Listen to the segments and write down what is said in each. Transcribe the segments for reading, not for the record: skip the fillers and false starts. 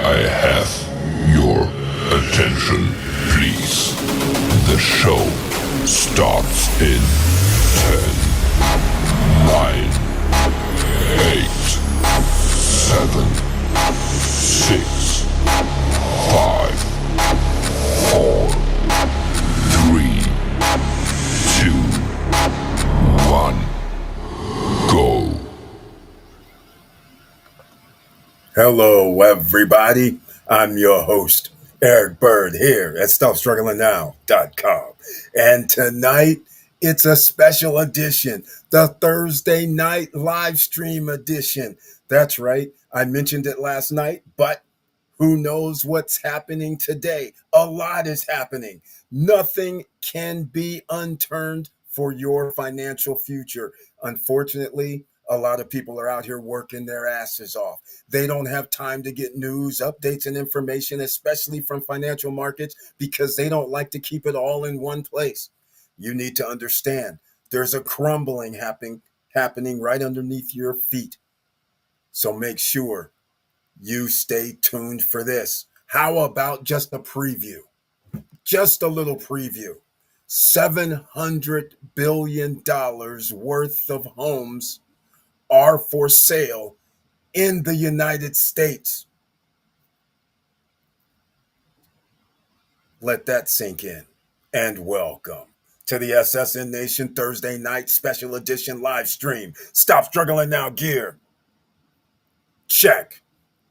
I have your attention, please. The show starts in 10, 9, 8, 7, 6, 5, 4, 3, 2, 1, go. Hello, everybody. I'm your host, Eric Bird, here at StopStrugglingNow.com. And tonight, it's a special edition, the Thursday night live stream edition. That's right. I mentioned it last night, but who knows what's happening today? A lot is happening. Nothing can be unturned for your financial future. Unfortunately, a lot of people are out here working their asses off. They don't have time to get news, updates, and information, especially from financial markets, because they don't like to keep it all in one place. You need to understand there's a crumbling happening right underneath your feet. So make sure you stay tuned for this. How about just a preview? Just a little preview. $700 billion worth of homes are for sale in the United States. Let that sink in. And welcome to the SSN Nation Thursday night special edition live stream. Stop struggling now, gear. Check.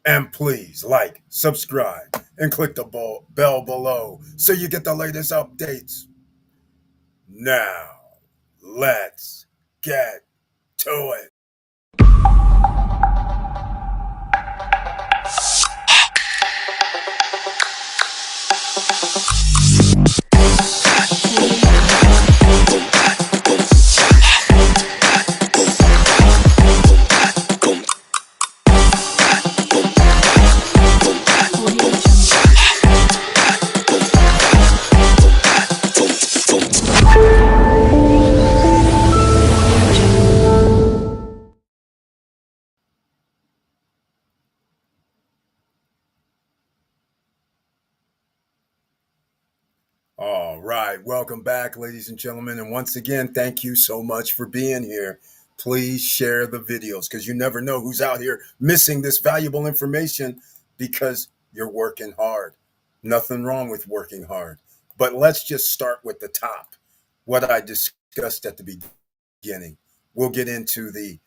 And please like, subscribe, and click the bell below so you get the latest updates. Now, let's get to it. All right, welcome back, ladies and gentlemen. And once again, thank you so much for being here. Please share the videos because you never know who's out here missing this valuable information because you're working hard. Nothing wrong with working hard. But let's just start with the top, what I discussed at the beginning. We'll get into the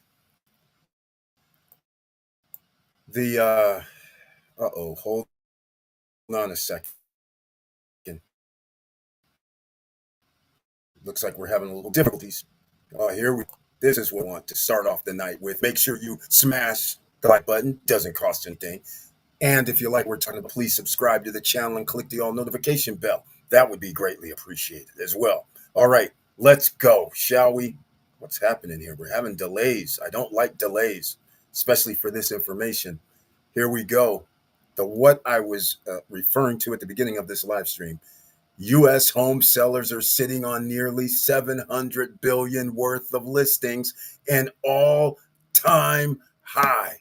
hold on a second. Looks like we're having a little difficulties. Here we. This is what I want to start off the night with. Make sure you smash the like button. Doesn't cost anything. And if you like what we're talking about, please subscribe to the channel and click the all notification bell. That would be greatly appreciated as well. All right, let's go, shall we? What's happening here? We're having delays. I don't like delays, especially for this information. Here we go. What I was referring to at the beginning of this live stream. U.S. home sellers are sitting on nearly 700 billion worth of listings, an all-time high.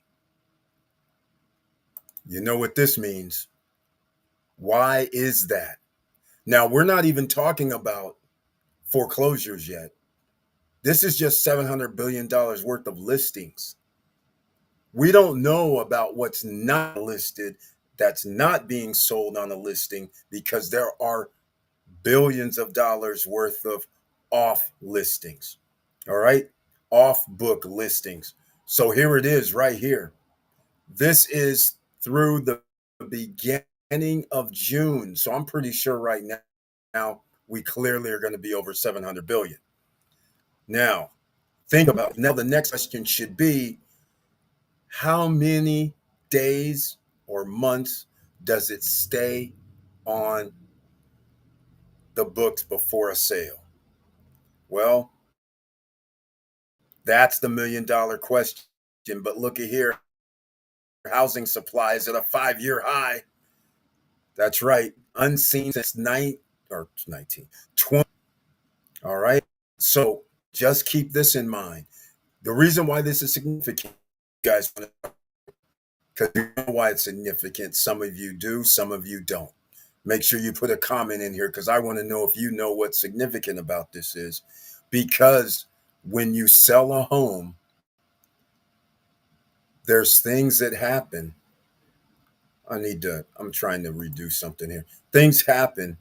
You know what this means. Why is that? Now, we're not even talking about foreclosures yet. This is just $700 billion worth of listings. We don't know about what's not listed, that's not being sold on a listing, because there are billions of dollars worth of off listings. All right. Off book listings. So here it is right here. This is through the beginning of June. So I'm pretty sure right now we clearly are going to be over 700 billion. Now, think about it. Now, the next question should be how many days or months does it stay on the books before a sale? Well, that's the $1 million question. But look at here. Housing supply is at a 5-year high. That's right. Unseen since 19 20. All right. So just keep this in mind. The reason why this is significant, guys, because you know why it's significant. Some of you do, some of you don't. Make sure you put a comment in here because I want to know if you know what's significant about this is. Because when you sell a home, there's things that happen. I'm trying to redo something here. Things happen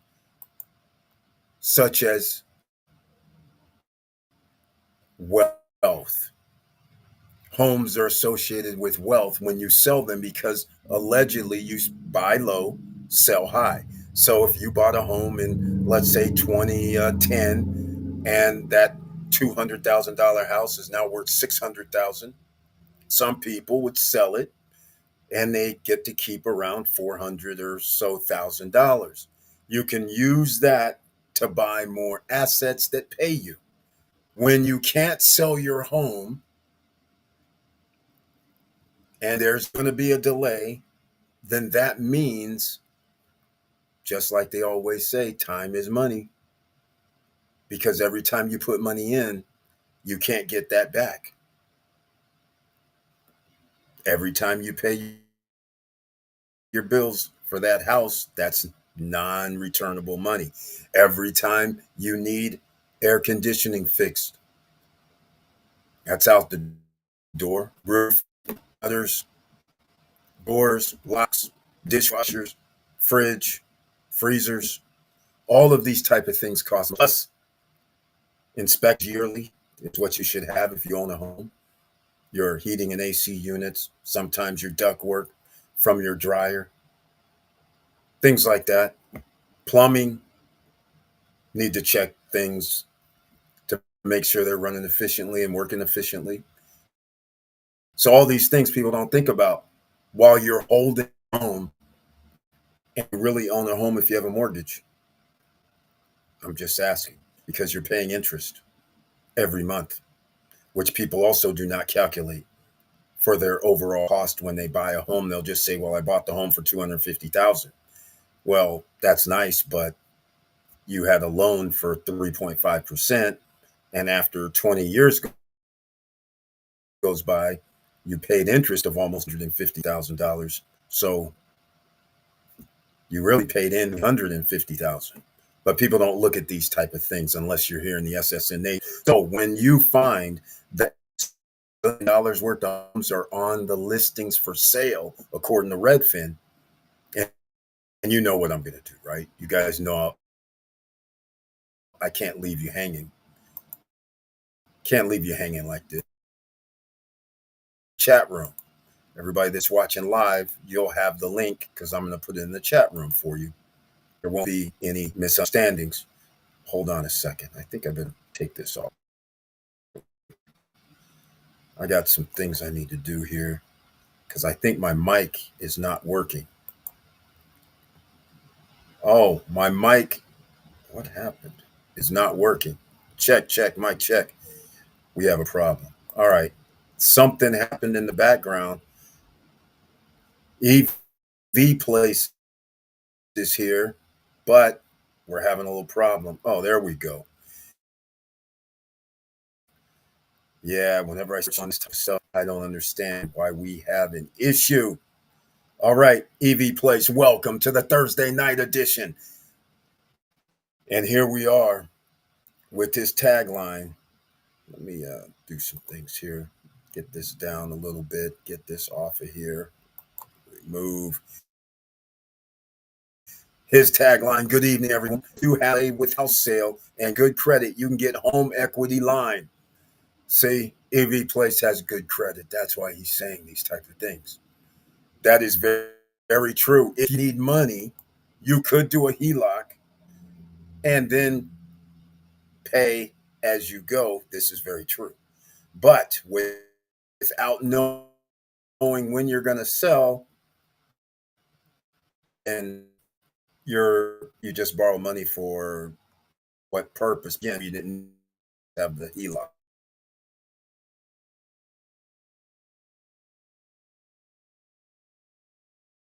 such as wealth. Homes are associated with wealth when you sell them because allegedly you buy low, sell high. So if you bought a home in, let's say, 2010, and that $200,000 house is now worth 600,000, some people would sell it and they get to keep around 400 or so $1,000. You can use that to buy more assets that pay you. When you can't sell your home and there's going to be a delay, then that means, just like they always say, time is money. Because every time you put money in, you can't get that back. Every time you pay your bills for that house, that's non returnable money. Every time you need air conditioning fixed, that's out the door. Roof, others, doors, locks, dishwashers, fridge, freezers, all of these type of things cost. Plus, inspect yearly is what you should have if you own a home. Your heating and AC units, sometimes your duct work from your dryer, things like that. Plumbing, need to check things to make sure they're running efficiently and working efficiently. So all these things people don't think about while you're holding a home and you really own a home if you have a mortgage. I'm just asking because you're paying interest every month, which people also do not calculate for their overall cost when they buy a home. They'll just say, "Well, I bought the home for 250,000." Well, that's nice, but you had a loan for 3.5%, and after 20 years goes by, you paid interest of almost $150,000. So you really paid in 150,000. But people don't look at these type of things unless you're here in the SSNA. So when you find that dollars worth of homes are on the listings for sale, according to Redfin, and you know what I'm going to do, right? You guys know I can't leave you hanging. Can't leave you hanging like this. Chat room. Everybody that's watching live, you'll have the link because I'm going to put it in the chat room for you. There won't be any misunderstandings. Hold on a second. I think I better take this off. I got some things I need to do here because I think my mic is not working. Oh, my mic, what happened? Is not working. Check, check, mic check. We have a problem. All right. Something happened in the background. EV place is here, but we're having a little problem. Oh, there we go. Yeah, whenever I search on this type of stuff, I don't understand why we have an issue. All right, EV Place, welcome to the Thursday night edition. And here we are with this tagline. Let me do some things here. Get this down a little bit. Get this off of here. Remove. His tagline, good evening, everyone. You have a with house sale and good credit. You can get home equity line. See, EV Place has good credit. That's why he's saying these type of things. That is very, very true. If you need money, you could do a HELOC and then pay as you go. This is very true. But without knowing when you're going to sell, and you just borrow money for what purpose? Again, you didn't have the HELOC.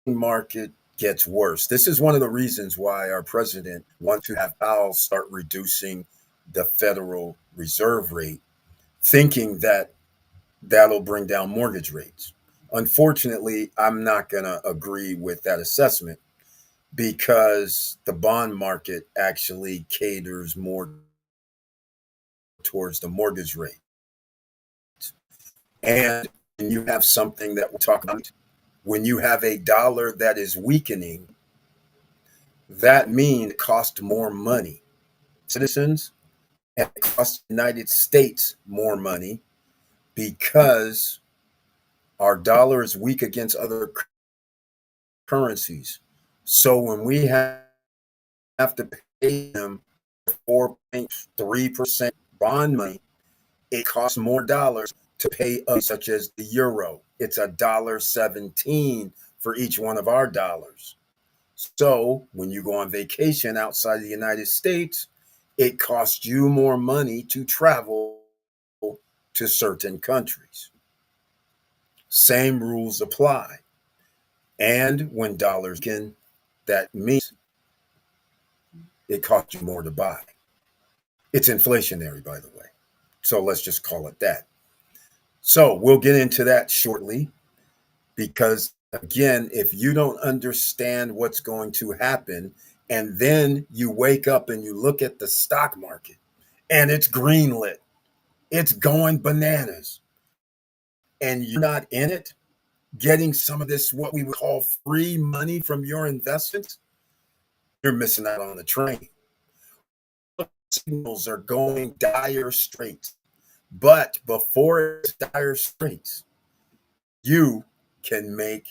Market gets worse. This is one of the reasons why our president wants to have Powell start reducing the Federal Reserve rate, thinking that that'll bring down mortgage rates. Unfortunately, I'm not going to agree with that assessment because the bond market actually caters more towards the mortgage rate. And when you have something that we'll talk about, when you have a dollar that is weakening, that means it costs more money. Citizens, and it costs the United States more money because our dollar is weak against other currencies. So when we have to pay them 4.3% bond money, it costs more dollars to pay us, such as the euro. It's $1.17 for each one of our dollars. So when you go on vacation outside the United States, it costs you more money to travel to certain countries. Same rules apply. And when dollars can, that means it costs you more to buy. It's inflationary, by the way. So let's just call it that. So we'll get into that shortly because, again, if you don't understand what's going to happen, and then you wake up and you look at the stock market and it's greenlit, it's going bananas, and you're not in it, getting some of this, what we would call free money from your investments, you're missing out on the train. Signals are going dire straits. But before it's dire straits, you can make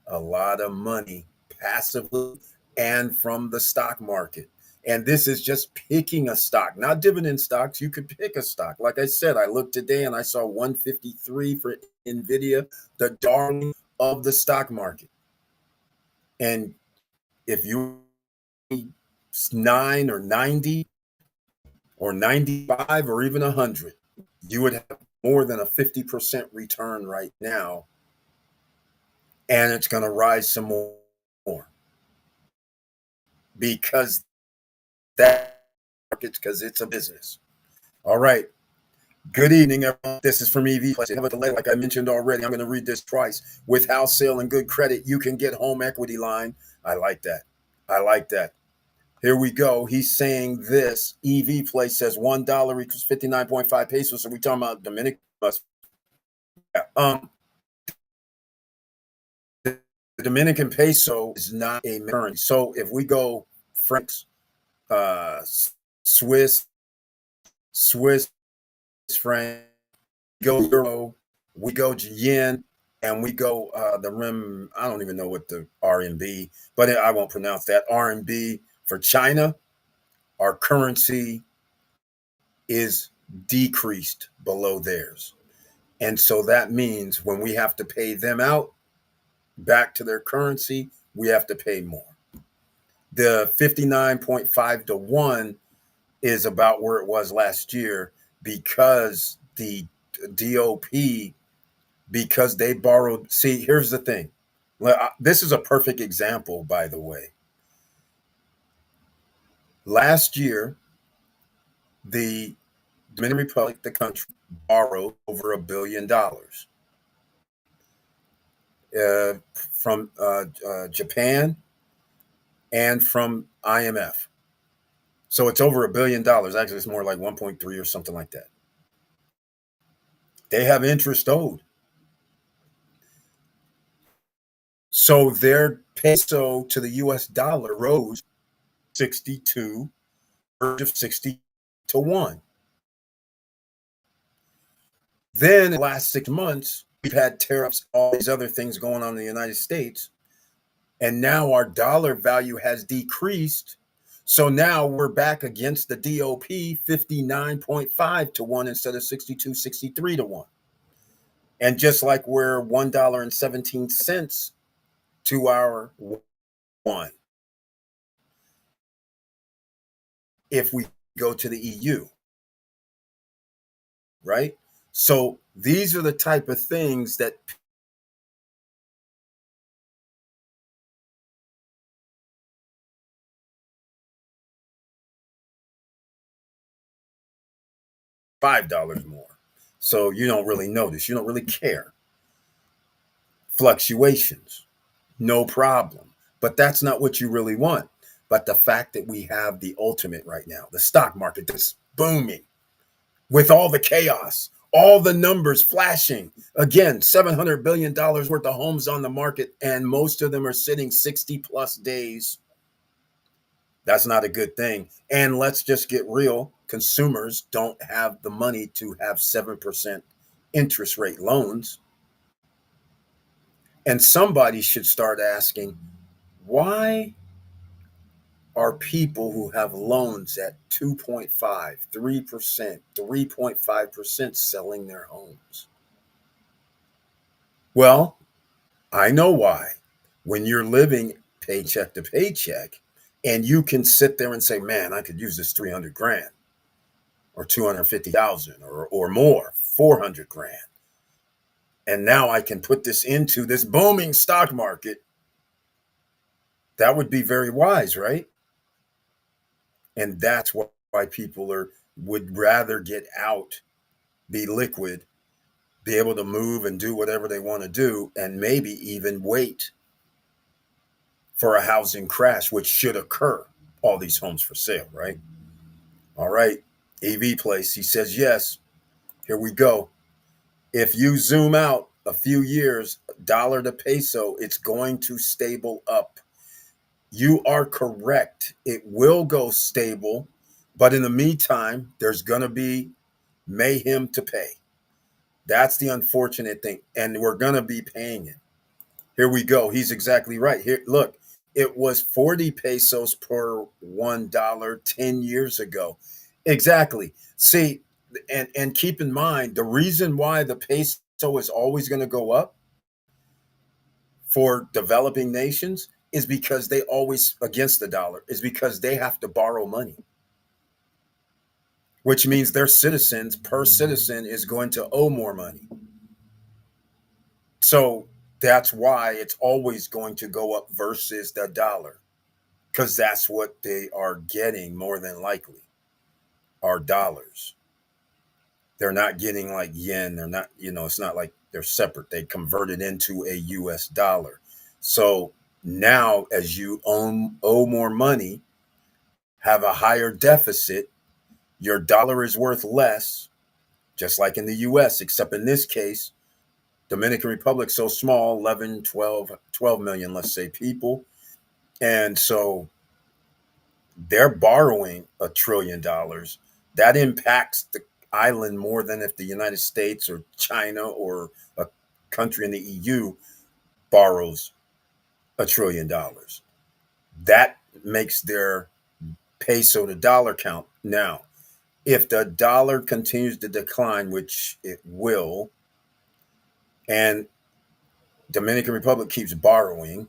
a lot of money passively and from the stock market. And this is just picking a stock, not dividend stocks. You could pick a stock. Like I said, I looked today and I saw 153 for NVIDIA, the darling of the stock market. And if you 9 or 90 or 95 or even 100, you would have more than a 50% return right now. And it's going to rise some more because that markets, because it's a business. All right. Good evening, everyone. This is from EV Place. Have a delay, like I mentioned already. I'm going to read this twice. With house sale and good credit, you can get home equity line. I like that. I like that. Here we go. He's saying this. EV Place says $1 equals 59.5 pesos. So we talking about Dominican? The Dominican peso is not a currency. So if we go francs, uh, Swiss, Swiss franc, go euro, we go yen, and we go the rim. I don't even know what the RMB, but I won't pronounce that. RMB for China, our currency is decreased below theirs. And so that means when we have to pay them out back to their currency, we have to pay more. The 59.5 to 1 is about where it was last year because the DOP, because they borrowed. See, here's the thing. This is a perfect example, by the way. Last year, the Dominican Republic, the country, borrowed over $1 billion from Japan and from IMF. So it's over $1 billion. Actually, it's more like 1.3 or something like that. They have interest owed. So their peso to the US dollar rose 62, verge of 60 to 1. Then in the last 6 months, we've had tariffs, all these other things going on in the United States. And now our dollar value has decreased. So now we're back against the DOP 59.5 to 1 instead of 62, 63 to 1. And just like we're $1.17 to our one if we go to the EU, right? So these are the type of things that $5 more. So you don't really notice. You don't really care. fluctuations, no problem. But that's not what you really want. But the fact that we have the ultimate right now, the stock market that's booming with all the chaos, all the numbers flashing. Again, $700 billion worth of homes on the market, and most of them are sitting 60 plus days. That's not a good thing. And let's just get real, consumers don't have the money to have 7% interest rate loans. And somebody should start asking, why are people who have loans at 2.5, 3%, 3.5% selling their homes? Well, I know why. When you're living paycheck to paycheck and you can sit there and say, man, I could use this 300 grand or 250,000 or more, 400 grand. And now I can put this into this booming stock market. That would be very wise, right? And that's why people would rather get out, be liquid, be able to move and do whatever they want to do, and maybe even wait for a housing crash, which should occur. All these homes for sale, right? All right. AV Place, he says yes. Here we go. If you zoom out a few years, dollar to peso, it's going to stable up. You are correct. It will go stable, but in the meantime, there's going to be mayhem to pay. That's the unfortunate thing. And we're going to be paying it. Here we go. He's exactly right. Here, look, it was 40 pesos per $1 10 years ago. Exactly. See, and keep in mind the reason why the peso is always going to go up for developing nations is because they always against the dollar is because they have to borrow money, which means their citizens per citizen is going to owe more money. So that's why it's always going to go up versus the dollar, because that's what they are getting more than likely are dollars. They're not getting like yen. They're not, it's not like they're separate. They convert it into a US dollar. So now, as you owe more money, have a higher deficit, your dollar is worth less, just like in the US, except in this case, Dominican Republic so small, 11, 12 million, let's say, people. And so they're borrowing $1 trillion. That impacts the island more than if the United States or China or a country in the EU borrows $1 trillion. That makes their peso to dollar count. Now, if the dollar continues to decline, which it will, and Dominican Republic keeps borrowing,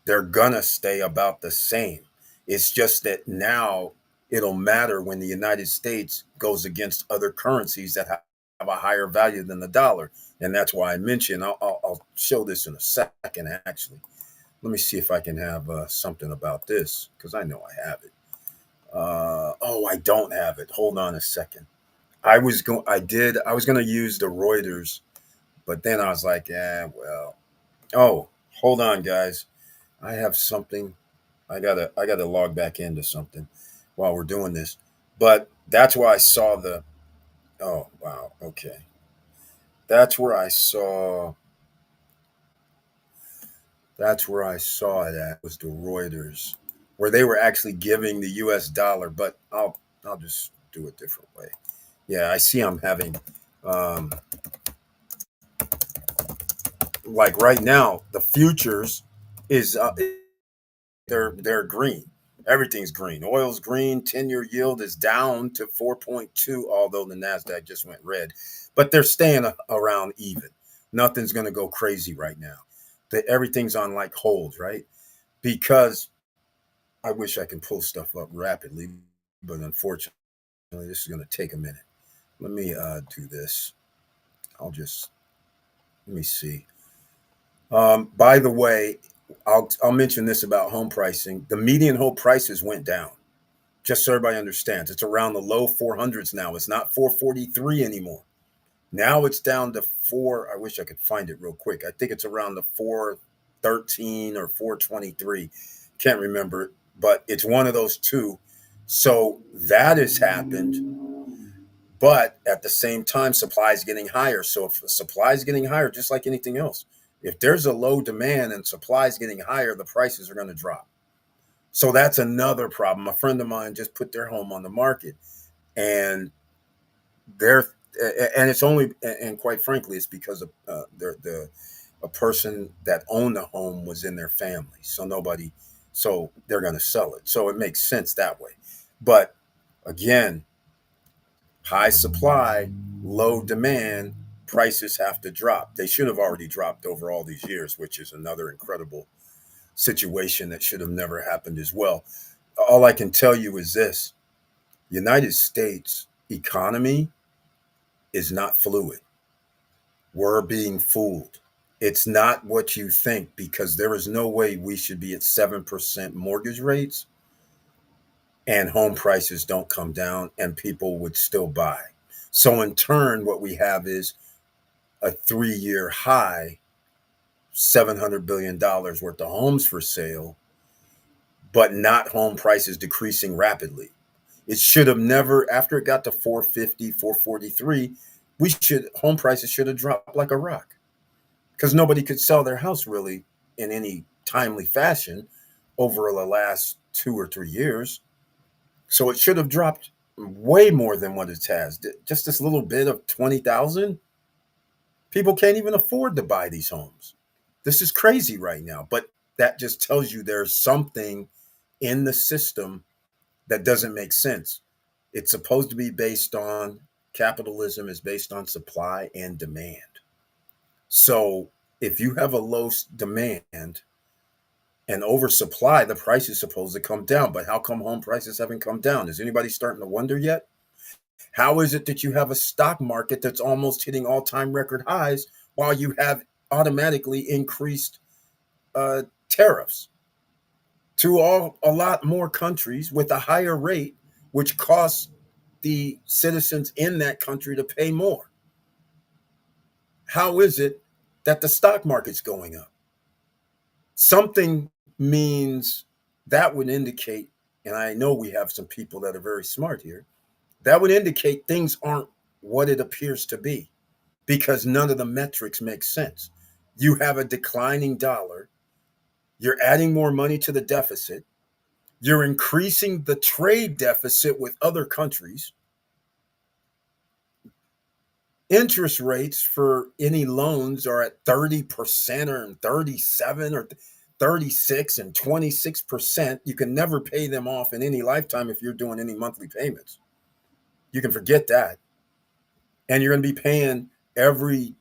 they're gonna stay about the same. It's just that now it'll matter when the United States goes against other currencies that have a higher value than the dollar, and that's why I mentioned. I'll show this in a second. Actually, let me see if I can have something about this because I know I have it. Oh, I don't have it. Hold on a second. I was going. I did. I was going to use the Reuters, but then I was like, yeah, well. Oh, hold on, guys. I have something. I gotta log back into something while we're doing this. But that's where I saw the. Oh wow. Okay. That's where I saw. That's where I saw it at was the Reuters, where they were actually giving the U.S. dollar. But I'll just do it different way. Yeah, I see. I'm having like right now the futures is they're green. Everything's green. Oil's green. 10-year yield is down to 4.2, although the Nasdaq just went red. But they're staying around even. Nothing's going to go crazy right now. Everything's on like hold, right? Because I wish I can pull stuff up rapidly, but unfortunately, this is going to take a minute. Let me do this. I'll just let me see. By the way, I'll mention this about home pricing. The median home prices went down. Just so everybody understands, it's around the low 400s now. It's not 443 anymore. Now it's down to four. I wish I could find it real quick. I think it's around the 413 or 423. Can't remember, but it's one of those two. So that has happened, but at the same time, supply is getting higher. So if supply is getting higher, just like anything else, if there's a low demand and supply is getting higher, the prices are going to drop. So that's another problem. A friend of mine just put their home on the market, and they're and it's only, and quite frankly, it's because of the a person that owned the home was in their family, so nobody, so they're going to sell it. So it makes sense that way. But again, high supply, low demand, prices have to drop. They should have already dropped over all these years, which is another incredible situation that should have never happened as well. All I can tell you is this: United States economy is not fluid. We're being fooled. It's not what you think, because there is no way we should be at 7% mortgage rates and home prices don't come down and people would still buy. So, in turn, what we have is a 3-year high, $700 billion worth of homes for sale, but not home prices decreasing rapidly. It should have never, after it got to 450, 443, home prices should have dropped like a rock, because nobody could sell their house really in any timely fashion over the last 2 or 3 years. So it should have dropped way more than what it has. Just this little bit of 20,000, people can't even afford to buy these homes. This is crazy right now, but that just tells you there's something in the system that doesn't make sense. It's supposed to be based on, capitalism is based on supply and demand. So if you have a low demand and oversupply, the price is supposed to come down. But how come home prices haven't come down? Is anybody starting to wonder yet? How is it that you have a stock market that's almost hitting all-time record highs while you have automatically increased tariffs to a lot more countries with a higher rate, which costs the citizens in that country to pay more? How is it that the stock market's going up? Something means that would indicate, and I know we have some people that are very smart here, that would indicate things aren't what it appears to be, because none of the metrics make sense. You have a declining dollar, you're adding more money to the deficit, you're increasing the trade deficit with other countries. Interest rates for any loans are at 30% or 37 or 36 and 26%. You can never pay them off in any lifetime if you're doing any monthly payments. You can forget that. And you're going to be paying every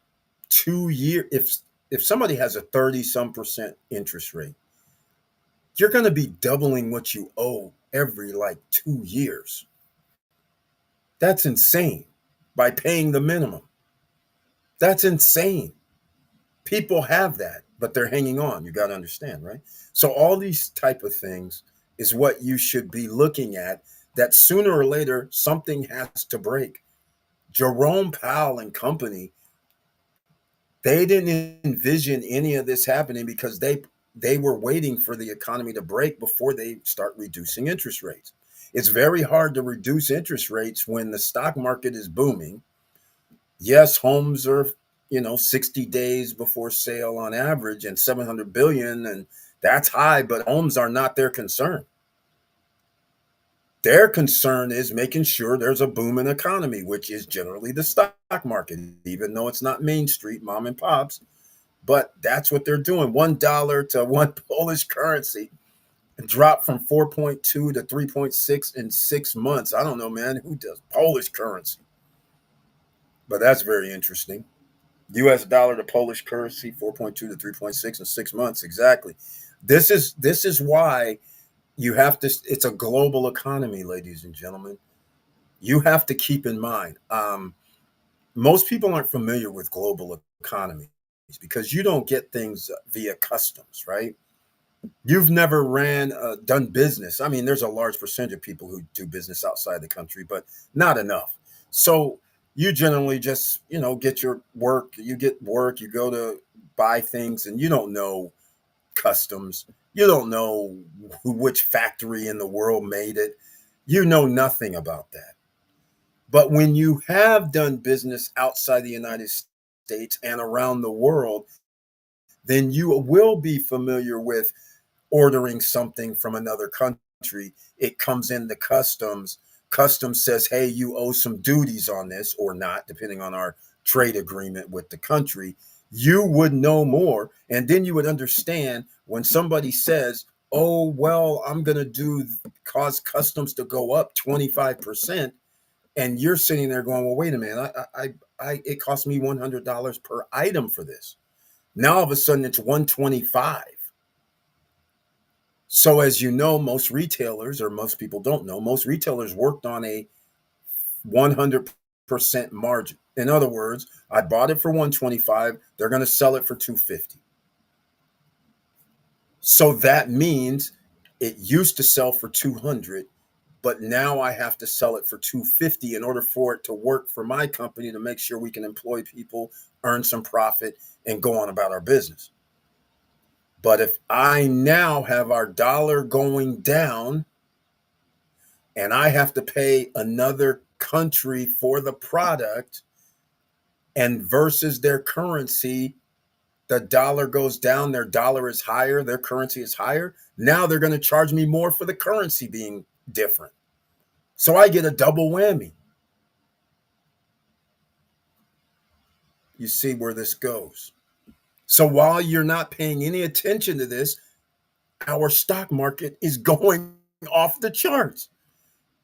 2 years. If somebody has a 30 some percent interest rate, you're going to be doubling what you owe every like 2 years. That's insane, by paying the minimum. That's insane. People have that, but they're hanging on. You got to understand, right? So all these type of things is what you should be looking at, that sooner or later something has to break. Jerome Powell and company, they didn't envision any of this happening because they were waiting for the economy to break before they start reducing interest rates. It's very hard to reduce interest rates when the stock market is booming. Yes, homes are, 60 days before sale on average, and 700 billion, and that's high, but homes are not their concern. Their concern is making sure there's a booming economy, which is generally the stock market, even though it's not Main Street, mom and pops. But that's what they're doing. $1 to one Polish currency dropped from 4.2 to 3.6 in 6 months. I don't know, man, who does Polish currency? But that's very interesting. US dollar to Polish currency, 4.2 to 3.6 in 6 months. Exactly. This is why you have to, it's a global economy, ladies and gentlemen. You have to keep in mind. Most people aren't familiar with global economies because you don't get things via customs, right? You've never done business. I mean, there's a large percentage of people who do business outside the country, but not enough. So You generally just, get your work, you get work, you go to buy things, and you don't know customs. You don't know which factory in the world made it. You know nothing about that. But when you have done business outside the United States and around the world, then you will be familiar with ordering something from another country. It comes into customs. Customs says, hey, you owe some duties on this or not, depending on our trade agreement with the country. You would know more. And then you would understand when somebody says, oh, well, I'm going to cause customs to go up 25%. And you're sitting there going, well, wait a minute. It cost me $100 per item for this. Now all of a sudden it's 125. So as you know, most retailers, or most people don't know, most retailers worked on a 100% margin. In other words, I bought it for 125, they're going to sell it for 250. So that means it used to sell for 200, but now I have to sell it for 250 in order for it to work for my company to make sure we can employ people, earn some profit, and go on about our business. But if I now have our dollar going down and I have to pay another country for the product, and versus their currency, the dollar goes down, their dollar is higher, their currency is higher. Now they're going to charge me more for the currency being different. So I get a double whammy. You see where this goes. So while you're not paying any attention to this, our stock market is going off the charts.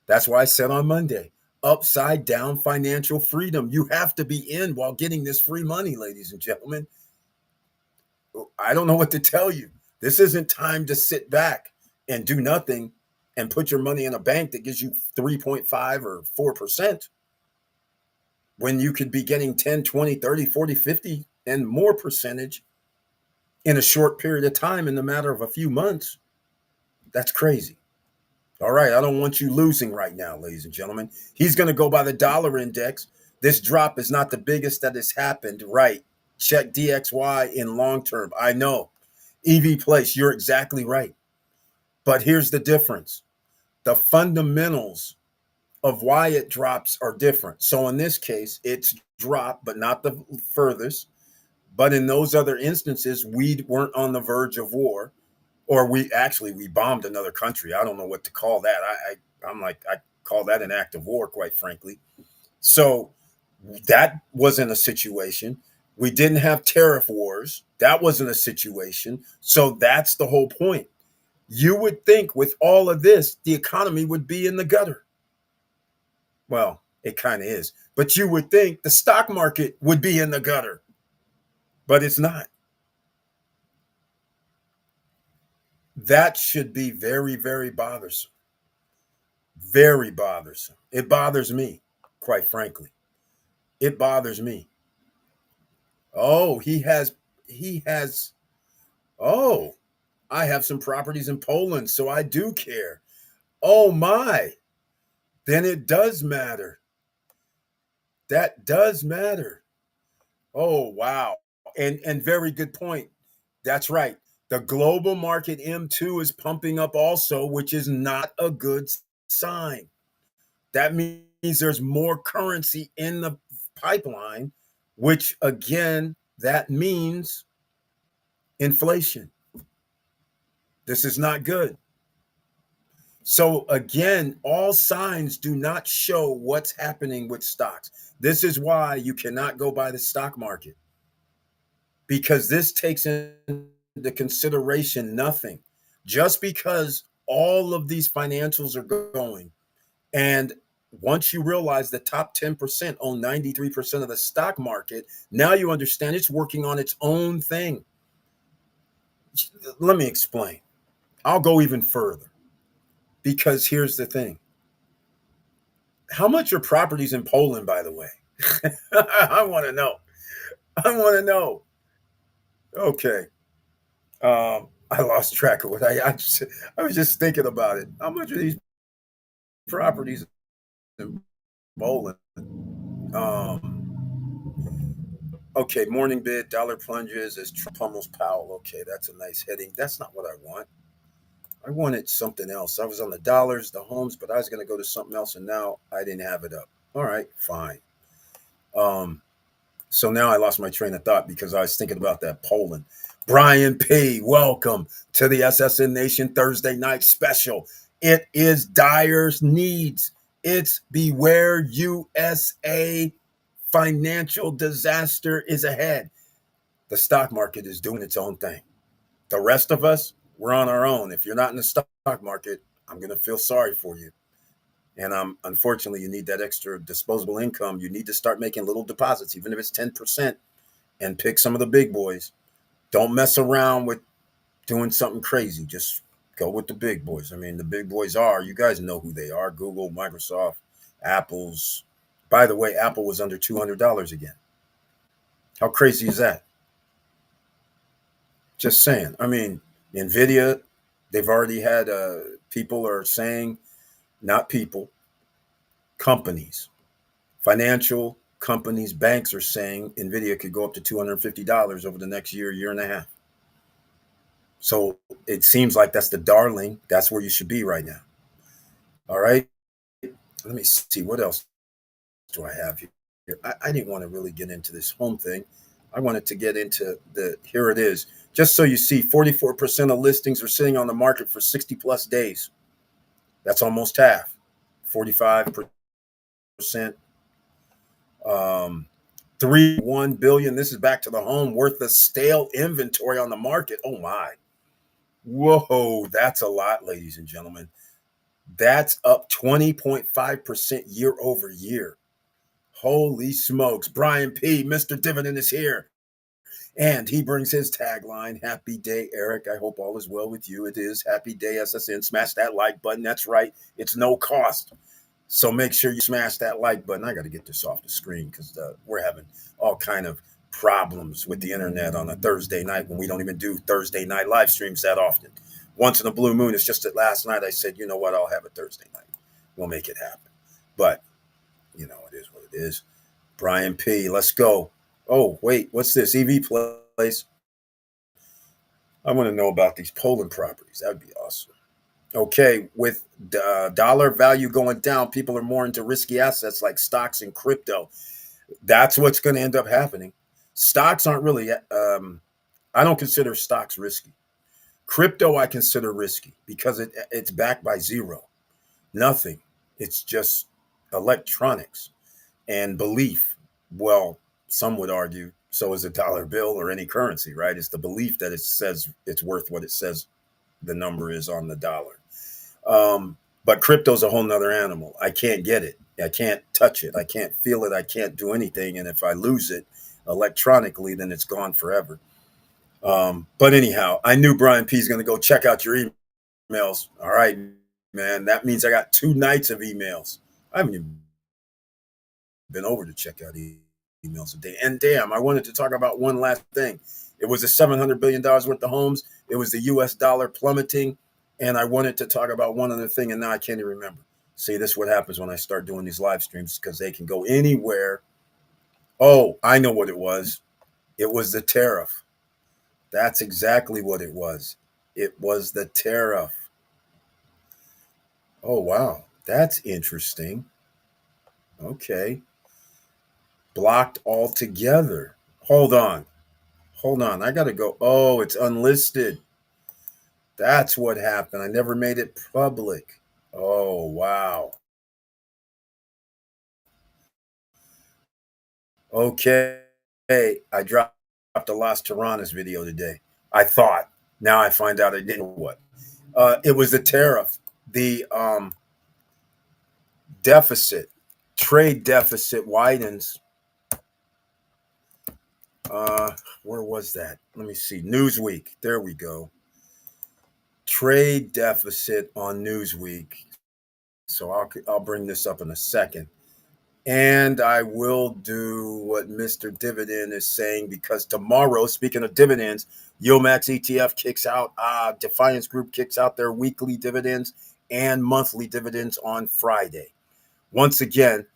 That's why I said on Monday, upside down financial freedom. You have to be in while getting this free money, ladies and gentlemen. I don't know what to tell you. This isn't time to sit back and do nothing and put your money in a bank that gives you 3.5 or 4% when you could be getting 10, 20, 30, 40, 50 and more percentage in a short period of time in the matter of a few months. That's crazy. All right, I don't want you losing right now, ladies and gentlemen. He's going to go by the dollar index. This drop is not the biggest that has happened. Right. Check DXY in long term. I know. EV place, you're exactly right. But here's the difference. The fundamentals of why it drops are different. So in this case, it's dropped, but not the furthest. But in those other instances, we weren't on the verge of war, or we bombed another country. I don't know what to call that. I call that an act of war, quite frankly. So that wasn't a situation. We didn't have tariff wars. That wasn't a situation. So that's the whole point. You would think with all of this, the economy would be in the gutter. Well, it kind of is. But you would think the stock market would be in the gutter, but it's not. That should be very, very bothersome. Very bothersome. It bothers me, quite frankly. It bothers me. Oh, he has, oh, I have some properties in Poland, so I do care. Oh my, then it does matter. That does matter. Oh wow. And very good point. That's right. The global market M2 is pumping up also, which is not a good sign. That means there's more currency in the pipeline, which again, that means inflation. This is not good. So again, all signs do not show what's happening with stocks. This is why you cannot go by the stock market, because this takes into consideration nothing. Just because all of these financials are going, and once you realize the top 10% own 93% of the stock market, now you understand it's working on its own thing. Let me explain. I'll go even further, because here's the thing. How much are properties in Poland, by the way? I want to know. I want to know. Okay. I lost track of what I was just thinking about it. How much are these properties in Poland? Okay, morning bid, dollar plunges as Trump pummels Powell. Okay, that's a nice heading. That's not what I want. I wanted something else. I was on the dollars, the homes, but I was going to go to something else, and now I didn't have it up. All right, fine. Um, so now I lost my train of thought because I was thinking about that Poland. Brian P., welcome to the SSN Nation Thursday night special. It is Dyer's Needs. It's Beware USA. Financial disaster is ahead. The stock market is doing its own thing. The rest of us, we're on our own. If you're not in the stock market, I'm going to feel sorry for you. And unfortunately, you need that extra disposable income. You need to start making little deposits, even if it's 10%, and pick some of the big boys. Don't mess around with doing something crazy. Just go with the big boys. I mean, the big boys are, you guys know who they are: Google, Microsoft, Apple's. By the way, Apple was under $200 again. How crazy is that? Just saying. I mean, Nvidia, they've already had people are saying, not people, companies, financial companies, banks are saying Nvidia could go up to $250 over the next year, year and a half. So it seems like that's the darling. That's where you should be right now. All right. Let me see. What else do I have here? I didn't want to really get into this home thing. I wanted to get into here it is. Just so you see, 44% of listings are sitting on the market for 60 plus days. That's almost half. 45%. Um, 3.1 billion. This is back to the home worth of stale inventory on the market. Oh my. Whoa, that's a lot, ladies and gentlemen. That's up 20.5% year over year. Holy smokes. Brian P., Mr. Dividend is here. And he brings his tagline, Happy Day, Eric. I hope all is well with you. It is Happy Day, SSN. Smash that like button. That's right. It's no cost. So make sure you smash that like button. I got to get this off the screen because we're having all kind of problems with the internet on a Thursday night when we don't even do Thursday night live streams that often. Once in a blue moon, it's just that last night I said, you know what, I'll have a Thursday night. We'll make it happen. But, it is what it is. Brian P., let's go. Oh, wait, what's this? EV place. I want to know about these Poland properties. That would be awesome. Okay, with dollar value going down, people are more into risky assets like stocks and crypto. That's what's going to end up happening. Stocks aren't really, I don't consider stocks risky. Crypto, I consider risky because it's backed by zero, nothing. It's just electronics and belief. Well, some would argue so is a dollar bill or any currency, right? It's the belief that it says it's worth what it says the number is on the dollar. But crypto's a whole nother animal. I can't get it. I can't touch it. I can't feel it. I can't do anything. And if I lose it electronically, then it's gone forever. But anyhow, I knew Brian P is going to go check out your emails. All right, man. That means I got 2 nights of emails. I haven't even been over to check out emails a day. And damn, I wanted to talk about one last thing. It was the $700 billion worth of homes. It was the US dollar plummeting. And I wanted to talk about one other thing, and now I can't even remember. See, this is what happens when I start doing these live streams because they can go anywhere. Oh, I know what it was. It was the tariff. That's exactly what it was. It was the tariff. Oh, wow. That's interesting. Okay. Blocked altogether. Hold on. Hold on. I got to go. Oh, it's unlisted. That's what happened. I never made it public. Oh, wow. Okay. I dropped a Las Tiranas video today. I thought. Now I find out I didn't. What? It was the tariff. The deficit, trade deficit widens. Uh, where was that? Let me see. Newsweek. There we go. Trade deficit on Newsweek. So I'll bring this up in a second. And I will do what Mr. Dividend is saying because tomorrow, speaking of dividends, Yomax ETF kicks out, Defiance Group kicks out their weekly dividends and monthly dividends on Friday. Once again,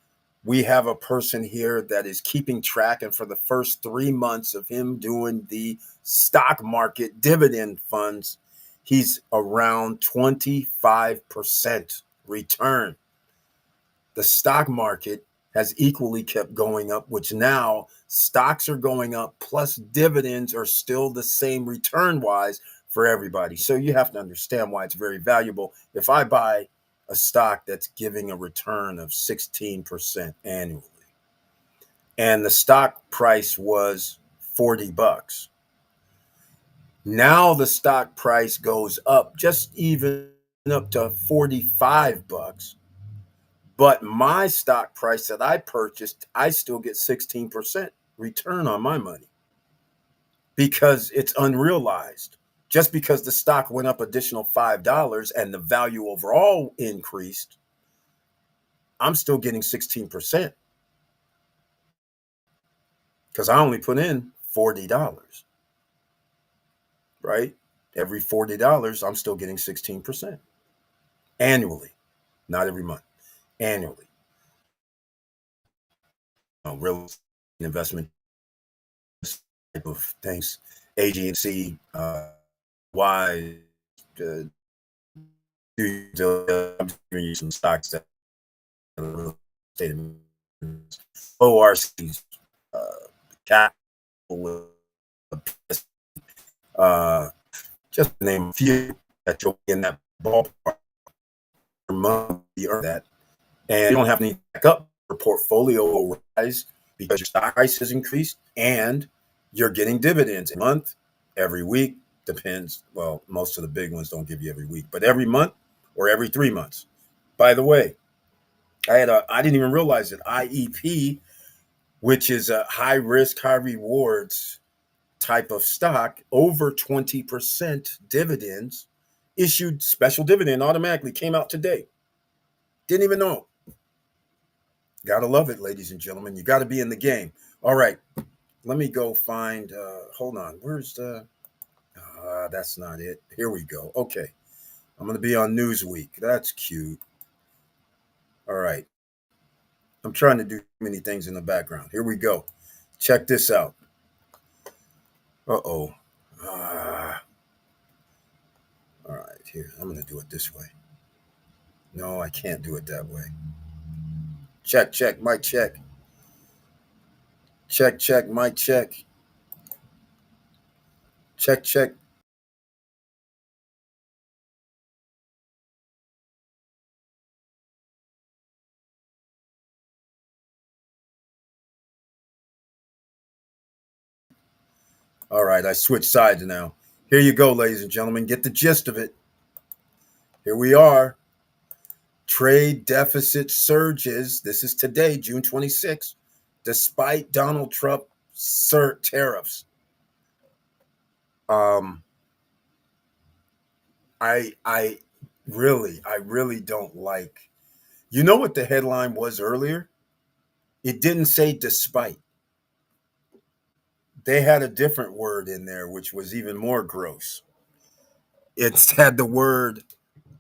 We have a person here that is keeping track, and for the first 3 months of him doing the stock market dividend funds, he's around 25% return. The stock market has equally kept going up, which now stocks are going up, plus dividends are still the same return wise for everybody. So you have to understand why it's very valuable. If I buy a stock that's giving a return of 16% annually, and the stock price was $40, now the stock price goes up just even up to $45, but my stock price that I purchased, I still get 16% return on my money because it's unrealized. Just because the stock went up additional $5 and the value overall increased, I'm still getting 16% because I only put in $40, right? Every $40, I'm still getting 16% annually, not every month, annually. Real investment type of things, agency, why uh, I'm giving you some stocks that real estate ORCs, uh, capital, uh, just to name a few that you'll be in that ballpark per month. You earn that, and you don't have any backup. Your portfolio will rise because your stock price has increased, and you're getting dividends a month, every week. Depends. Well, most of the big ones don't give you every week, but every month or every 3 months. By the way, I didn't even realize it. IEP, which is a high risk, high rewards type of stock, over 20% dividends, issued special dividend automatically, came out today. Didn't even know. Gotta love it, ladies and gentlemen. You got to be in the game. All right, let me go find. Hold on, where's the? That's not it. Here we go. Okay, I'm gonna be on Newsweek. That's cute. All right, I'm trying to do many things in the background. Here we go. Check this out. Uh-oh. Ah, all right, here. I'm gonna do it this way. No, I can't do it that way. Check, check, mic check. Check, check, mic check. Check, check. All right, I switched sides now. Here you go, ladies and gentlemen. Get the gist of it. Here we are. Trade deficit surges. This is today, June 26th, despite Donald Trump tariffs. Um, I really don't like. You know what the headline was earlier? It didn't say despite. They had a different word in there, which was even more gross. It had the word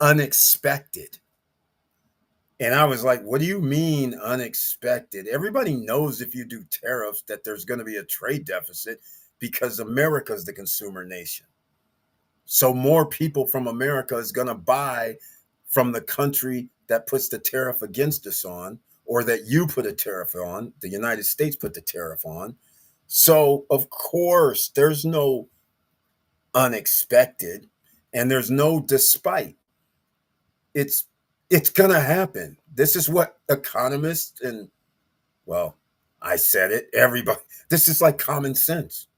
unexpected. And I was like, what do you mean unexpected? Everybody knows if you do tariffs that there's going to be a trade deficit because America's the consumer nation. So more people from America is going to buy from the country that puts the tariff against us on, or that you put a tariff on, the United States put the tariff on. So of course there's no unexpected and there's no despite. It's it's gonna happen. This is what economists and, well, I said it, everybody, this is like common sense.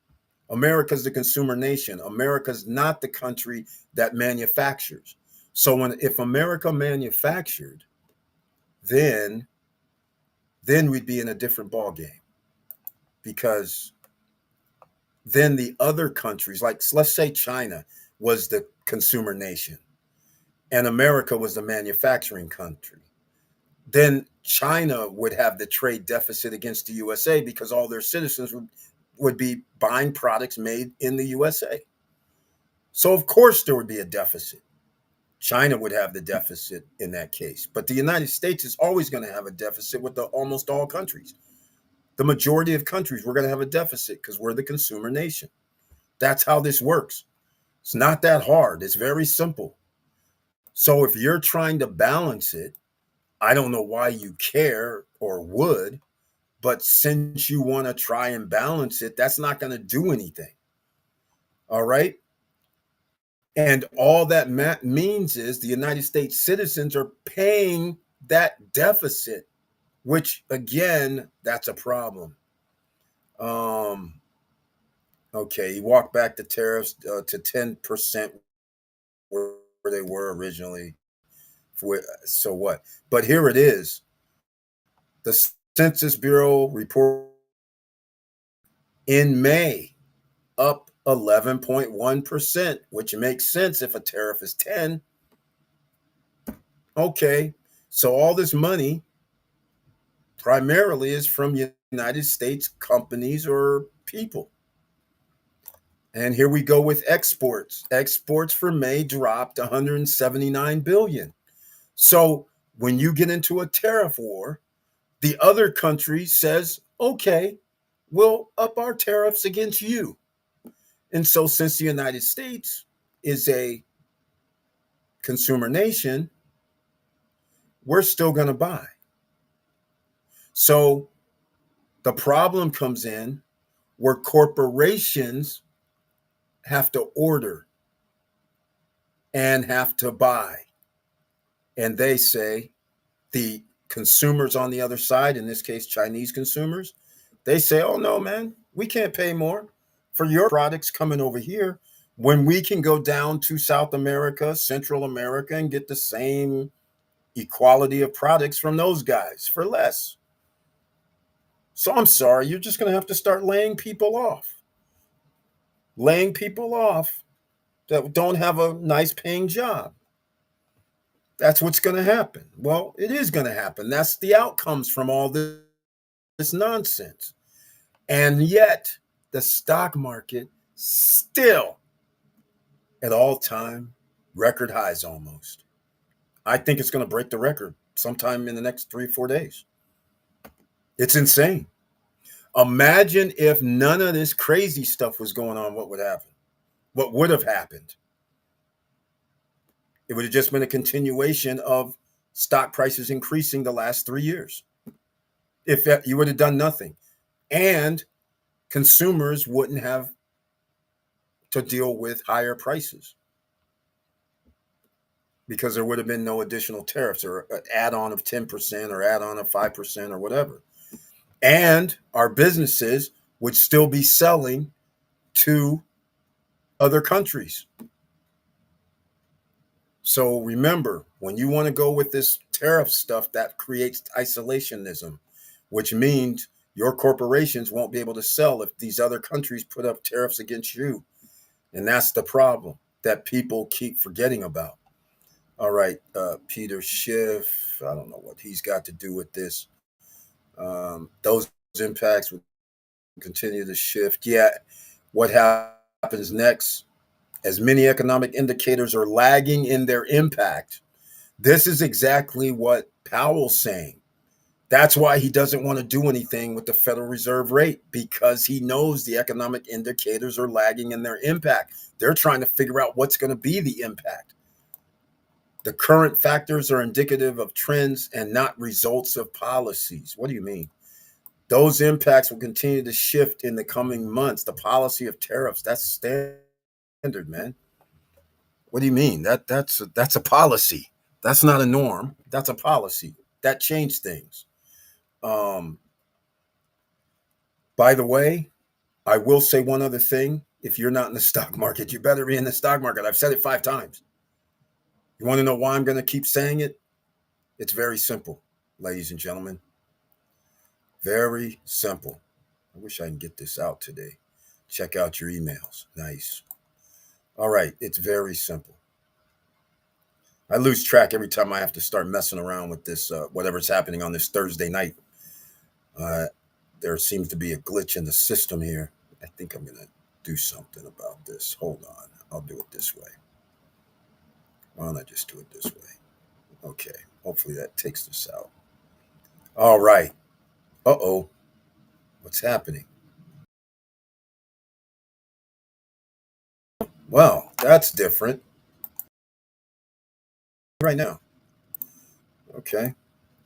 America's the consumer nation. America's not the country that manufactures. So if America manufactured, then we'd be in a different ball game, because then the other countries, like let's say China was the consumer nation and America was the manufacturing country, then China would have the trade deficit against the USA because all their citizens would be buying products made in the USA. So of course there would be a deficit. China would have the deficit in that case. But the United States is always going to have a deficit with almost all countries. The majority of countries, we're going to have a deficit because we're the consumer nation. That's how this works. It's not that hard. It's very simple. So if you're trying to balance it, I don't know why you care or would, but since you want to try and balance it, that's not going to do anything. All right. And all that means is the United States citizens are paying that deficit, which again, that's a problem. Um, okay, he walked back the tariffs to 10% where they were originally. So what? But here it is. The Census Bureau report in May up 11.1%, which makes sense if a tariff is 10. Okay, so all this money primarily is from United States companies or people. And here we go with exports. Exports for May dropped 179 billion. So when you get into a tariff war, the other country says, okay, we'll up our tariffs against you. And so since the United States is a consumer nation, we're still going to buy. So the problem comes in where corporations have to order and have to buy. And they say, the consumers on the other side, in this case, Chinese consumers, they say, oh no, man, we can't pay more for your products coming over here when we can go down to South America, Central America, and get the same equality of products from those guys for less. So I'm sorry, you're just going to have to start laying people off that don't have a nice paying job. That's what's going to happen. Well, it is going to happen. That's the outcomes from all this nonsense. And yet, the stock market still at all time record highs almost. I think it's going to break the record sometime in the next 3 or 4 days. It's insane. Imagine if none of this crazy stuff was going on, what would happen? What would have happened? It would have just been a continuation of stock prices increasing the last 3 years. If you would have done nothing, and consumers wouldn't have to deal with higher prices because there would have been no additional tariffs or an add-on of 10% or add-on of 5% or whatever. And our businesses would still be selling to other countries. So remember, when you want to go with this tariff stuff, that creates isolationism, which means your corporations won't be able to sell if these other countries put up tariffs against you. And that's the problem that people keep forgetting about. All right, Peter Schiff, I don't know what he's got to do with this. Those impacts will continue to shift. Yeah, what happens next? As many economic indicators are lagging in their impact, this is exactly what Powell's saying. That's why he doesn't want to do anything with the Federal Reserve rate, because he knows the economic indicators are lagging in their impact. They're trying to figure out what's going to be the impact. The current factors are indicative of trends and not results of policies. What do you mean? Those impacts will continue to shift in the coming months. The policy of tariffs, that's standard, man. What do you mean? That's a policy. That's not a norm. That's a policy. That changed things. Um, by the way, I will say one other thing. If you're not in the stock market, you better be in the stock market. I've said it 5 times. You want to know why I'm going to keep saying it? It's very simple, ladies and gentlemen. Very simple. I wish I can get this out today. Check out your emails. Nice. All right. It's very simple. I lose track every time I have to start messing around with this, whatever's happening on this Thursday night. Uh, there seems to be a glitch in the system here. I think I'm going to do something about this. Hold on. I'll do it this way. Why don't I just do it this way? Okay. Hopefully that takes this out. All right. Uh-oh. What's happening? Well, that's different. Right now. Okay.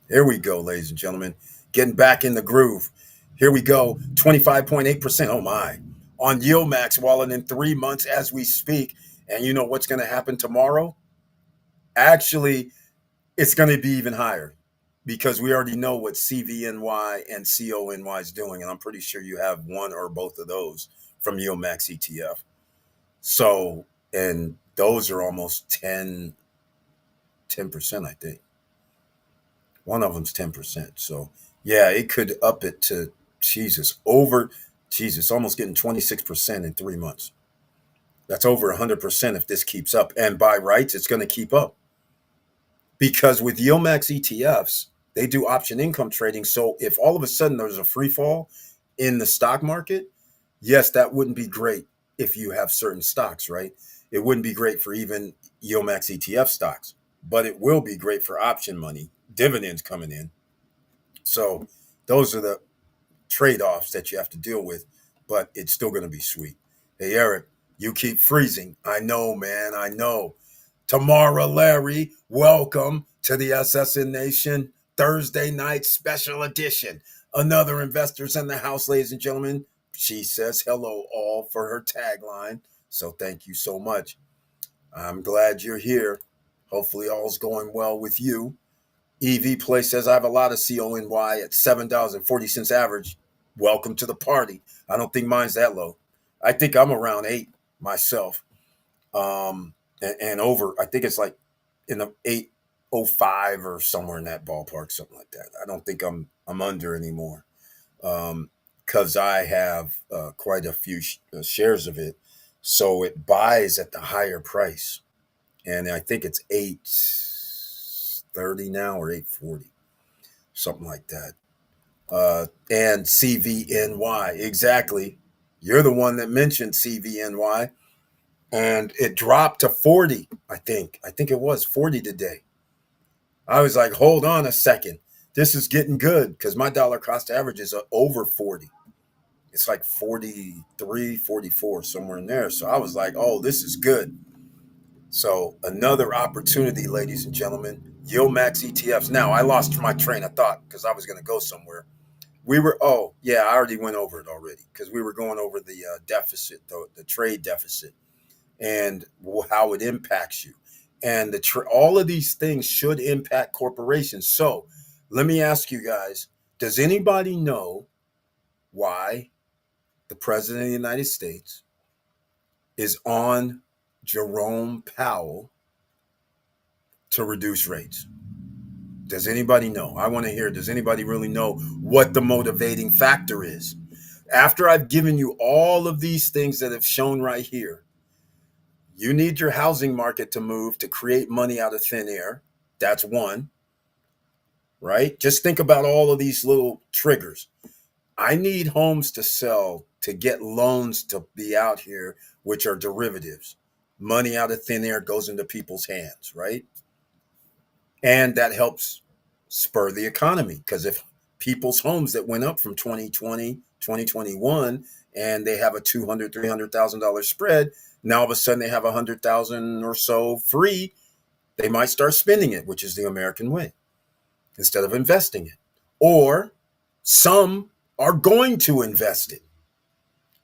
Here we go, ladies and gentlemen. Getting back in the groove. Here we go. 25.8%. Oh my. On Yield Max wallet in 3 months as we speak. And you know what's going to happen tomorrow? Actually, it's going to be even higher because we already know what CVNY and CONY is doing. And I'm pretty sure you have one or both of those from Yield Max ETF. So, and those are almost 10%, I think. One of them's 10%. So, yeah, it could up it to Jesus, almost getting 26% in 3 months. That's over 100% if this keeps up. And by rights, it's going to keep up because with Yield Max ETFs, they do option income trading. So, if all of a sudden there's a free fall in the stock market, yes, that wouldn't be great if you have certain stocks, right? It wouldn't be great for even Yield Max ETF stocks, but it will be great for option money, dividends coming in. So those are the trade-offs that you have to deal with, but it's still going to be sweet. Hey, Eric, you keep freezing. I know, man. I know. Tamara Larry, welcome to the SSN Nation Thursday night special edition. Another Investors in the House, ladies and gentlemen. She says hello all for her tagline. So thank you so much. I'm glad you're here. Hopefully all's going well with you. EV Play says I have a lot of CONY at $7.40 average. Welcome to the party. I don't think mine's that low. I think I'm around 8 myself. And over, I think it's like in the 805 or somewhere in that ballpark, something like that. I don't think I'm under anymore. Because I have quite a few shares of it. So it buys at the higher price. And I think it's 830 now or 840, something like that. And CVNY, exactly. You're the one that mentioned CVNY, and it dropped to 40. I think it was 40 today. I was like, hold on a second, this is getting good because my dollar cost average is over 40. It's like 43, 44, somewhere in there. So I was like, oh, this is good. So another opportunity, ladies and gentlemen. Yield Max ETFs. Now I lost my train of thought because I was going to go somewhere. Oh yeah, I already went over it already because we were going over the deficit, the trade deficit, and how it impacts you, and all of these things should impact corporations. So let me ask you guys: does anybody know why the president of the United States is on Jerome Powell to reduce rates? Does anybody know? I want to hear. Does anybody really know what the motivating factor is? After I've given you all of these things that have shown right here, you need your housing market to move to create money out of thin air. That's one, right? Just think about all of these little triggers. I need homes to sell to get loans to be out here, which are derivatives. Money out of thin air goes into people's hands, right? And that helps spur the economy because if people's homes that went up from 2020, 2021, and they have a $200,000, $300,000 spread, now all of a sudden they have 100,000 or so free, they might start spending it, which is the American way, instead of investing it. Or some are going to invest it.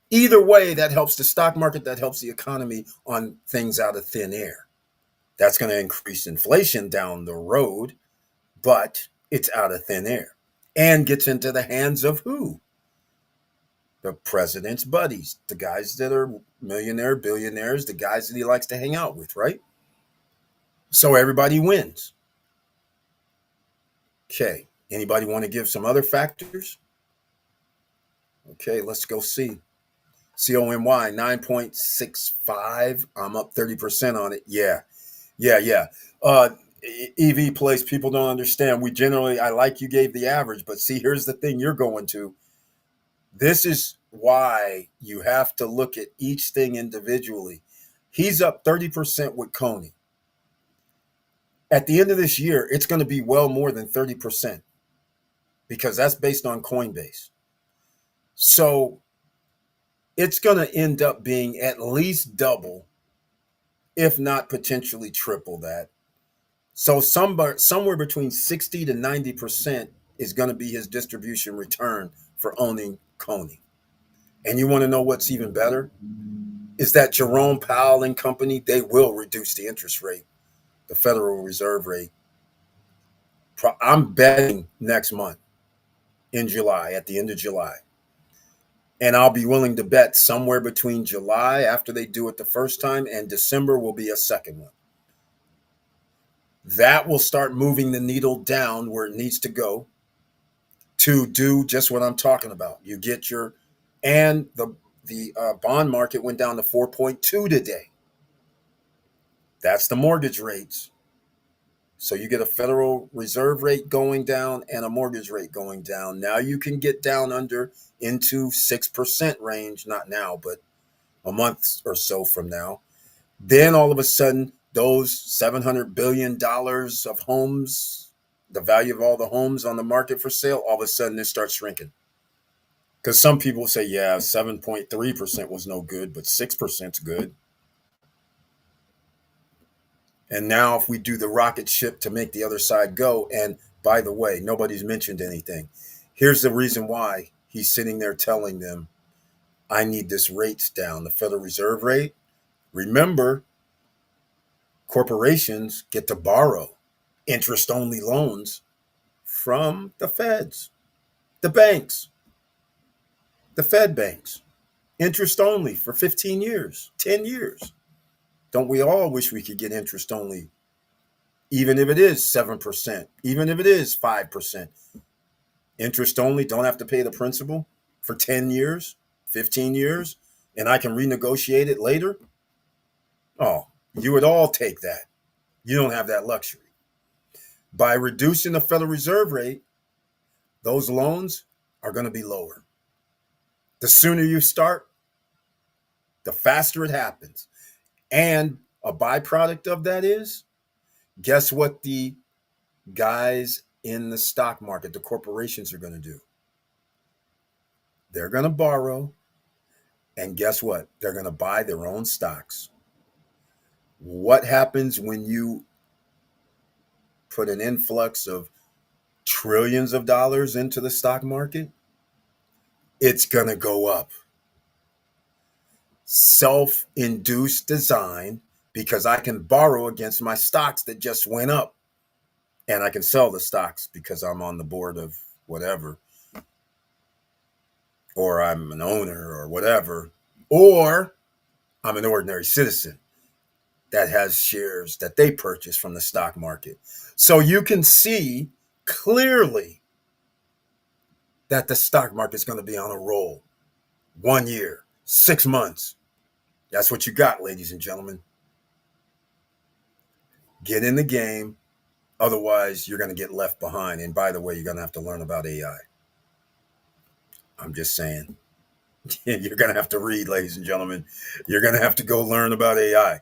Either way, that helps the stock market, that helps the economy on things out of thin air. That's going to increase inflation down the road, but it's out of thin air and gets into the hands of who? The president's buddies, the guys that are millionaire, billionaires, the guys that he likes to hang out with, right? So everybody wins. Okay. Anybody want to give some other factors? Okay, let's go see. CONY 9.65. I'm up 30% on it. Yeah. EV plays people don't understand. I like you gave the average, but see, here's the thing you're going to. This is why you have to look at each thing individually. He's up 30% with Coney. At the end of this year, it's going to be well more than 30% because that's based on Coinbase. So it's going to end up being at least double, if not potentially triple that. So somewhere between 60 to 90% is going to be his distribution return for owning Coney. And you want to know what's even better? Is that Jerome Powell and company, they will reduce the interest rate, the Federal Reserve rate. I'm betting next month in July, at the end of July. And I'll be willing to bet somewhere between July after they do it the first time and December will be a second one. That will start moving the needle down where it needs to go to do just what I'm talking about. You get your, and the bond market went down to 4.2 today. That's the mortgage rates. So you get a Federal Reserve rate going down and a mortgage rate going down. Now you can get down into 6% range, not now, but a month or so from now. Then all of a sudden, those $700 billion of homes, the value of all the homes on the market for sale, all of a sudden it starts shrinking. Because some people say, yeah, 7.3% was no good, but 6% is good. And now if we do the rocket ship to make the other side go, and by the way, nobody's mentioned anything. Here's the reason why he's sitting there telling them, I need this rates down, the Federal Reserve rate. Remember, corporations get to borrow interest-only loans from the feds, the banks, the Fed banks, interest only for 15 years, 10 years. Don't we all wish we could get interest only, even if it is 7%, even if it is 5%? Interest only, don't have to pay the principal for 10 years, 15 years, and I can renegotiate it later? Oh, you would all take that. You don't have that luxury. By reducing the Federal Reserve rate, those loans are going to be lower. The sooner you start, the faster it happens. And a byproduct of that is, guess what the guys in the stock market, the corporations, are going to do? They're going to borrow, and guess what? They're going to buy their own stocks. What happens when you put an influx of trillions of dollars into the stock market? It's going to go up. Self-induced design, because I can borrow against my stocks that just went up. And I can sell the stocks because I'm on the board of whatever, or I'm an owner or whatever, or I'm an ordinary citizen that has shares that they purchase from the stock market. So you can see clearly that the stock market is going to be on a roll. 1 year, 6 months. That's what you got, ladies and gentlemen. Get in the game. Otherwise, you're going to get left behind. And by the way, you're going to have to learn about AI. I'm just saying. You're going to have to read, ladies and gentlemen. You're going to have to go learn about AI.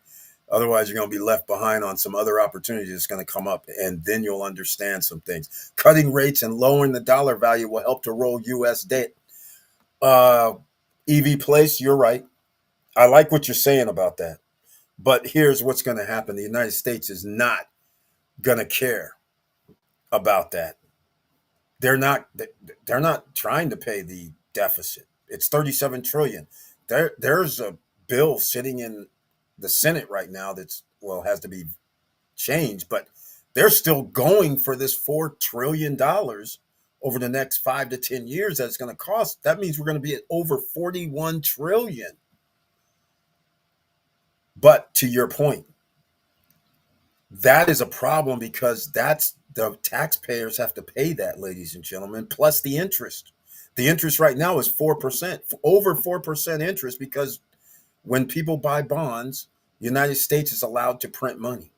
Otherwise, you're going to be left behind on some other opportunities that's going to come up, and then you'll understand some things. Cutting rates and lowering the dollar value will help to roll U.S. debt. EV Place, you're right. I like what you're saying about that. But here's what's going to happen. The United States is not going to care about that. They're not trying to pay the deficit. It's 37 trillion. There's a bill sitting in the Senate right now that's, well, has to be changed, but they're still going for this $4 trillion over the next 5 to 10 years that's going to cost. That means we're going to be at over 41 trillion. But to your point, that is a problem because that's the taxpayers have to pay that, ladies and gentlemen, plus the interest. The interest right now is 4%, over 4% interest, because when people buy bonds, the United States is allowed to print money.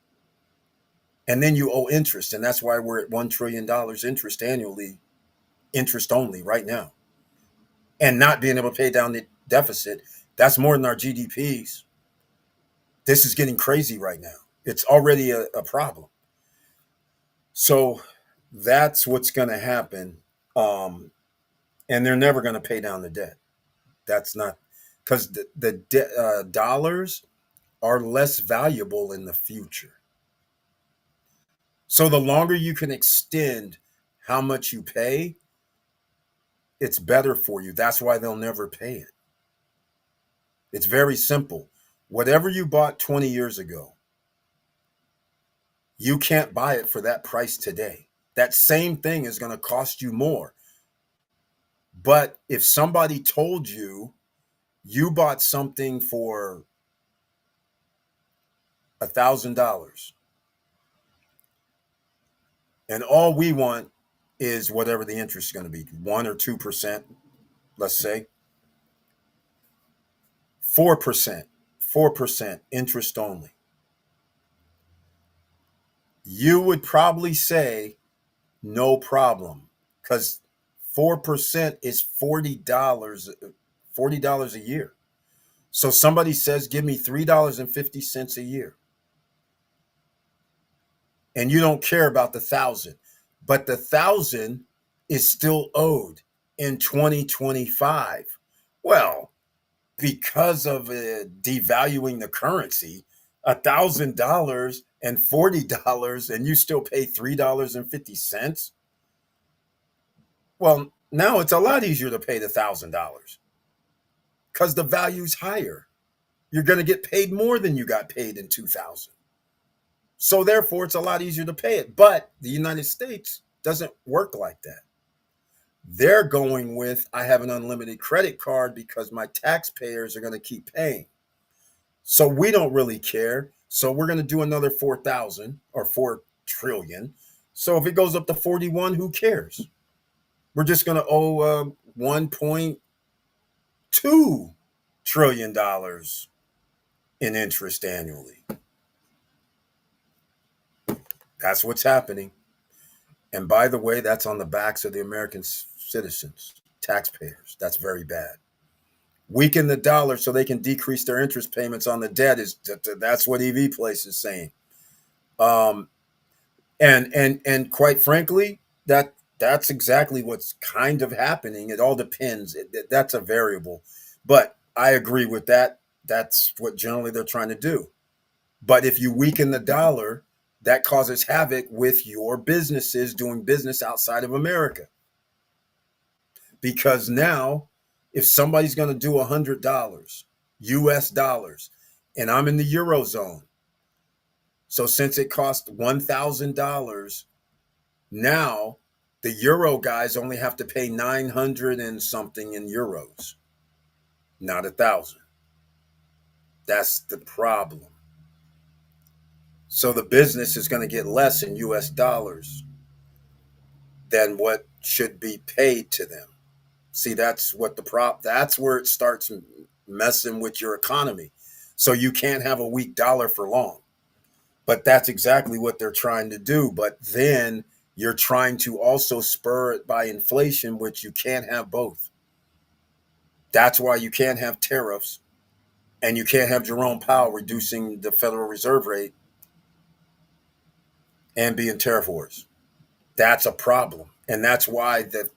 And then you owe interest. And that's why we're at $1 trillion interest annually, interest only right now. And not being able to pay down the deficit, that's more than our GDPs. This is getting crazy right now. It's already a problem. So that's what's going to happen. Um, and they're never going to pay down the debt. That's not because the dollars are less valuable in the future. So the longer you can extend how much you pay, it's better for you. That's why they'll never pay it. It's very simple. Whatever you bought 20 years ago, you can't buy it for that price today. That same thing is going to cost you more. But if somebody told you you bought something for $1,000 and all we want is whatever the interest is going to be, 1 or 2%, let's say 4%, 4% interest only, you would probably say no problem because 4% is $40 a year. So somebody says, give me $3.50 a year. And you don't care about the thousand, but the thousand is still owed in 2025. Well, because of devaluing the currency, $1,000 and $40, and you still pay $3.50. Well, now it's a lot easier to pay the $1,000 because the value's higher. You're going to get paid more than you got paid in 2000. So therefore, it's a lot easier to pay it. But the United States doesn't work like that. They're going with, I have an unlimited credit card because my taxpayers are going to keep paying. So we don't really care. So we're going to do another 4,000 or 4 trillion. So if it goes up to 41, who cares? We're just going to owe $1.2 trillion in interest annually. That's what's happening. And by the way, that's on the backs of the American citizens, taxpayers. That's very bad. Weaken the dollar so they can decrease their interest payments on the debt that's what EV Place is saying. Um, and quite frankly, that's exactly what's kind of happening. It all depends. That's a variable, but I agree with that. That's what generally they're trying to do. But if you weaken the dollar, that causes havoc with your businesses doing business outside of America. Because now, if somebody's going to do $100 US dollars, and I'm in the Eurozone, so since it cost $1,000, now the Euro guys only have to pay 900 and something in euros, not 1,000. That's the problem. So the business is going to get less in US dollars than what should be paid to them. See, that's what that's where it starts messing with your economy. So you can't have a weak dollar for long. But that's exactly what they're trying to do. But then you're trying to also spur it by inflation, which you can't have both. That's why you can't have tariffs and you can't have Jerome Powell reducing the Federal Reserve rate and be in tariff wars. That's a problem. And that's why the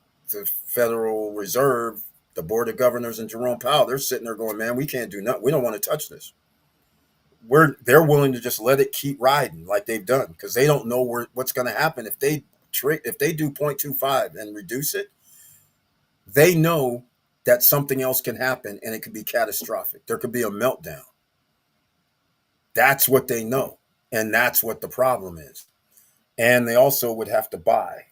Federal Reserve, the Board of Governors, and Jerome Powell, they're sitting there going, man, we can't do nothing. We don't want to touch this. They're willing to just let it keep riding like they've done because they don't know what's going to happen if they do 0.25 and reduce it. They know that something else can happen and it could be catastrophic. There could be a meltdown. That's what they know, and that's what the problem is. And they also would have to buy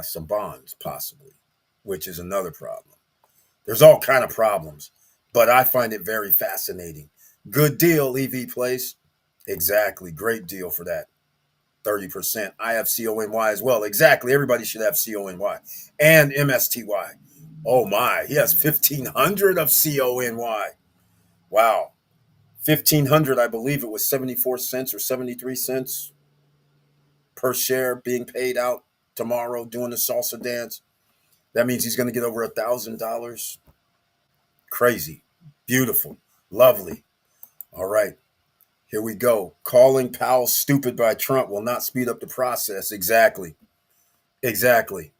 some bonds possibly, which is another problem. There's all kind of problems, but I find it very fascinating. Good deal, EV Place. Exactly. Great deal for that. 30%. I have CONY as well. Exactly. Everybody should have CONY and MSTY. Oh my, he has 1,500 of CONY. Wow. 1,500, I believe it was 74 cents or 73 cents per share being paid out tomorrow doing the salsa dance. That means he's going to get over $1,000. Crazy. Beautiful. Lovely. All right. Here we go. Calling Powell stupid by Trump will not speed up the process. Exactly. Exactly.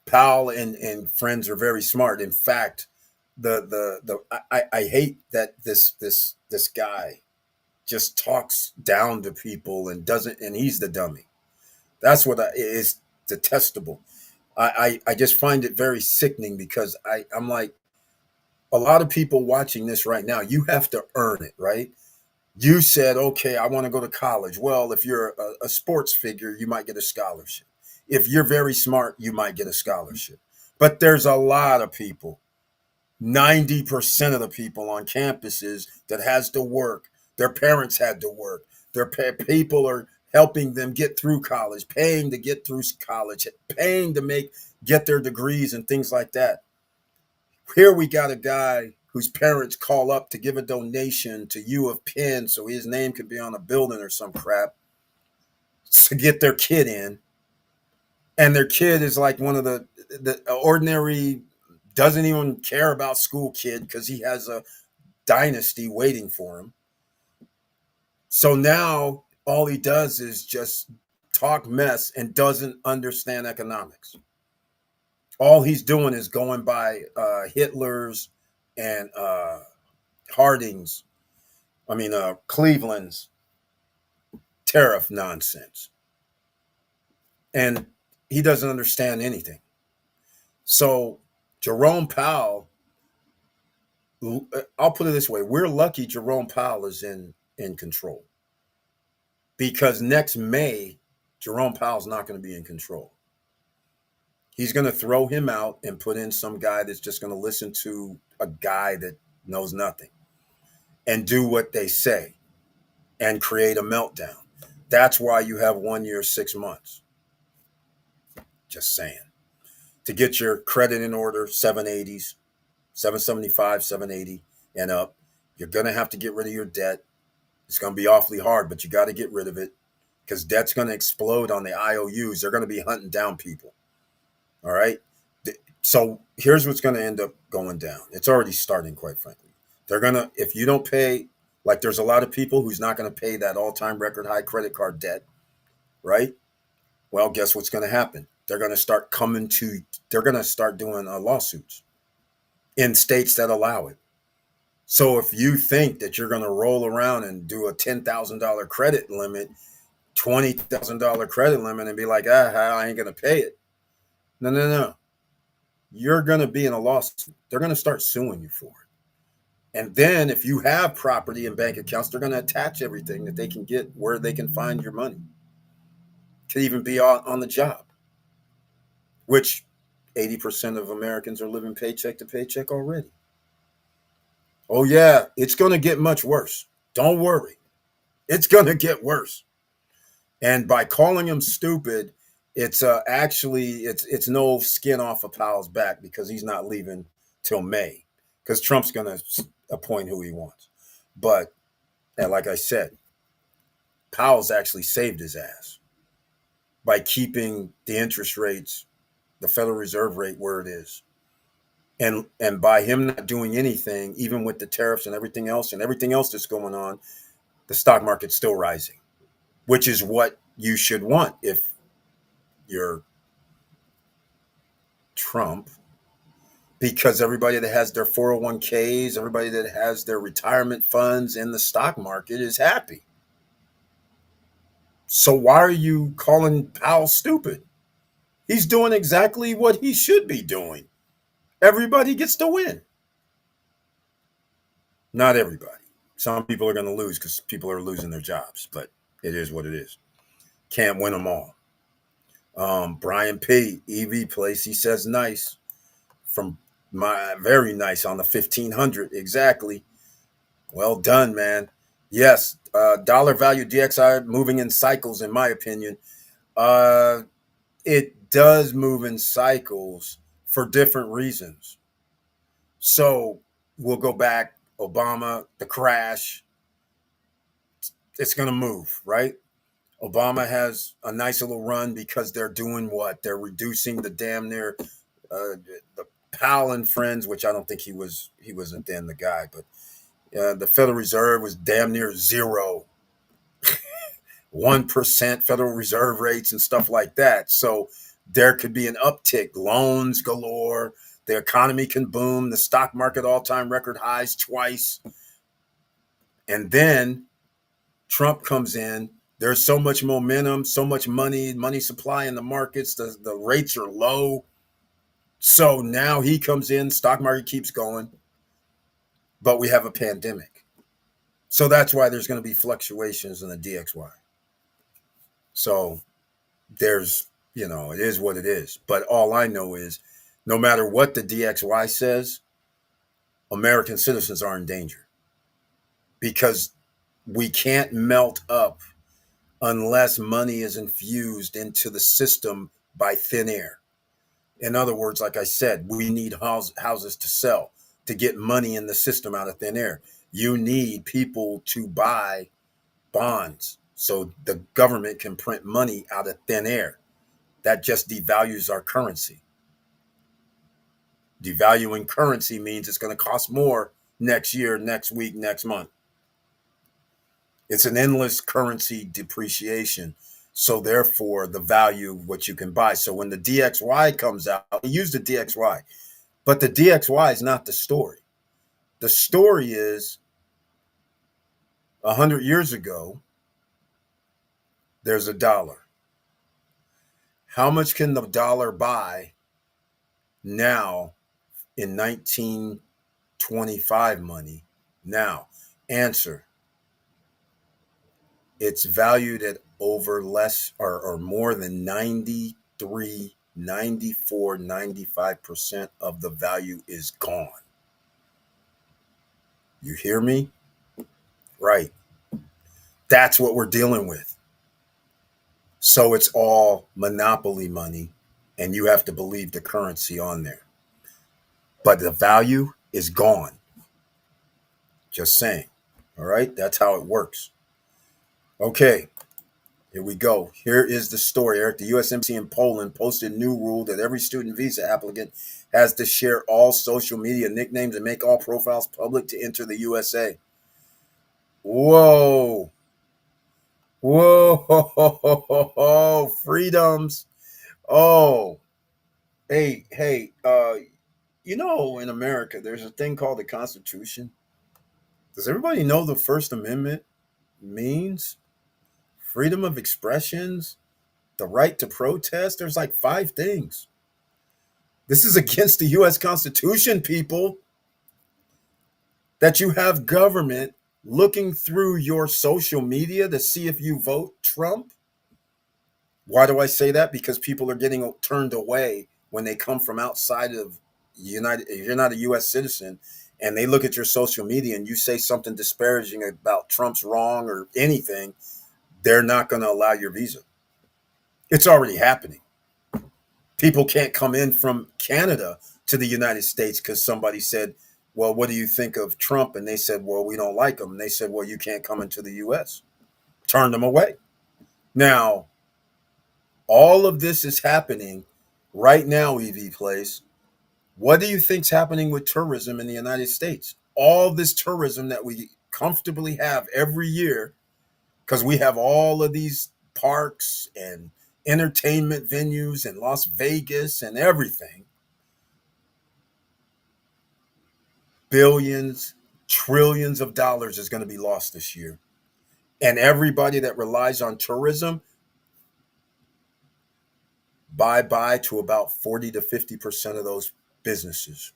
Powell and friends are very smart. In fact, I hate that this guy just talks down to people and doesn't, and he's the dummy. That's what is detestable. I just find it very sickening because I'm like, a lot of people watching this right now, you have to earn it, right? You said, okay, I want to go to college. Well, if you're a sports figure, you might get a scholarship. If you're very smart, you might get a scholarship. But there's a lot of people, 90% of the people on campuses that has to work. Their parents had to work. People are helping them get through college, paying to get through college, paying to get their degrees and things like that. Here we got a guy whose parents call up to give a donation to U of Penn so his name could be on a building or some crap to get their kid in. And their kid is like one of the ordinary, doesn't even care about school kid because he has a dynasty waiting for him. So now all he does is just talk mess and doesn't understand economics. All he's doing is going by Hitler's and Harding's, Cleveland's tariff nonsense. And he doesn't understand anything. So Jerome Powell, I'll put it this way, we're lucky Jerome Powell is in control. Because next May, Jerome Powell's not going to be in control. He's going to throw him out and put in some guy that's just going to listen to a guy that knows nothing and do what they say and create a meltdown. That's why you have 1 year, 6 months. Just saying. To get your credit in order, 780s, 775, 780 and up. You're going to have to get rid of your debt. It's going to be awfully hard, but you got to get rid of it because debt's going to explode on the IOUs. They're going to be hunting down people. All right. So here's what's going to end up going down. It's already starting, quite frankly. They're going to, if you don't pay, like there's a lot of people who's not going to pay that all-time record high credit card debt, right? Well, guess what's going to happen? They're going to start doing lawsuits in states that allow it. So if you think that you're going to roll around and do a $10,000 credit limit, $20,000 credit limit and be like, I ain't going to pay it. No. You're going to be in a lawsuit. They're going to start suing you for it. And then if you have property and bank accounts, they're going to attach everything that they can get where they can find your money. Could even be on the job, which 80% of Americans are living paycheck to paycheck already. Oh, yeah, it's going to get much worse. Don't worry. It's going to get worse. And by calling him stupid, it's it's no skin off of Powell's back because he's not leaving till May because Trump's going to appoint who he wants. But and like I said, Powell's actually saved his ass by keeping the interest rates, the Federal Reserve rate where it is. And by him not doing anything, even with the tariffs and everything else that's going on, the stock market's still rising, which is what you should want if you're Trump, because everybody that has their 401ks, everybody that has their retirement funds in the stock market is happy. So why are you calling Powell stupid? He's doing exactly what he should be doing. Everybody gets to win. Not everybody. Some people are going to lose because people are losing their jobs, but it is what it is. Can't win them all. Brian P. EV place, he says nice. From my very nice on the 1500. Exactly. Well done, man. Yes, dollar value DXI moving in cycles, in my opinion. It does move in cycles for different reasons. So we'll go back. Obama, the crash. It's going to move, right? Obama has a nice little run because they're doing what? They're reducing the damn near the Powell and friends, which I don't think he wasn't then the guy, but the Federal Reserve was damn near zero 1% Federal Reserve rates and stuff like that. So there could be an uptick, loans galore, the economy can boom, the stock market all-time record highs twice. And then Trump comes in. There's so much momentum, so much money supply in the markets. The rates are low. So now he comes in, stock market keeps going, but we have a pandemic. So that's why there's going to be fluctuations in the DXY. So there's, it is what it is. But all I know is no matter what the DXY says, American citizens are in danger because we can't melt up unless money is infused into the system by thin air. In other words, like I said, we need houses to sell to get money in the system out of thin air. You need people to buy bonds so the government can print money out of thin air. That just devalues our currency. Devaluing currency means it's going to cost more next year, next week, next month. It's an endless currency depreciation. So therefore, the value of what you can buy. So when the DXY comes out, use the DXY. But the DXY is not the story. The story is 100 years ago, there's a dollar. How much can the dollar buy now in 1925 money? Now, answer. It's valued at over less or more than 93, 94, 95% of the value is gone. You hear me? Right. That's what we're dealing with. So it's all monopoly money, and you have to believe the currency on there. But the value is gone. Just saying. All right? That's how it works. Okay. Here we go. Here is the story, Eric. The U.S. Embassy in Poland posted a new rule that every student visa applicant has to share all social media nicknames and make all profiles public to enter the USA. Whoa. Whoa. Freedoms. Oh. Hey. In America, there's a thing called the Constitution. Does everybody know the First Amendment means? Freedom of expressions, the right to protest. There's like 5 things. This is against the U.S. Constitution, people. That you have government looking through your social media to see if you vote Trump. Why do I say that? Because people are getting turned away when they come from outside of United. If you're not a U.S. citizen, and they look at your social media and you say something disparaging about Trump's wrong or anything, they're not going to allow your visa. It's already happening. People can't come in from Canada to the United States because somebody said, well, what do you think of Trump? And they said, well, we don't like him. And they said, well, you can't come into the U.S. Turned them away. Now, all of this is happening right now, EV Place. What do you think's happening with tourism in the United States? All this tourism that we comfortably have every year, because we have all of these parks and entertainment venues in Las Vegas and everything. Billions, trillions of dollars is going to be lost this year. And everybody that relies on tourism, bye-bye to about 40 to 50% of those businesses.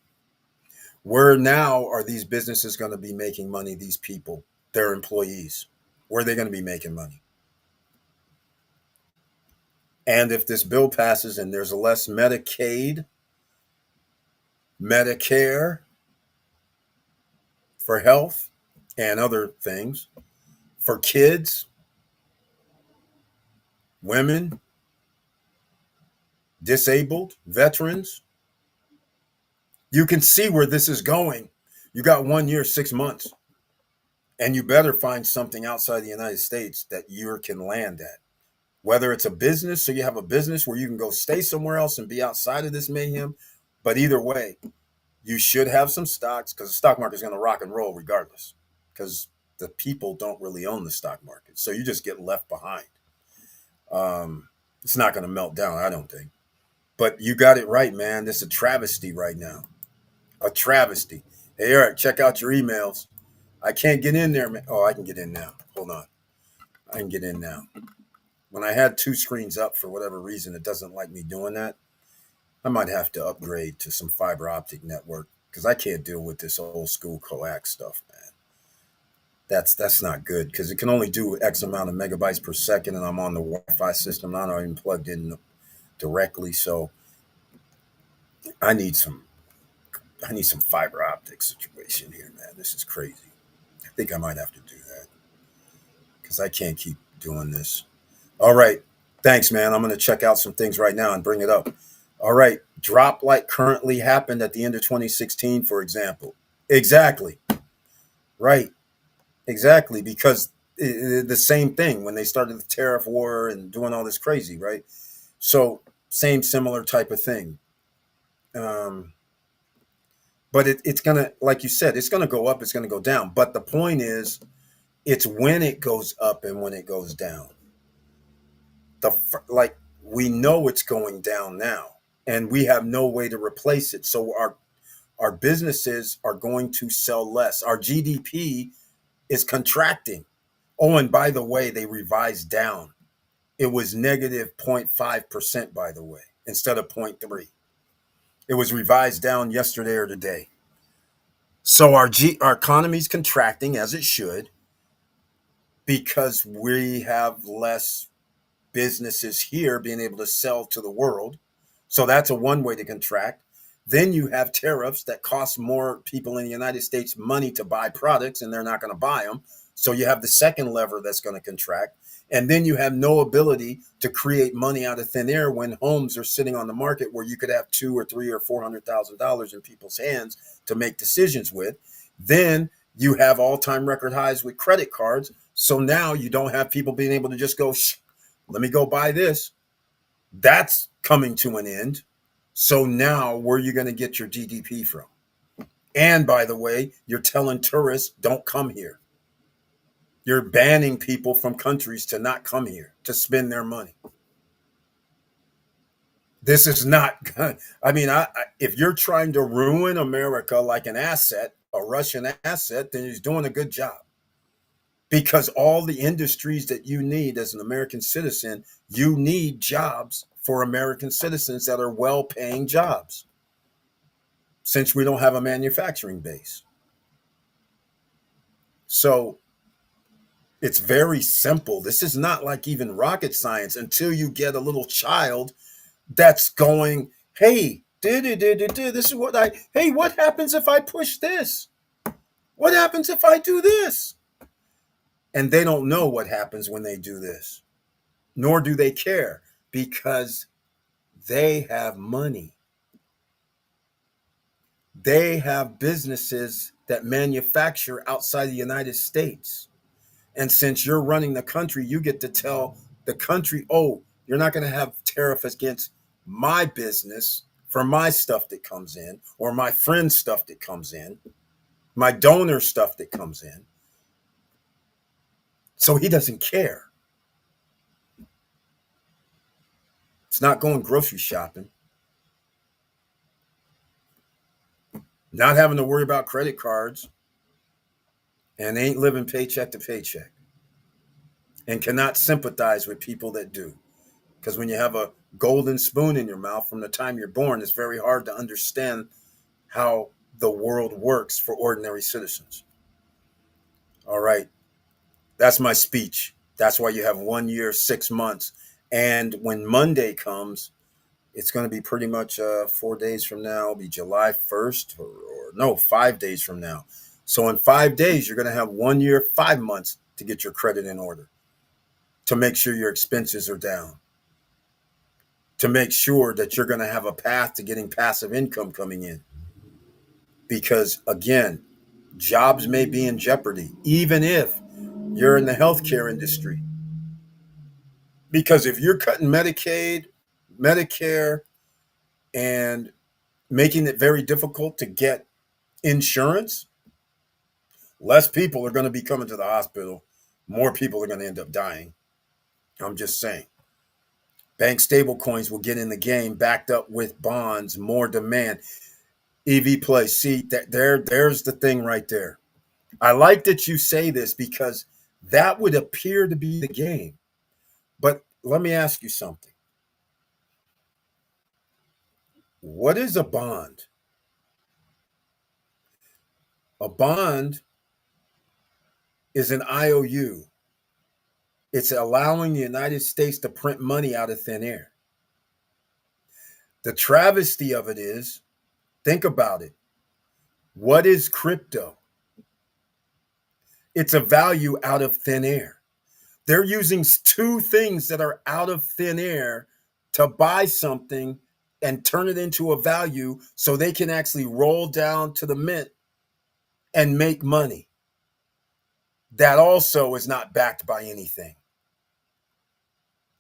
Where now are these businesses going to be making money, these people, their employees? Where are they going to be making money? And if this bill passes and there's less Medicaid, Medicare for health and other things, for kids, women, disabled, veterans, you can see where this is going. You got 1 year, 6 months, and you better find something outside the United States that you can land at. Whether it's a business, so you have a business where you can go stay somewhere else and be outside of this mayhem. But either way, you should have some stocks because the stock market is going to rock and roll regardless. Because the people don't really own the stock market. So you just get left behind. It's not going to melt down, I don't think. But you got it right, man. This is a travesty right now. A travesty. Hey, Eric, check out your emails. I can't get in there, man. Oh, I can get in now. Hold on. I can get in now. When I had two screens up for whatever reason, it doesn't like me doing that. I might have to upgrade to some fiber optic network because I can't deal with this old school coax stuff, man. That's not good because it can only do X amount of megabytes per second, and I'm on the Wi-Fi system. I'm not even plugged in directly, so I need some I need some fiber optic situation here, man. This is crazy. I think I might have to do that because I can't keep doing this. All right. Thanks, man. I'm going to check out some things right now and bring it up. All right. Drop like currently happened at the end of 2016, for example. Exactly. Right. Exactly. Because the same thing when they started the tariff war and doing all this crazy, right? So, same, similar type of thing. Um, but it's going to, like you said, it's going to go up, it's going to go down. But the point is, it's when it goes up and when it goes down. Like we know it's going down now and we have no way to replace it, so our businesses are going to sell less. Our GDP is contracting. Oh, and by the way, they revised down. It was negative 0.5%, by the way, instead of 0.3. It was revised down yesterday or today. So our economy is contracting as it should because we have less businesses here being able to sell to the world. So that's a one way to contract. Then you have tariffs that cost more people in the United States money to buy products and they're not going to buy them. So you have the second lever that's going to contract. And then you have no ability to create money out of thin air when homes are sitting on the market where you could have $2 or $3 or $400,000 in people's hands to make decisions with. Then you have all-time record highs with credit cards. So now you don't have people being able to just go, let me go buy this. That's coming to an end. So now where are you going to get your GDP from? And by the way, you're telling tourists, don't come here. You're banning people from countries to not come here to spend their money. This is not good. I mean, if you're trying to ruin America like an asset, a Russian asset, then he's doing a good job. Because all the industries that you need as an American citizen, you need jobs for American citizens that are well-paying jobs, since we don't have a manufacturing base. So it's very simple. This is not like even rocket science until you get a little child that's going, hey, this is what hey, what happens if I push this? What happens if I do this? And they don't know what happens when they do this, nor do they care because they have money. They have businesses that manufacture outside the United States. And since you're running the country, you get to tell the country, oh, you're not going to have tariff against my business for my stuff that comes in, or my friend's stuff that comes in, my donor stuff that comes in. So he doesn't care. It's not going grocery shopping, not having to worry about credit cards, and ain't living paycheck to paycheck, and cannot sympathize with people that do. Because when you have a golden spoon in your mouth from the time you're born, it's very hard to understand how the world works for ordinary citizens. All right. That's my speech. That's why you have 1 year, 6 months. And when Monday comes, it's going to be pretty much 4 days from now. It'll be July 1st or no, 5 days from now. So in 5 days, you're going to have 1 year, 5 months to get your credit in order, to make sure your expenses are down, to make sure that you're going to have a path to getting passive income coming in. Because again, jobs may be in jeopardy, even if you're in the healthcare industry. Because if you're cutting Medicaid, Medicare, and making it very difficult to get insurance, Less people are going to be coming to the hospital. More people are going to end up dying. I'm just saying. Bank stable coins will get in the game backed up with bonds, more demand. EV play. See, there's the thing right there. I like that you say this because that would appear to be the game. But let me ask you something. What is a bond? A bond is an IOU. It's allowing the United States to print money out of thin air. The travesty of it is, think about it. What is crypto? It's a value out of thin air. They're using two things that are out of thin air to buy something and turn it into a value so they can actually roll down to the mint and make money. That also is not backed by anything.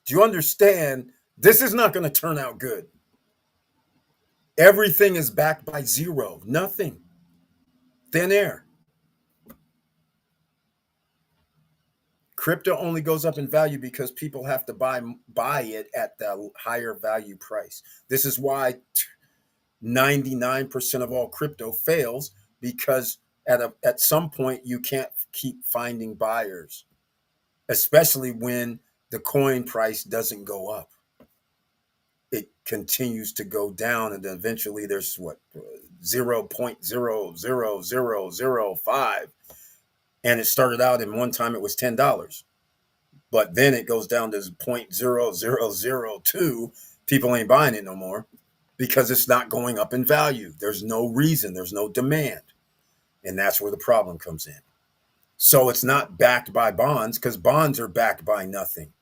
Do you understand? This is not going to turn out good. Everything is backed by zero, nothing, thin air. Crypto only goes up in value because people have to buy it at the higher value price. This is why 99% of all crypto fails, because at some point you can't keep finding buyers, especially when the coin price doesn't go up. It continues to go down, and then eventually there's 0.00005, and it started out in one time it was $10, but then it goes down to 0.0002. People ain't buying it no more because it's not going up in value. There's no reason, there's no demand, and that's where the problem comes in. So it's not backed by bonds because bonds are backed by nothing.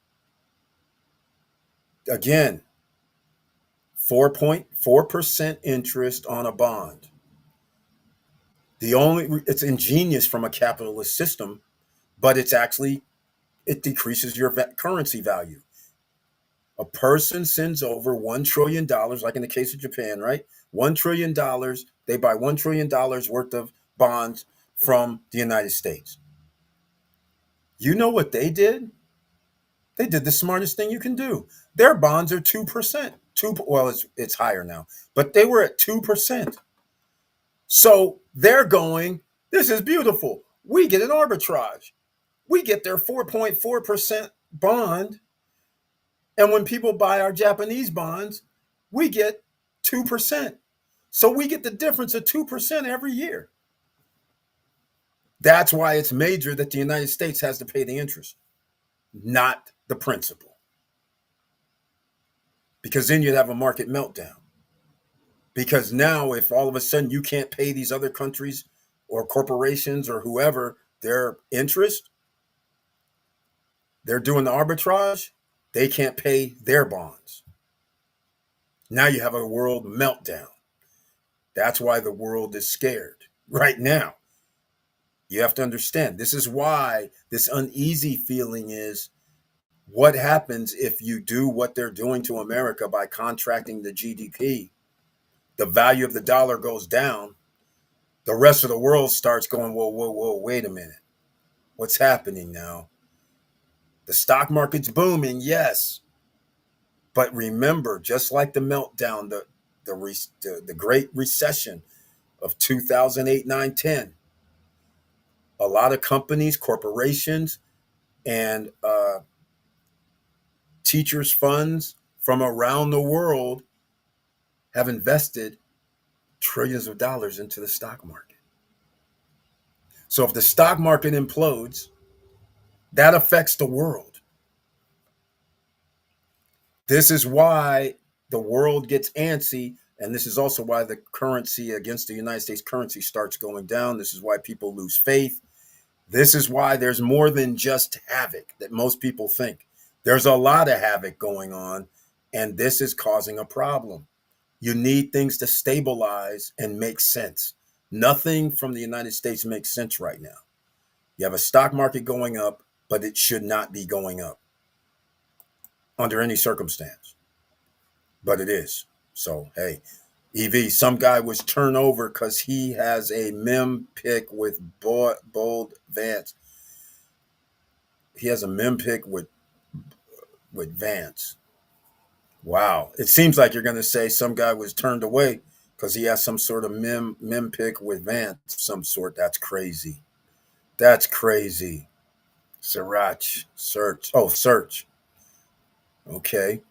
Again, 4.4% interest on a bond. It's ingenious from a capitalist system, but it decreases your currency value. A person sends over $1 trillion, like in the case of Japan, right? $1 trillion. They buy $1 trillion worth of bonds from the United States. You know what they did? They did the smartest thing you can do. Their bonds are 2%. Well, it's higher now, but they were at 2%. So they're going, this is beautiful. We get an arbitrage. We get their 4.4% bond. And when people buy our Japanese bonds, we get 2%. So we get the difference of 2% every year. That's why it's major that the United States has to pay the interest, not the principal. Because then you'd have a market meltdown. Because now, if all of a sudden you can't pay these other countries or corporations or whoever their interest, they're doing the arbitrage, they can't pay their bonds. Now you have a world meltdown. That's why the world is scared right now. You have to understand, this is why this uneasy feeling is, what happens if you do what they're doing to America by contracting the GDP? The value of the dollar goes down. The rest of the world starts going, whoa, whoa, whoa, wait a minute. What's happening now? The stock market's booming, yes. But remember, just like the meltdown, the Great Recession of 2008, 9, 10, a lot of companies, corporations, and teachers' funds from around the world have invested trillions of dollars into the stock market. So if the stock market implodes, that affects the world. This is why the world gets antsy, and this is also why the currency against the United States currency starts going down. This is why people lose faith. This is why there's more than just havoc that most people think. There's a lot of havoc going on, and this is causing a problem. You need things to stabilize and make sense. Nothing from the United States makes sense right now. You have a stock market going up, but it should not be going up under any circumstance. But it is. So, hey, EV, some guy was turned over because he has a mem pick with bold Vance. He has a mem pick with Vance. Wow. It seems like you're going to say some guy was turned away because he has some sort of mem pick with Vance, some sort. That's crazy. That's crazy. Sriracha. Search. Oh, search. Okay.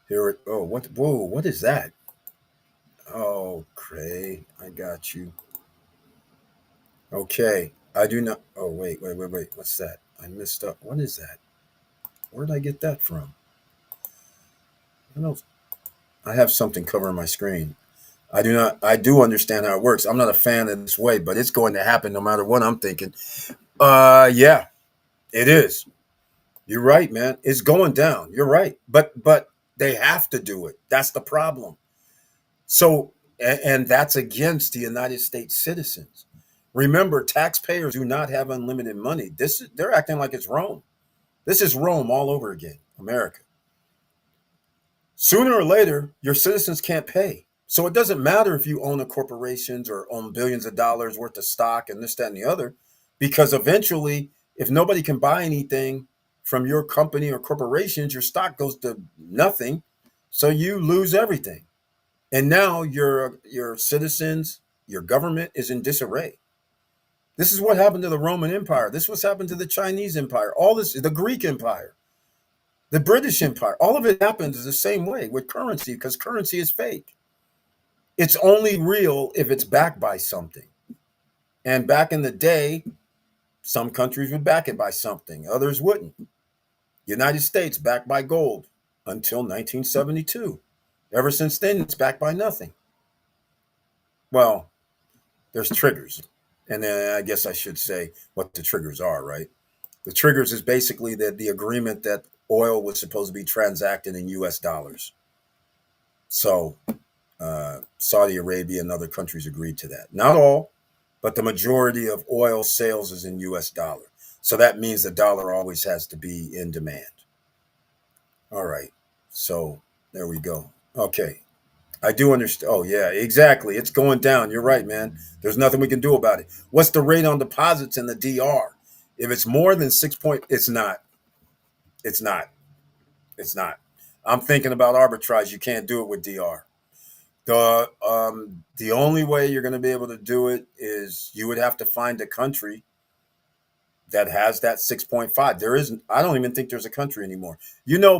Here it. Oh, what? Whoa. What is that? Oh, Cray. I got you. Okay. I do not. Oh, wait. What's that? I messed up. What is that? Where did I get that from? I don't. I have something covering my screen. I do not. I do understand how it works. I'm not a fan of this way, but it's going to happen no matter what I'm thinking. Yeah, it is. You're right, man. It's going down. You're right. But they have to do it. That's the problem. So and that's against the United States citizens. Remember, taxpayers do not have unlimited money. They're acting like it's Rome. This is Rome all over again, America. Sooner or later, your citizens can't pay. So it doesn't matter if you own a corporation or own billions of dollars worth of stock and this, that, and the other, because eventually, if nobody can buy anything from your company or corporations, your stock goes to nothing. So you lose everything. And now your citizens, your government is in disarray. This is what happened to the Roman Empire. This was happened to the Chinese Empire. All this, the Greek Empire, the British Empire. All of it happens the same way with currency because currency is fake. It's only real if it's backed by something. And back in the day, some countries would back it by something, others wouldn't. United States backed by gold until 1972. Ever since then, it's backed by nothing. Well, there's triggers. And then I guess I should say what the triggers are, right? The triggers is basically the agreement that oil was supposed to be transacted in US dollars. So Saudi Arabia and other countries agreed to that. Not all, but the majority of oil sales is in US dollar. So that means the dollar always has to be in demand. All right. So there we go. Okay. I do understand. Oh, yeah, exactly. It's going down. You're right, man. There's nothing we can do about it. What's the rate on deposits in the DR? If it's more than 6 point, it's not. It's not. It's not. I'm thinking about arbitrage. You can't do it with DR. The only way you're going to be able to do it is you would have to find a country that has that 6.5. There isn't. I don't even think there's a country anymore.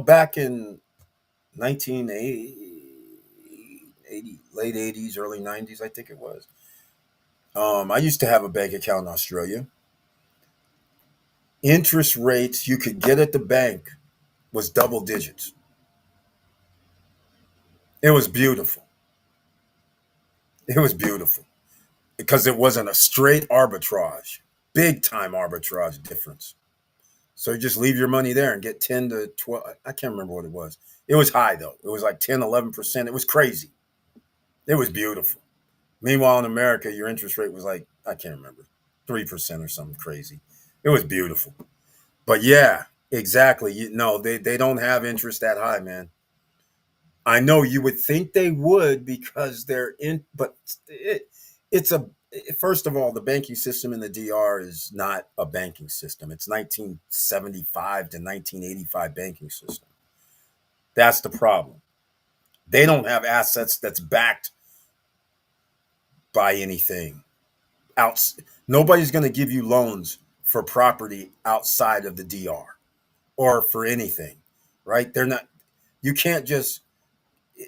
Back in 1980, late 80s, early 90s, I think it was. I used to have a bank account in Australia. Interest rates you could get at the bank was double digits. It was beautiful. It was beautiful because it wasn't a straight arbitrage, big time arbitrage difference. So you just leave your money there and get 10 to 12. I can't remember what it was. It was high though. It was like 10, 11%. It was crazy. It was beautiful. Meanwhile, in America, your interest rate was like, I can't remember, 3% or something crazy. It was beautiful. But yeah, exactly. No, they don't have interest that high, man. I know you would think they would because they're in, but it's a, first of all, the banking system in the DR is not a banking system. It's 1975 to 1985 banking system. That's the problem. They don't have assets that's backed by anything. Out, nobody's going to give you loans for property outside of the DR or for anything, right? They're not. You can't just.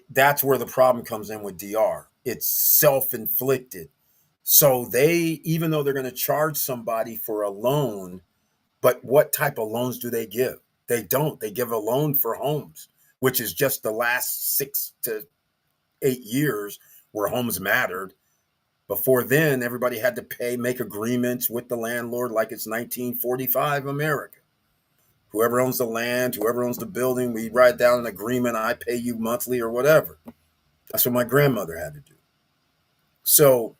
That's where the problem comes in with DR. It's self-inflicted. So even though they're going to charge somebody for a loan, but what type of loans do they give? They don't. They give a loan for homes, which is just the last 6 to 8 years where homes mattered. Before then, everybody had to make agreements with the landlord like it's 1945 America. Whoever owns the land, whoever owns the building, we write down an agreement. I pay you monthly or whatever. That's what my grandmother had to do. So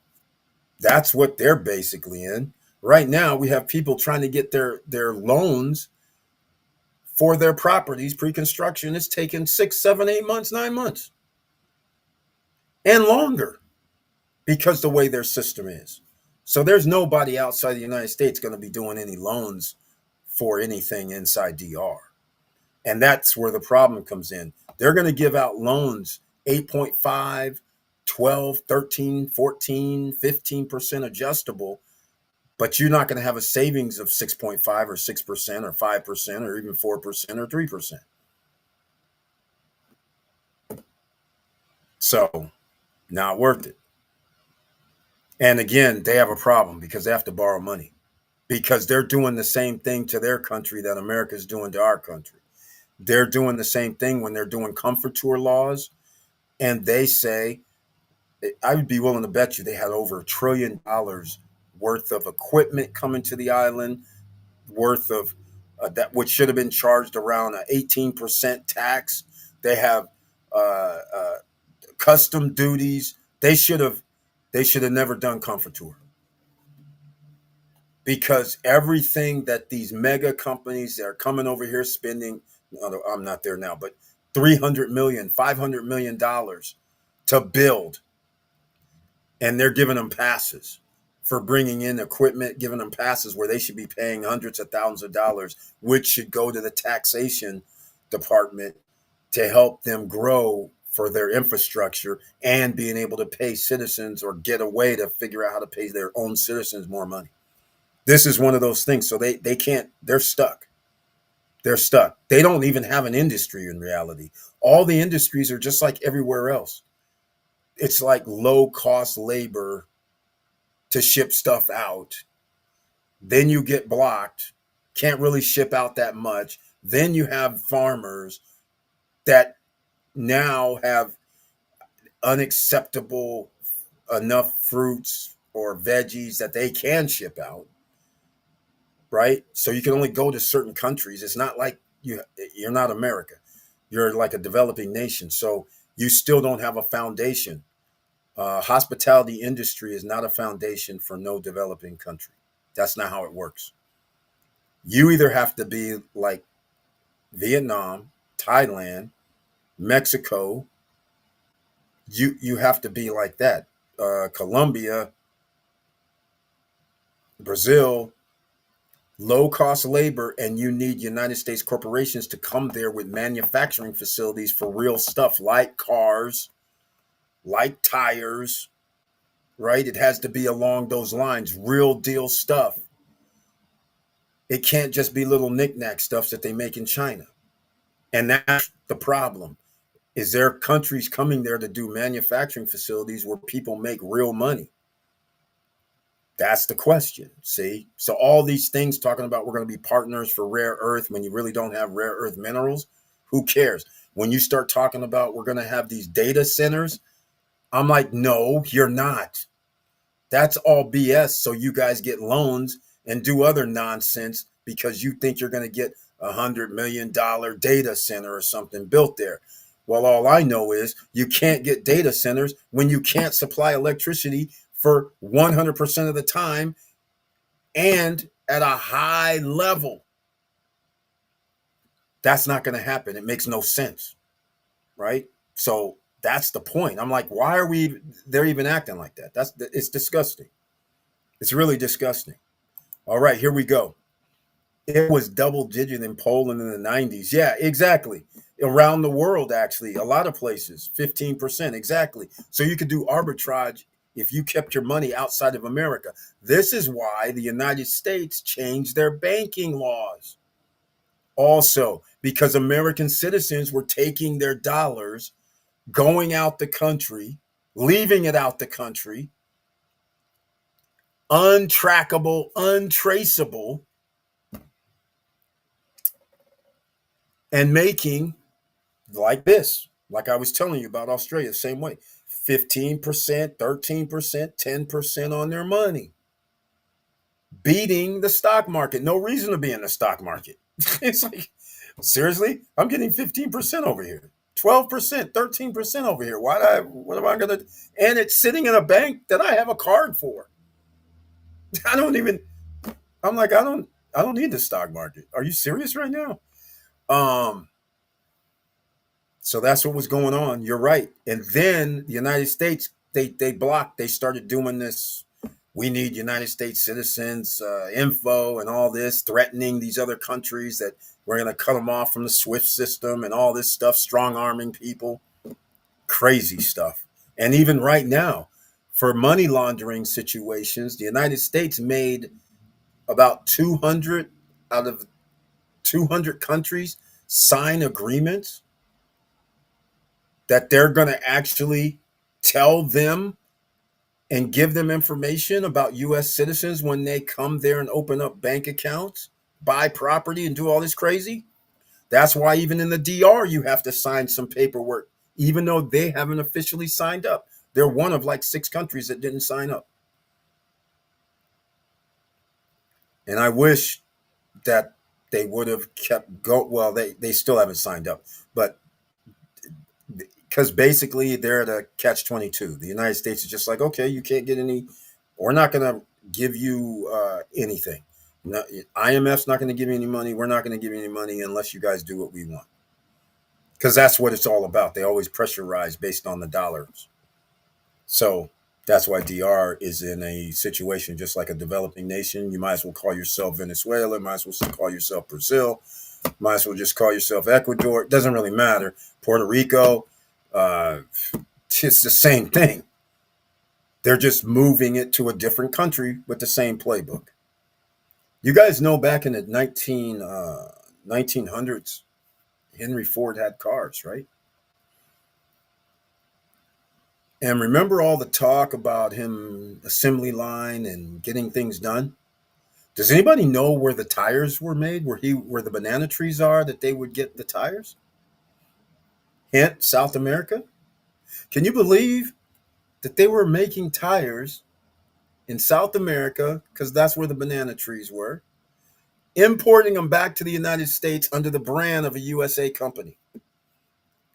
that's what they're basically in. Right now, we have people trying to get their loans for their properties pre-construction. It's taken 6, 7, 8 months, 9 months. and longer because the way their system is. So there's nobody outside the United States going to be doing any loans for anything inside DR. And that's where the problem comes in. They're going to give out loans 8.5, 12, 13, 14, 15% adjustable, but you're not going to have a savings of 6.5 or 6% or 5% or even 4% or 3%. So, not worth it. And again, they have a problem because they have to borrow money because they're doing the same thing to their country that America's doing to our country. They're doing the same thing when they're doing comfort tour laws. And they say, I would be willing to bet you they had over $1 trillion worth of equipment coming to the island, worth of that which should have been charged around an 18% tax. They have custom duties. They should have never done comfort tour because everything that these mega companies that are coming over here spending, I'm not there now, but 300 million, $500 million to build, and they're giving them passes for bringing in equipment, giving them passes where they should be paying hundreds of thousands of dollars, which should go to the taxation department to help them grow for their infrastructure and being able to pay citizens or get a way to figure out how to pay their own citizens more money. This is one of those things. So they can't, they're stuck. They're stuck. They don't even have an industry in reality. All the industries are just like everywhere else. It's like low cost labor to ship stuff out. Then you get blocked, can't really ship out that much. Then you have farmers that now have unacceptable enough fruits or veggies that they can ship out, right? So you can only go to certain countries. It's not like you're not America. You're like a developing nation. So you still don't have a foundation. Hospitality industry is not a foundation for no developing country. That's not how it works. You either have to be like Vietnam, Thailand, Mexico. You have to be like that. Colombia, Brazil, low cost labor, and you need United States corporations to come there with manufacturing facilities for real stuff like cars, like tires, right? It has to be along those lines, real deal stuff. It can't just be little knickknack stuff that they make in China. And that's the problem. Is there countries coming there to do manufacturing facilities where people make real money? That's the question. See? So all these things talking about we're going to be partners for rare earth when you really don't have rare earth minerals, who cares? When you start talking about we're going to have these data centers, I'm like, no, you're not. That's all BS. So you guys get loans and do other nonsense because you think you're going to get $100 million data center or something built there. Well, all I know is you can't get data centers when you can't supply electricity for 100% of the time and at a high level. That's not going to happen. It makes no sense, right? So that's the point. I'm like, why are they're even acting like that? It's disgusting. It's really disgusting. All right, here we go. It was double digit in Poland in the 90s. Yeah, exactly. Around the world, actually, a lot of places, 15%. Exactly. So you could do arbitrage if you kept your money outside of America. This is why the United States changed their banking laws. Also, because American citizens were taking their dollars, going out the country, leaving it out the country, untrackable, untraceable, and making like this, like I was telling you about Australia, same way 15%, 13%, 10% on their money, beating the stock market. No reason to be in the stock market. It's like, seriously, I'm getting 15% over here, 12%, 13% over here. What am I going to, and it's sitting in a bank that I have a card for. I don't even, I'm like, I don't need the stock market. Are you serious right now? Um, So that's what was going on. You're right. And then the United States, they started doing this. We need United States citizens info and all this, threatening these other countries that we're going to cut them off from the SWIFT system and all this stuff, strong arming people, crazy stuff. And even right now, for money laundering situations, the United States made about 200 out of 200 countries sign agreements that they're going to actually tell them and give them information about U.S. citizens when they come there and open up bank accounts, buy property, and do all this crazy. That's why even in the DR, you have to sign some paperwork, even though they haven't officially signed up. They're one of like 6 countries that didn't sign up. And I wish that they would have kept go. Well, they still haven't signed up, but because basically they're at a catch 22. The United States is just like, okay, you can't get any. We're not going to give you anything. No, IMF's not going to give you any money. We're not going to give you any money unless you guys do what we want. Because that's what it's all about. They always pressurize based on the dollars. So that's why DR is in a situation just like a developing nation. You might as well call yourself Venezuela. Might as well call yourself Brazil. Might as well just call yourself Ecuador. It doesn't really matter. Puerto Rico. Uh, it's the same thing. They're just moving it to a different country with the same playbook. You guys know back in the 1900s, Henry Ford had cars, right? And remember all the talk about him assembly line and getting things done? Does anybody know where the tires were made? Where the banana trees are that they would get the tires? Hint, South America. Can you believe that they were making tires in South America because that's where the banana trees were, importing them back to the United States under the brand of a USA company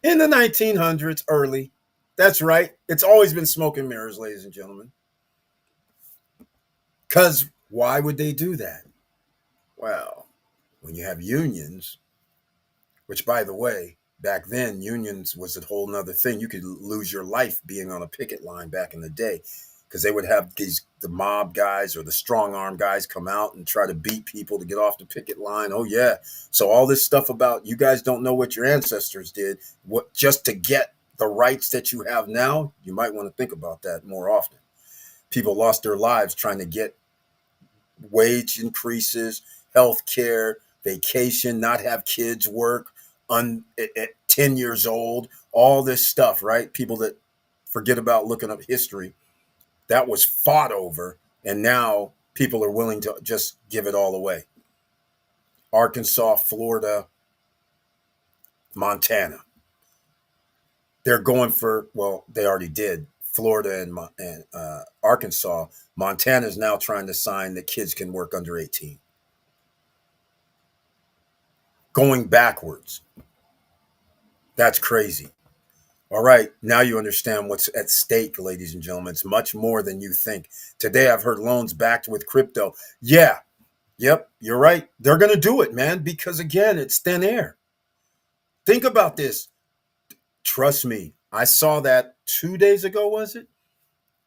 in the 1900s, early. That's right. It's always been smoke and mirrors, ladies and gentlemen. Because why would they do that? Well, when you have unions, which, by the way, back then, unions was a whole nother thing. You could lose your life being on a picket line back in the day because they would have the mob guys or the strong arm guys come out and try to beat people to get off the picket line. Oh, yeah. So all this stuff about you guys don't know what your ancestors did, what just to get the rights that you have now, you might want to think about that more often. People lost their lives trying to get wage increases, health care, vacation, not have kids work at 10 years old, all this stuff, right? People that forget about looking up history, that was fought over, and now people are willing to just give it all away. Arkansas, Florida, Montana. They're going for, well, they already did. Florida and Arkansas. Montana is now trying to sign that kids can work under 18. Going backwards. That's crazy. All right, now you understand what's at stake, ladies and gentlemen. It's much more than you think. Today I've heard loans backed with crypto. Yeah, yep, you're right. They're going to do it, man, because again, it's thin air. Think about this. Trust me, I saw that 2 days ago, was it?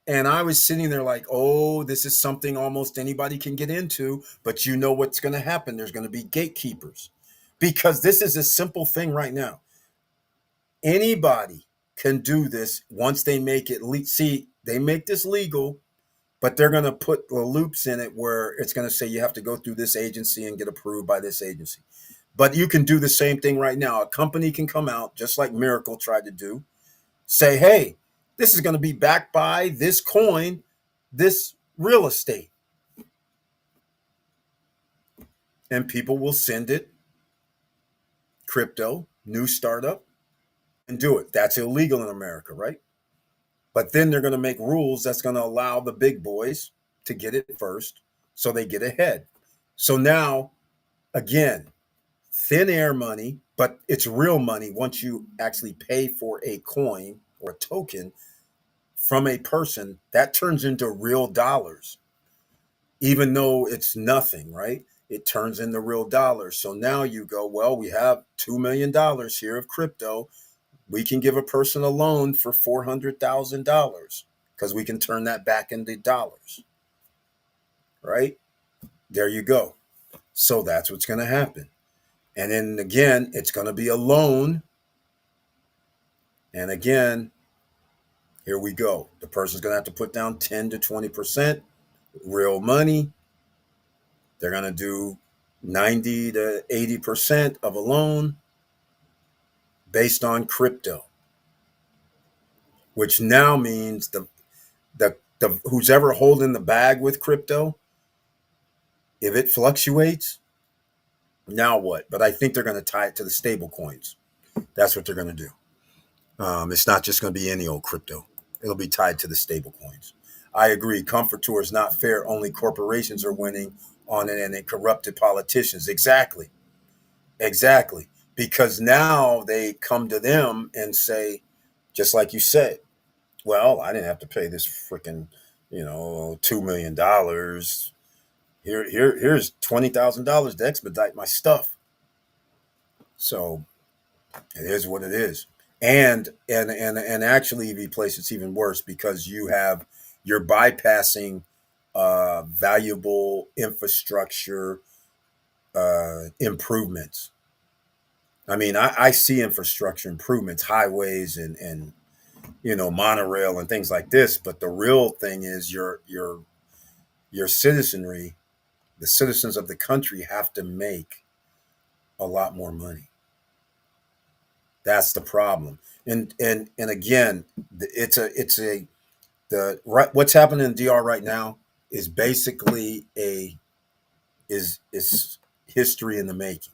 And I was sitting there like, oh, this is something almost anybody can get into, but you know what's going to happen. There's going to be gatekeepers because this is a simple thing right now. Anybody can do this once they make it. See, they make this legal, but they're going to put the loops in it where it's going to say you have to go through this agency and get approved by this agency. But you can do the same thing right now. A company can come out, just like Miracle tried to do, say, hey, this is going to be backed by this coin, this real estate. And people will send it, crypto, new startup, and do it. That's illegal in America, right? But then they're going to make rules that's going to allow the big boys to get it first so they get ahead. So now, again, thin air money, but it's real money once you actually pay for a coin or a token from a person, that turns into real dollars. Even though it's nothing, right? It turns into real dollars. So now you go, well, we have $2 million here of crypto. We can give a person a loan for $400,000 because we can turn that back into dollars, right? There you go. So that's what's going to happen. And then again, it's going to be a loan. And again, here we go. The person's going to have to put down 10 to 20% real money. They're going to do 90 to 80% of a loan based on crypto, which now means the who's ever holding the bag with crypto, if it fluctuates, now what? But I think they're going to tie it to the stable coins. That's what they're going to do. It's not just going to be any old crypto. It'll be tied to the stable coins. I agree. Comfort tour is not fair. Only corporations are winning on it and they corrupted politicians. Exactly. Exactly. Because now they come to them and say, just like you said, well, I didn't have to pay this freaking, $2 million. Here's $20,000 to expedite my stuff. So it is what it is. And actually, EV place it's even worse because you're bypassing valuable infrastructure improvements. I mean, I see infrastructure improvements, highways and monorail and things like this. But the real thing is your citizenry, the citizens of the country have to make a lot more money. That's the problem. And again, it's a the right what's happening in DR right now is basically a is history in the making,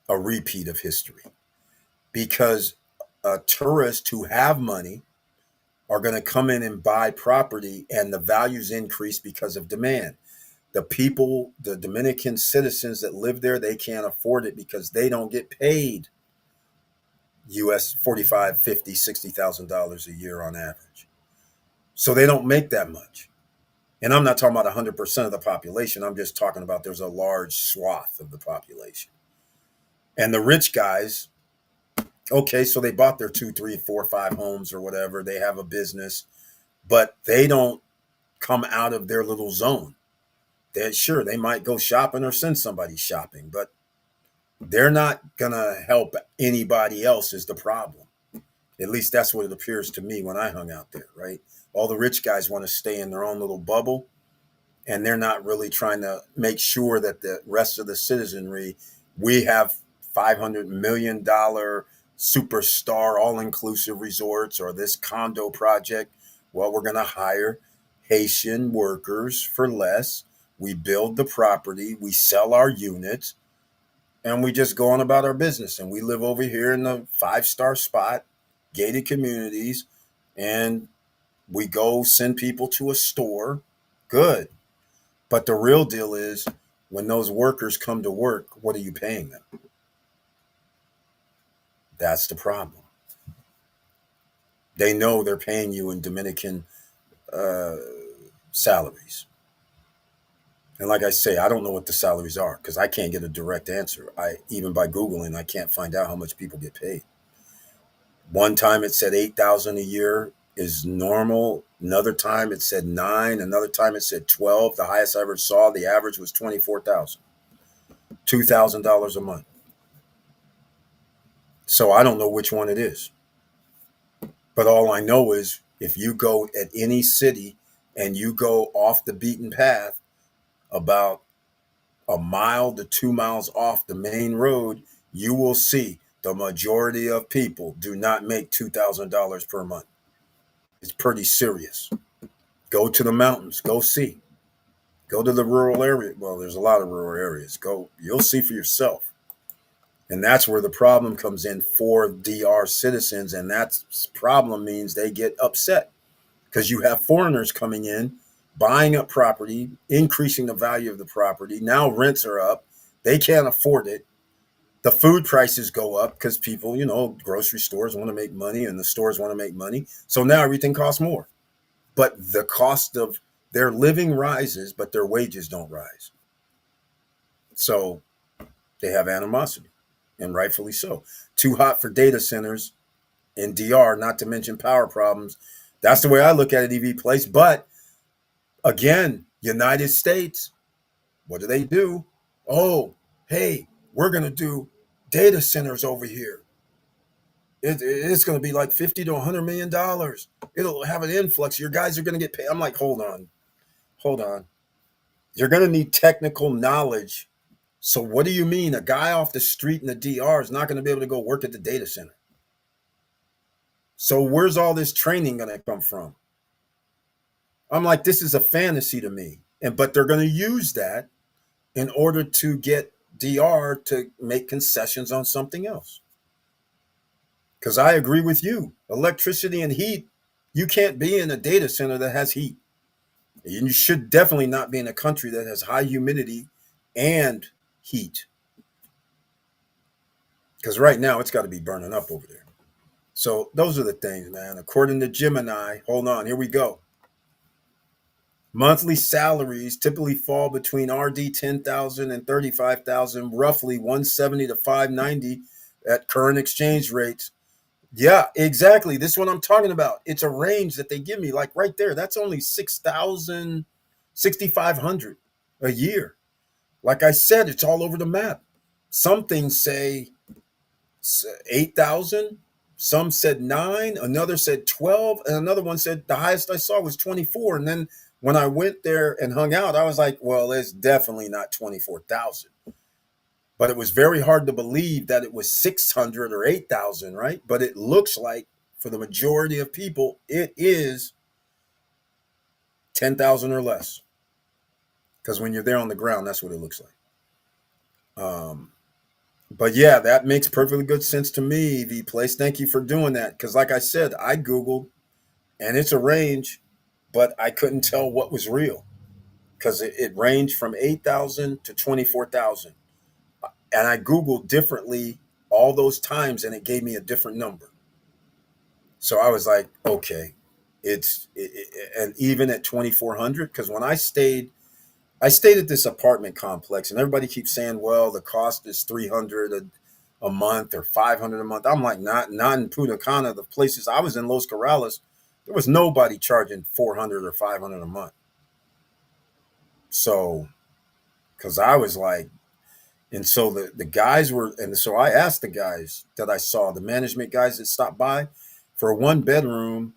a repeat of history. Because tourists who have money are going to come in and buy property, and the values increase because of demand. The people, the Dominican citizens that live there, they can't afford it because they don't get paid US 45, 50, $60,000 a year on average. So they don't make that much. And I'm not talking about 100% of the population. I'm just talking about there's a large swath of the population. And the rich guys, okay, so they bought their two, three, four, five homes or whatever. They have a business, but they don't come out of their little zone. Sure, they might go shopping or send somebody shopping, but they're not going to help anybody else is the problem. At least that's what it appears to me when I hung out there, right? All the rich guys want to stay in their own little bubble, and they're not really trying to make sure that the rest of the citizenry, we have $500 million superstar all-inclusive resorts or this condo project. Well, we're going to hire Haitian workers for less. We build the property, we sell our units, and we just go on about our business. And we live over here in the five-star spot, gated communities, and we go send people to a store. Good. But the real deal is when those workers come to work, what are you paying them? That's the problem. They know they're paying you in Dominican uh, salaries. And like I say, I don't know what the salaries are because I can't get a direct answer. Even by Googling, I can't find out how much people get paid. One time it said 8,000 a year is normal. Another time it said 9. Another time it said 12. The highest I ever saw, the average was 24,000. $2,000 a month. So I don't know which one it is. But all I know is if you go at any city and you go off the beaten path about a mile to 2 miles off the main road, you will see the majority of people do not make $2,000 per month. It's pretty serious. Go to the mountains, go see. Go to the rural area. Well, there's a lot of rural areas. Go, you'll see for yourself. And that's where the problem comes in for DR citizens. And that problem means they get upset because you have foreigners coming in, buying up property, increasing the value of the property. Now rents are up. They can't afford it. The food prices go up because people, grocery stores want to make money and the stores want to make money. So now everything costs more. But the cost of their living rises, but their wages don't rise. So they have animosity, and rightfully so. Too hot for data centers. in DR, not to mention power problems. That's the way I look at it, EV place. But again, United States, what do they do? Oh, hey, we're going to do data centers over here. It's going to be like 50 to $100 million. It'll have an influx. Your guys are going to get paid. I'm like, hold on. You're going to need technical knowledge. So what do you mean a guy off the street in the DR is not going to be able to go work at the data center? So where's all this training going to come from? I'm like, this is a fantasy to me. And but they're going to use that in order to get DR to make concessions on something else. Because I agree with you. Electricity and heat, you can't be in a data center that has heat. And you should definitely not be in a country that has high humidity and heat. Because right now it's got to be burning up over there. So those are the things, man. According to Gemini, hold on, here we go. Monthly salaries typically fall between RD 10,000 and 35,000, roughly 170 to 590 at current exchange rates. Yeah, exactly. This is what I'm talking about. It's a range that they give me, like right there. That's only 6,000, 6,500 a year. Like I said, it's all over the map. Some things say 8,000. Some said 9. Another said 12. And another one said the highest I saw was 24. And then when I went there and hung out, I was like, well, it's definitely not 24,000. But it was very hard to believe that it was 600 or 8,000, right? But it looks like for the majority of people, it is 10,000 or less. Because when you're there on the ground, that's what it looks like. But yeah, that makes perfectly good sense to me, V Place. Thank you for doing that. Because like I said, I Googled and it's a range, but I couldn't tell what was real because it ranged from 8,000 to 24,000. And I Googled differently all those times and it gave me a different number. So I was like, okay, and even at 2,400, because when I stayed at this apartment complex, and everybody keeps saying, well, the cost is 300 a month or 500 a month. I'm like, not in Punta Cana. The places I was in, Los Corrales, there was nobody charging 400 or 500 a month. So, because I was like, and so the guys were, and so I asked the guys that I saw, the management guys that stopped by, for a one bedroom,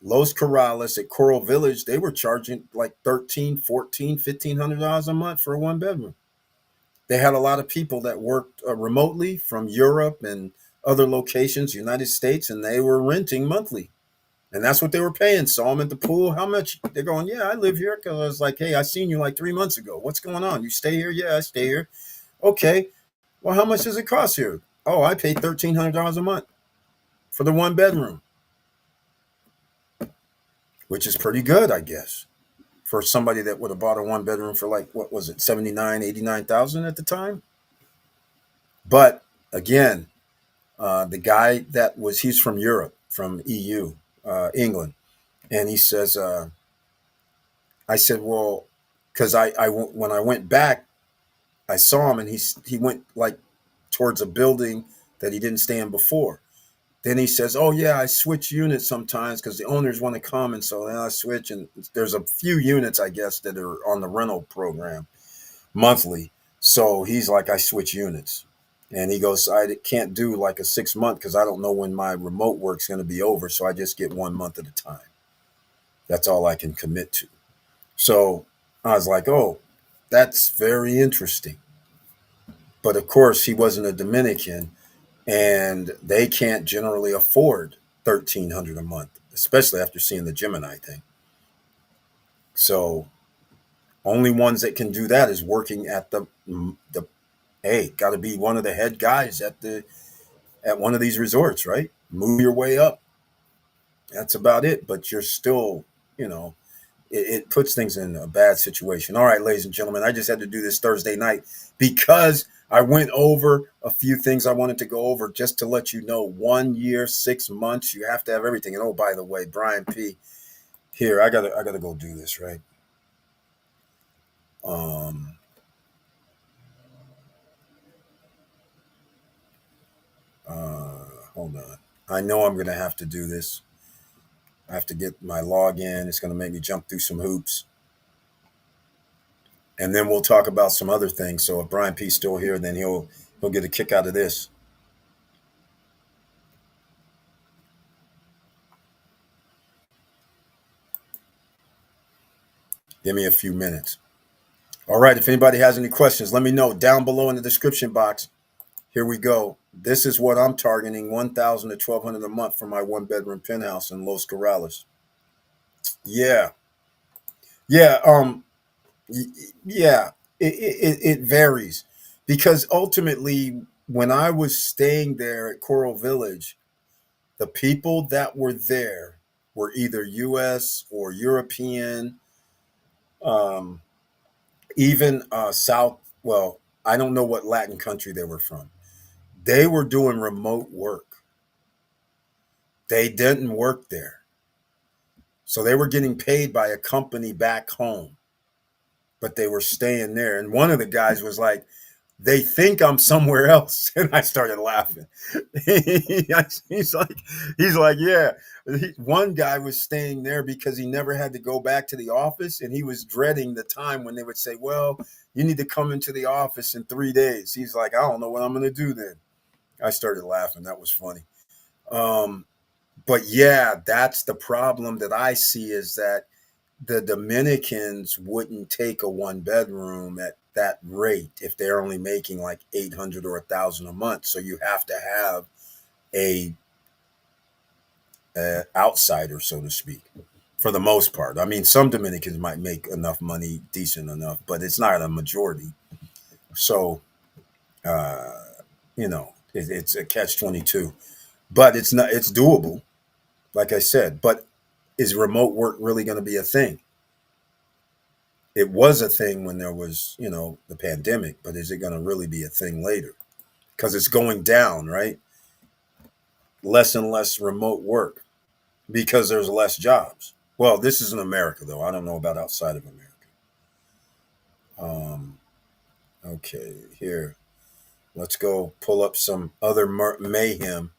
Los Corrales at Coral Village, they were charging like 13, 14, $1,500 a month for a one bedroom. They had a lot of people that worked remotely from Europe and other locations, United States, and they were renting monthly. And that's what they were paying. Saw them at the pool. How much? They're going, yeah, I live here. Because I was like, hey, I seen you like 3 months ago. What's going on? You stay here? Yeah, I stay here. Okay. Well, how much does it cost here? Oh, I pay $1,300 a month for the one bedroom, which is pretty good, I guess, for somebody that would have bought a one bedroom for like, what was it, 79, 89,000 at the time. But again, the guy that was, he's from Europe, from EU, England. And he says, I said, well, because when I went back, I saw him and he went like towards a building that he didn't stay in before. Then he says, oh, yeah, I switch units sometimes because the owners want to come. And so then I switch. And there's a few units, I guess, that are on the rental program monthly. So he's like, I switch units. And he goes, I can't do like a 6 month because I don't know when my remote work's going to be over. So I just get 1 month at a time. That's all I can commit to. So I was like, oh, that's very interesting. But of course, he wasn't a Dominican and they can't generally afford 1,300 a month, especially after seeing the Gemini thing. So only ones that can do that is working at the hey, got to be one of the head guys at one of these resorts, right? Move your way up. That's about it. But you're still, you know, it puts things in a bad situation. All right, ladies and gentlemen, I just had to do this Thursday night because I went over a few things I wanted to go over just to let you know. 1 year, 6 months, you have to have everything. And oh, by the way, Brian P. Here, I gotta go do this, right? Um, hold on. I know I'm going to have to do this. I have to get my login. It's going to make me jump through some hoops. And then we'll talk about some other things. So if Brian P's still here, then he'll get a kick out of this. Give me a few minutes. All right. If anybody has any questions, let me know down below in the description box. Here we go. This is what I'm targeting: 1,000 to 1,200 a month for my one-bedroom penthouse in Los Corrales. Yeah, yeah, yeah. It varies because ultimately, when I was staying there at Coral Village, the people that were there were either U.S. or European, um, even South. Well, I don't know what Latin country they were from. They were doing remote work. They didn't work there. So they were getting paid by a company back home, but they were staying there. And one of the guys was like, they think I'm somewhere else. And I started laughing. he's like, yeah. One guy was staying there because he never had to go back to the office. And he was dreading the time when they would say, well, you need to come into the office in 3 days. He's like, I don't know what I'm going to do then. I started laughing. That was funny. Um, but yeah, that's the problem that I see is that the Dominicans wouldn't take a one bedroom at that rate if they're only making like 800 or 1,000 a month. So you have to have a, a outsider, so to speak, for the most part. I mean, some Dominicans might make enough money, decent enough, but it's not a majority. So, uh, it's a catch 22, but it's not. It's doable, like I said. But is remote work really going to be a thing? It was a thing when there was, the pandemic, but is it going to really be a thing later? Because it's going down, right? Less and less remote work because there's less jobs. Well, this is in America, though. I don't know about outside of America. Um, okay, here. Let's go pull up some other mayhem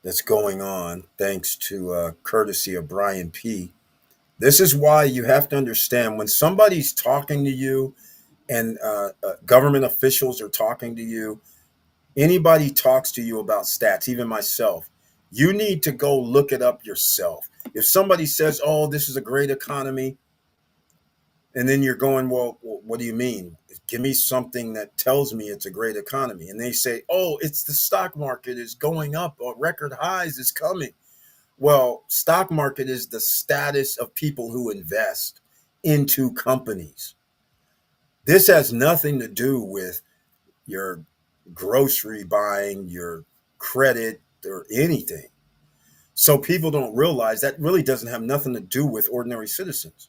that's going on thanks to courtesy of Brian P. This is why you have to understand when somebody's talking to you and government officials are talking to you, anybody talks to you about stats, even myself, you need to go look it up yourself. If somebody says, oh, this is a great economy, and then you're going, well, what do you mean? Give me something that tells me it's a great economy. And they say, oh, it's the stock market is going up, or record highs is coming. Well, stock market is the status of people who invest into companies. This has nothing to do with your grocery buying, your credit, or anything. So people don't realize that really doesn't have nothing to do with ordinary citizens,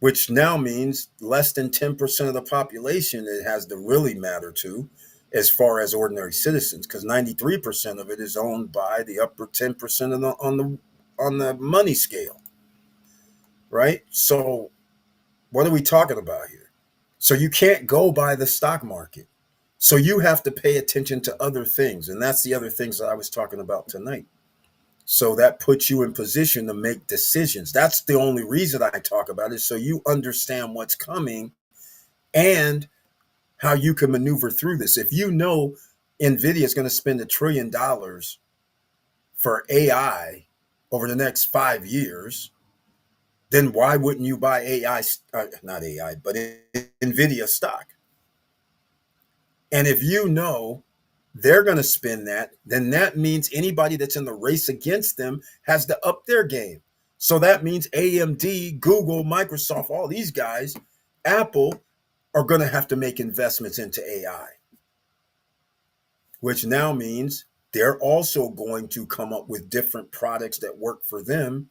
which now means less than 10% of the population it has to really matter to as far as ordinary citizens, because 93% of it is owned by the upper 10% on the money scale, right? So what are we talking about here? So you can't go by the stock market. So you have to pay attention to other things. And that's the other things that I was talking about tonight. So that puts you in position to make decisions. That's the only reason I talk about it. So you understand what's coming and how you can maneuver through this. If you know NVIDIA is going to spend $1 trillion for AI over the next 5 years, then why wouldn't you buy AI, not AI, but NVIDIA stock? And if you know they're going to spend that, then that means anybody that's in the race against them has to up their game. So that means AMD, Google, Microsoft, all these guys, Apple are going to have to make investments into AI, which now means they're also going to come up with different products that work for them.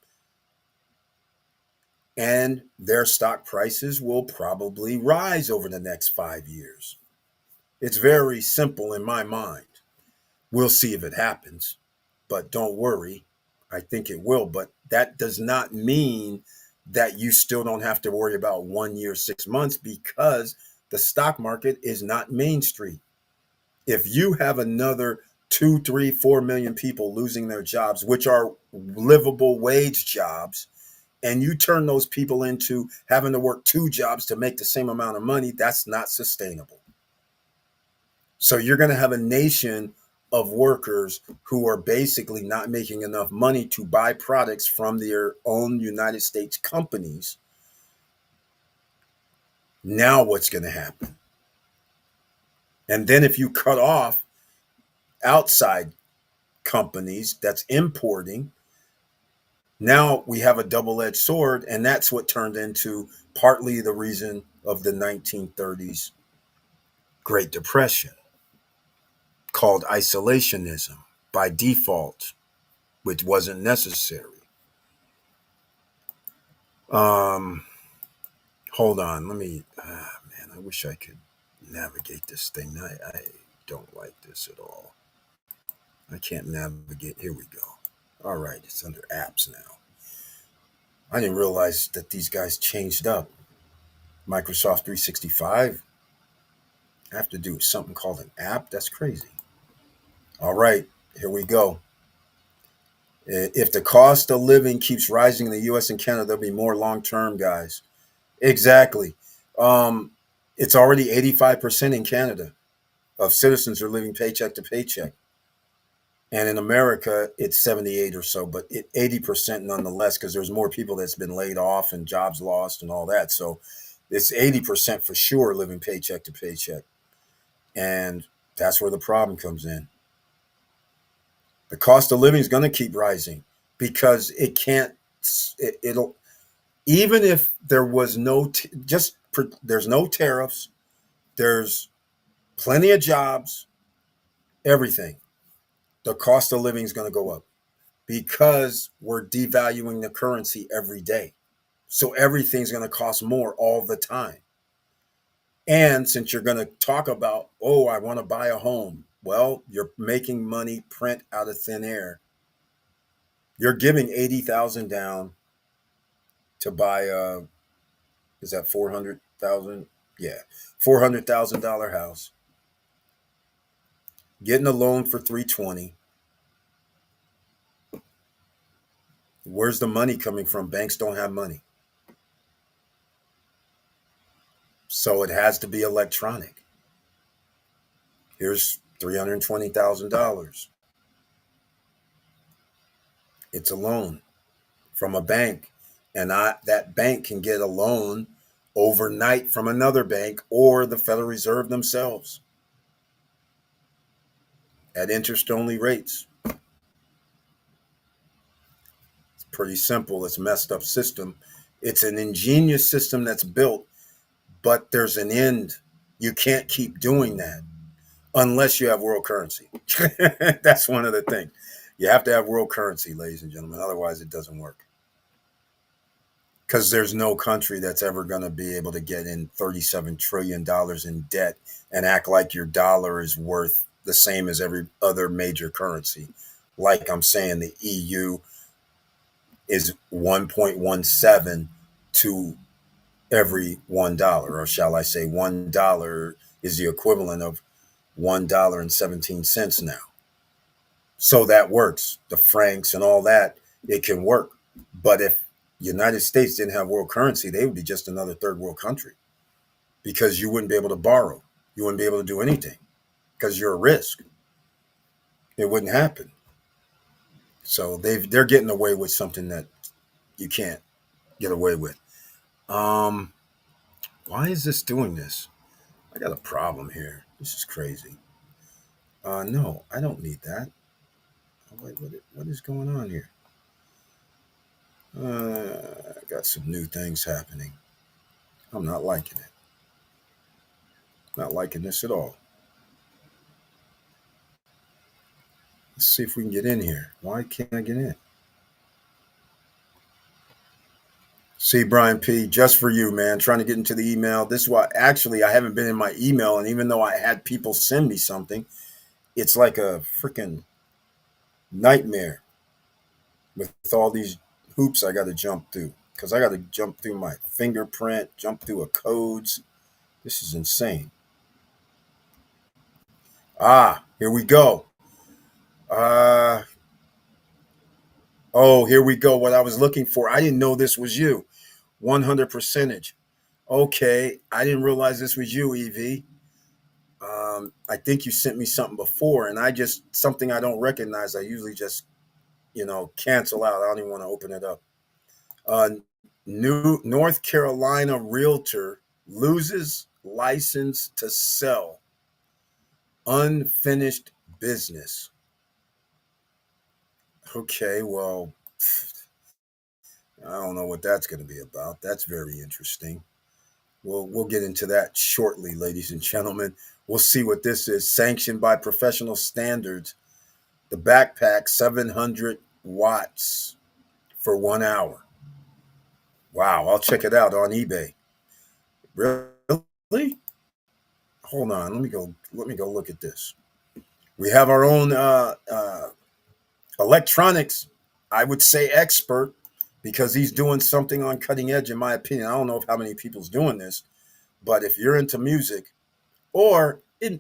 And their stock prices will probably rise over the next 5 years. It's very simple in my mind. We'll see if it happens, but don't worry. I think it will. But that does not mean that you still don't have to worry about 1 year, 6 months, because the stock market is not Main Street. If you have another 2, 3, 4 million people losing their jobs, which are livable wage jobs, and you turn those people into having to work 2 jobs to make the same amount of money, that's not sustainable. So you're going to have a nation of workers who are basically not making enough money to buy products from their own United States companies. Now what's going to happen? And then if you cut off outside companies that's importing, now we have a double-edged sword, and that's what turned into partly the reason of the 1930s Great Depression, called isolationism by default, which wasn't necessary. Um, Hold on, let me. Man, I wish I could navigate this thing. I don't like this at all. I can't navigate. Here we go. All right, it's under apps now. I didn't realize that these guys changed up. Microsoft 365. I have to do something called an app. That's crazy. All right, here we go. If the cost of living keeps rising in the U.S. and Canada, there'll be more long term, guys. Exactly. Um, it's already 85% in Canada of citizens are living paycheck to paycheck. And in America, it's 78 or so, but 80% nonetheless, because there's more people that's been laid off and jobs lost and all that. So it's 80% for sure living paycheck to paycheck. And that's where the problem comes in. The cost of living is going to keep rising because it can't, it'll, even if there was no, there's no tariffs, there's plenty of jobs, everything. The cost of living is going to go up because we're devaluing the currency every day. So everything's going to cost more all the time. And since you're going to talk about, oh, I want to buy a home, well, you're making money print out of thin air. You're giving 80,000 down to buy is that 400,000? Yeah, $400,000 house. Getting a loan for 320. Where's the money coming from? Banks don't have money. So it has to be electronic. Here's $320,000. It's a loan from a bank. And that bank can get a loan overnight from another bank or the Federal Reserve themselves at interest only rates. It's pretty simple. It's a messed up system. It's an ingenious system that's built, but there's an end. You can't keep doing that unless you have world currency. That's one of the things. You have to have world currency, ladies and gentlemen. Otherwise, it doesn't work. Because there's no country that's ever going to be able to get in $37 trillion in debt and act like your dollar is worth the same as every other major currency. Like I'm saying, the EU is 1.17 to every $1, or shall I say $1 is the equivalent of $1.17 now. So that works. The francs and all that, it can work. But if the United States didn't have world currency, they would be just another third world country because you wouldn't be able to borrow. You wouldn't be able to do anything because you're a risk. It wouldn't happen. So they're getting away with something that you can't get away with. Why is this doing this? I got a problem here. This is crazy. No, I don't need that. Wait, what is going on here? I got some new things happening. I'm not liking it. Not liking this at all. Let's see if we can get in here. Why can't I get in? See, Brian P., just for you, man, trying to get into the email. This is why, actually, I haven't been in my email, and even though I had people send me something, it's like a freaking nightmare with all these hoops I got to jump through because I got to jump through my fingerprint, jump through a codes. This is insane. Here we go. Uh oh, here we go. What I was looking for. I didn't know this was you. 100 percentage. Okay, I didn't realize this was you, Ev. I think you sent me something before, and I just something I don't recognize. I usually just cancel out. I don't even want to open it up. Uh, New North Carolina realtor loses license to sell unfinished business. Okay, well, I don't know what that's going to be about. That's very interesting. We'll get into that shortly, ladies and gentlemen. We'll see what this is. Sanctioned by professional standards. The backpack 700 watts for 1 hour. Wow, I'll check it out on eBay. Really? Hold on. Let me go look at this. We have our own electronics, I would say expert, because he's doing something on cutting edge, in my opinion. I don't know if how many people's doing this, but if you're into music, or hey,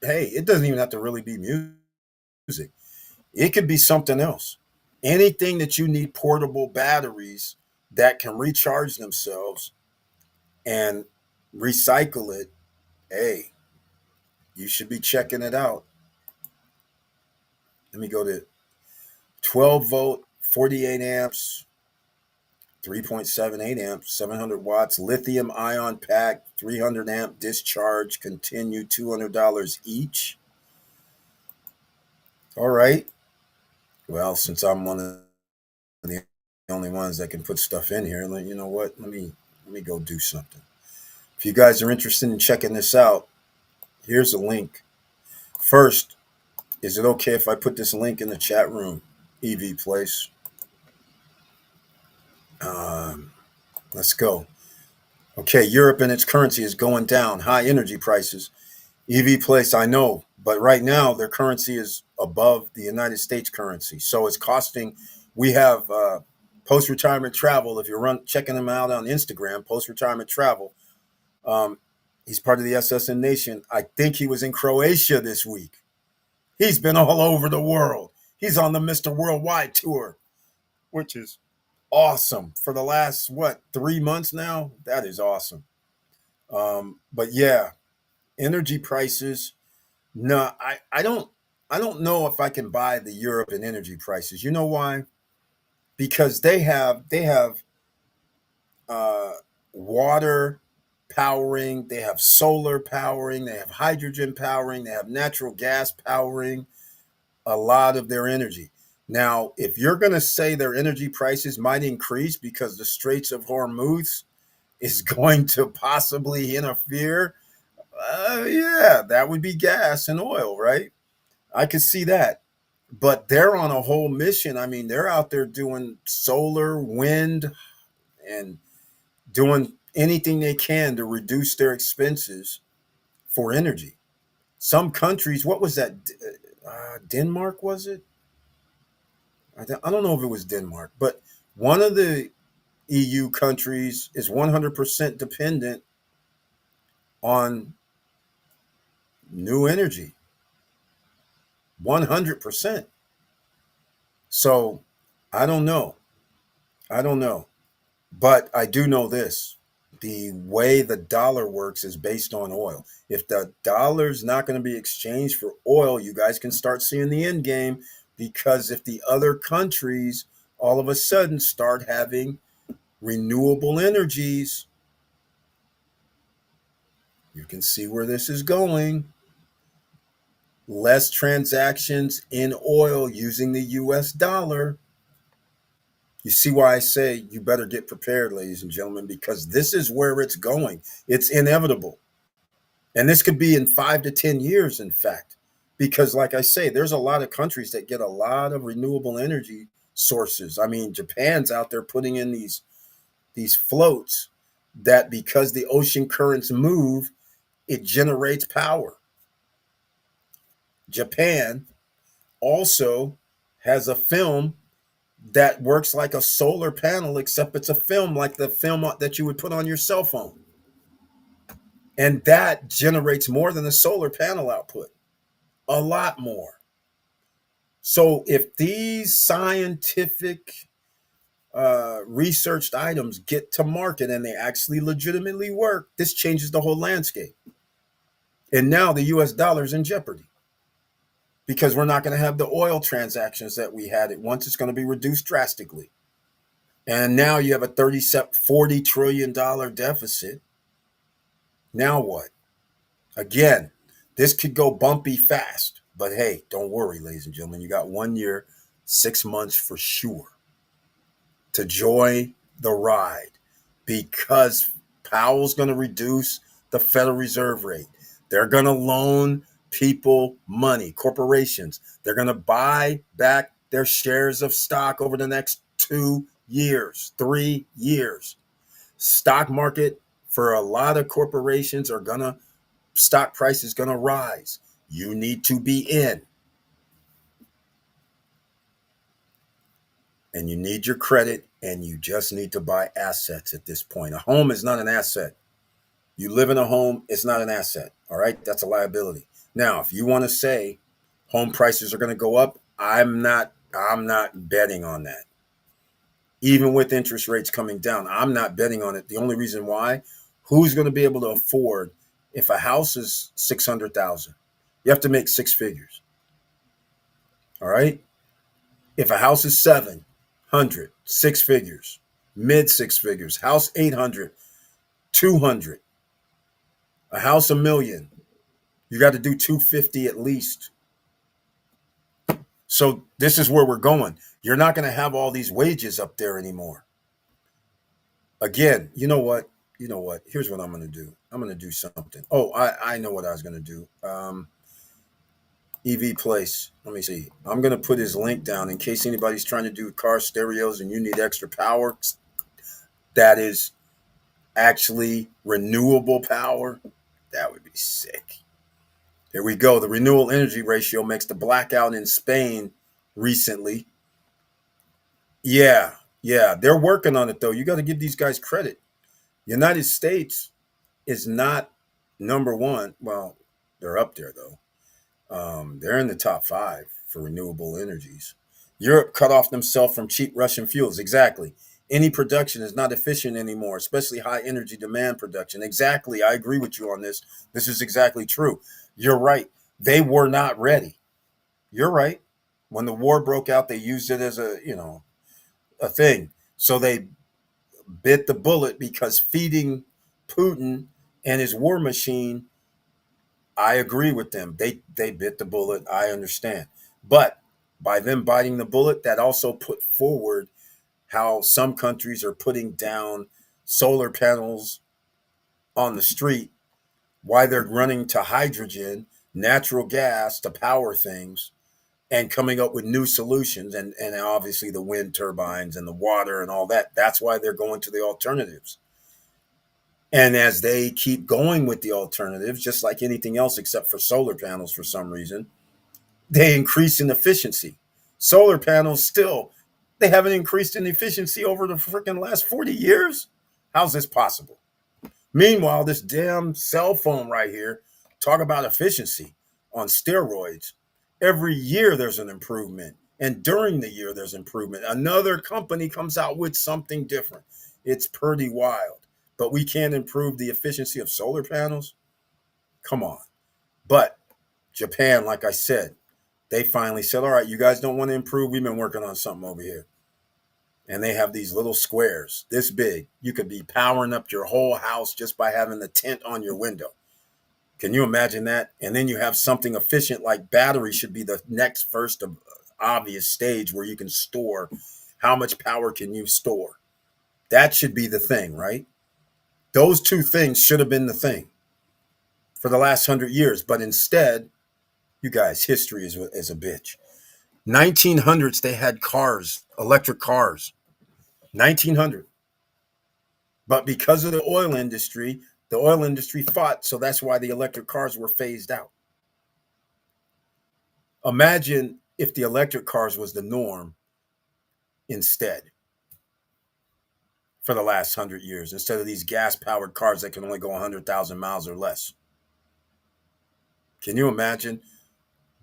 it doesn't even have to really be music. It could be something else. Anything that you need portable batteries that can recharge themselves and recycle it, hey, you should be checking it out. Let me go to 12 volt, 48 amps, 3.78 amps, 700 watts, lithium ion pack, 300 amp discharge, continue, $200 each. All right. Well, since I'm one of the only ones that can put stuff in here, you know what? Let me go do something. If you guys are interested in checking this out, here's a link. First, is it okay if I put this link in the chat room? EV Place. Um, let's go. Okay, Europe and its currency is going down. High energy prices. EV Place, I know, but right now their currency is above the United States currency, so it's costing. We have post retirement travel. If you're checking them out on Instagram, post retirement travel. Um, he's part of the SSN Nation. I think he was in Croatia this week. He's been all over the world. He's on the Mr. Worldwide tour, which is awesome for the last, what, 3 months now? That is awesome. But yeah, energy prices. No, I don't know if I can buy the Europe and energy prices. You know why? Because they have uh, water powering, they have solar powering, they have hydrogen powering, they have natural gas powering a lot of their energy. Now, if you're going to say their energy prices might increase because the Straits of Hormuz is going to possibly interfere, yeah, that would be gas and oil, right? I could see that. But they're on a whole mission. I mean, they're out there doing solar, wind, and doing anything they can to reduce their expenses for energy. Some countries, what was that? Denmark, was it? I don't know if it was Denmark, but one of the EU countries is 100% dependent on new energy. 100%. So I don't know. I don't know. But I do know this: the way the dollar works is based on oil. If the dollar's not going to be exchanged for oil, you guys can start seeing the end game, because if the other countries all of a sudden start having renewable energies, you can see where this is going. Less transactions in oil using the US dollar. You see why I say you better get prepared, ladies and gentlemen, because this is where it's going. It's inevitable. And this could be in 5 to 10 years, in fact, because, like I say, there's a lot of countries that get a lot of renewable energy sources. I mean, Japan's out there putting in these floats that, because the ocean currents move, it generates power. Japan also has a film that works like a solar panel, except it's a film like the film that you would put on your cell phone. And that generates more than the solar panel output, a lot more. So if these scientific researched items get to market and they actually legitimately work, this changes the whole landscape. And now the US dollar is in jeopardy because we're not going to have the oil transactions that we had at once. It's going to be reduced drastically. And now you have a $40 trillion deficit. Now what? Again, this could go bumpy fast. But hey, don't worry, ladies and gentlemen. You got 1 year, 6 months for sure to join the ride because Powell's going to reduce the Federal Reserve rate. They're going to loan people money, corporations. They're going to buy back their shares of stock over the next 2 years, 3 years. Stock market for a lot of corporations are going to, stock price is going to rise. You need to be in. And you need your credit, and you just need to buy assets at this point. A home is not an asset. You live in a home, it's not an asset. All right, that's a liability. Now, if you want to say home prices are going to go up, I'm not betting on that. Even with interest rates coming down, I'm not betting on it. The only reason why, who's going to be able to afford if a house is 600,000? You have to make six figures. All right? If a house is 700, six figures, mid six figures, house 800, 200, a house a million, you got to do 250 at least. So this is where we're going. You're not going to have all these wages up there anymore. Again, you know what? You know what? Here's what I'm going to do. I'm going to do something. Oh, I know what I was going to do. EV Place. Let me see. I'm going to put his link down in case anybody's trying to do car stereos and you need extra power. That is actually renewable power. That would be sick. Here we go. The renewable energy ratio makes the blackout in Spain recently. Yeah, they're working on it though. You got to give these guys credit. United States is not number one. Well, they're up there though. They're in the top five for renewable energies. Europe cut off themselves from cheap Russian fuels. Exactly. Any production is not efficient anymore, especially high energy demand production. Exactly. I agree with you on this. This is exactly true. You're right. They were not ready. You're right. When the war broke out, they used it as a thing. So they bit the bullet because feeding Putin and his war machine, I agree with them. They bit the bullet. I understand. But by them biting the bullet, that also put forward how some countries are putting down solar panels on the street, why they're running to hydrogen, natural gas to power things, and coming up with new solutions, and obviously the wind turbines and the water and all that. That's why they're going to the alternatives. And as they keep going with the alternatives, just like anything else except for solar panels for some reason, they increase in efficiency. Solar panels still, they haven't increased in efficiency over the freaking last 40 years. How's this possible? Meanwhile, this damn cell phone right here, talk about efficiency on steroids. Every year there's an improvement. And during the year there's improvement. Another company comes out with something different. It's pretty wild. But we can't improve the efficiency of solar panels? Come on. But Japan, like I said, they finally said, all right, you guys don't want to improve. We've been working on something over here. And they have these little squares this big. You could be powering up your whole house just by having the tint on your window. Can you imagine that? And then you have something efficient like battery should be the next first obvious stage where you can store how much power can you store. That should be the thing, right? Those two things should have been the thing for the last 100 years. But instead, you guys, history is a bitch. 1900s, they had cars, electric cars. 1900. But because of the oil industry fought, so that's why the electric cars were phased out. Imagine if the electric cars was the norm instead for the last 100 years, instead of these gas-powered cars that can only go 100,000 miles or less. Can you imagine?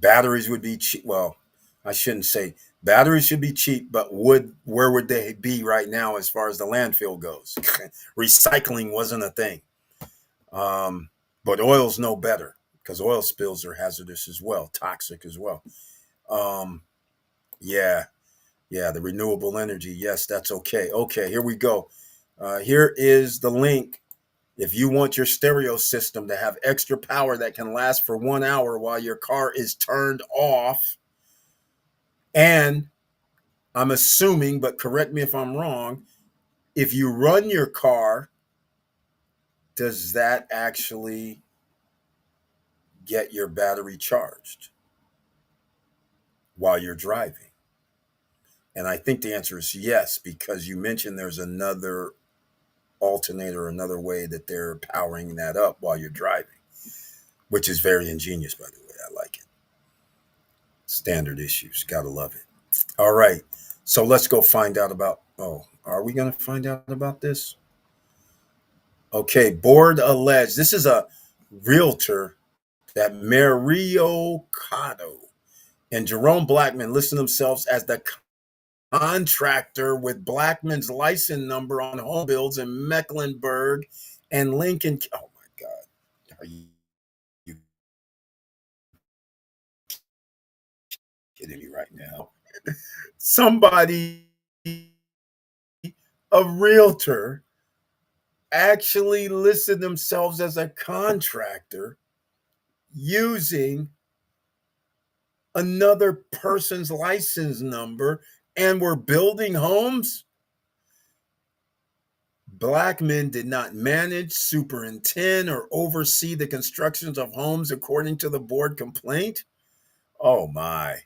Batteries would be cheap. Well, I shouldn't say batteries should be cheap, but where would they be right now as far as the landfill goes? Recycling wasn't a thing. Um, but oil's no better because oil spills are hazardous as well, toxic as well. Um, yeah, yeah, the renewable energy. Yes, that's okay. Okay, here we go. Here is the link. If you want your stereo system to have extra power that can last for 1 hour while your car is turned off, and I'm assuming, but correct me if I'm wrong, if you run your car, does that actually get your battery charged while you're driving? And I think the answer is yes, because you mentioned there's another alternator, another way that they're powering that up while you're driving, which is very ingenious, by the way. I like it. Standard issues. Gotta love it. All right. So let's go find out about. Oh, are we going to find out about this? Okay. Board alleged. This is a realtor that Mario Cotto and Jerome Blackman listed themselves as the contractor with Blackman's license number on home builds in Mecklenburg and Lincoln. Oh my God. Are you kidding me right now? Somebody, a realtor, actually listed themselves as a contractor using another person's license number and were building homes. Black men did not manage, superintend, or oversee the constructions of homes according to the board complaint. Oh my.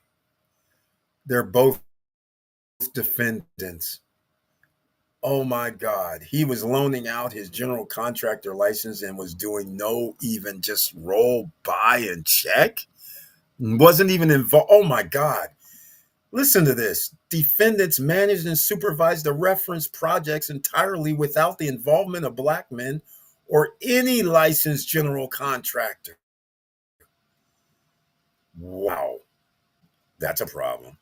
They're both defendants. Oh my God. He was loaning out his general contractor license and was doing no even just roll by and check. Wasn't even involved. Oh my God. Listen to this. Defendants managed and supervised the reference projects entirely without the involvement of Black men or any licensed general contractor. Wow. That's a problem.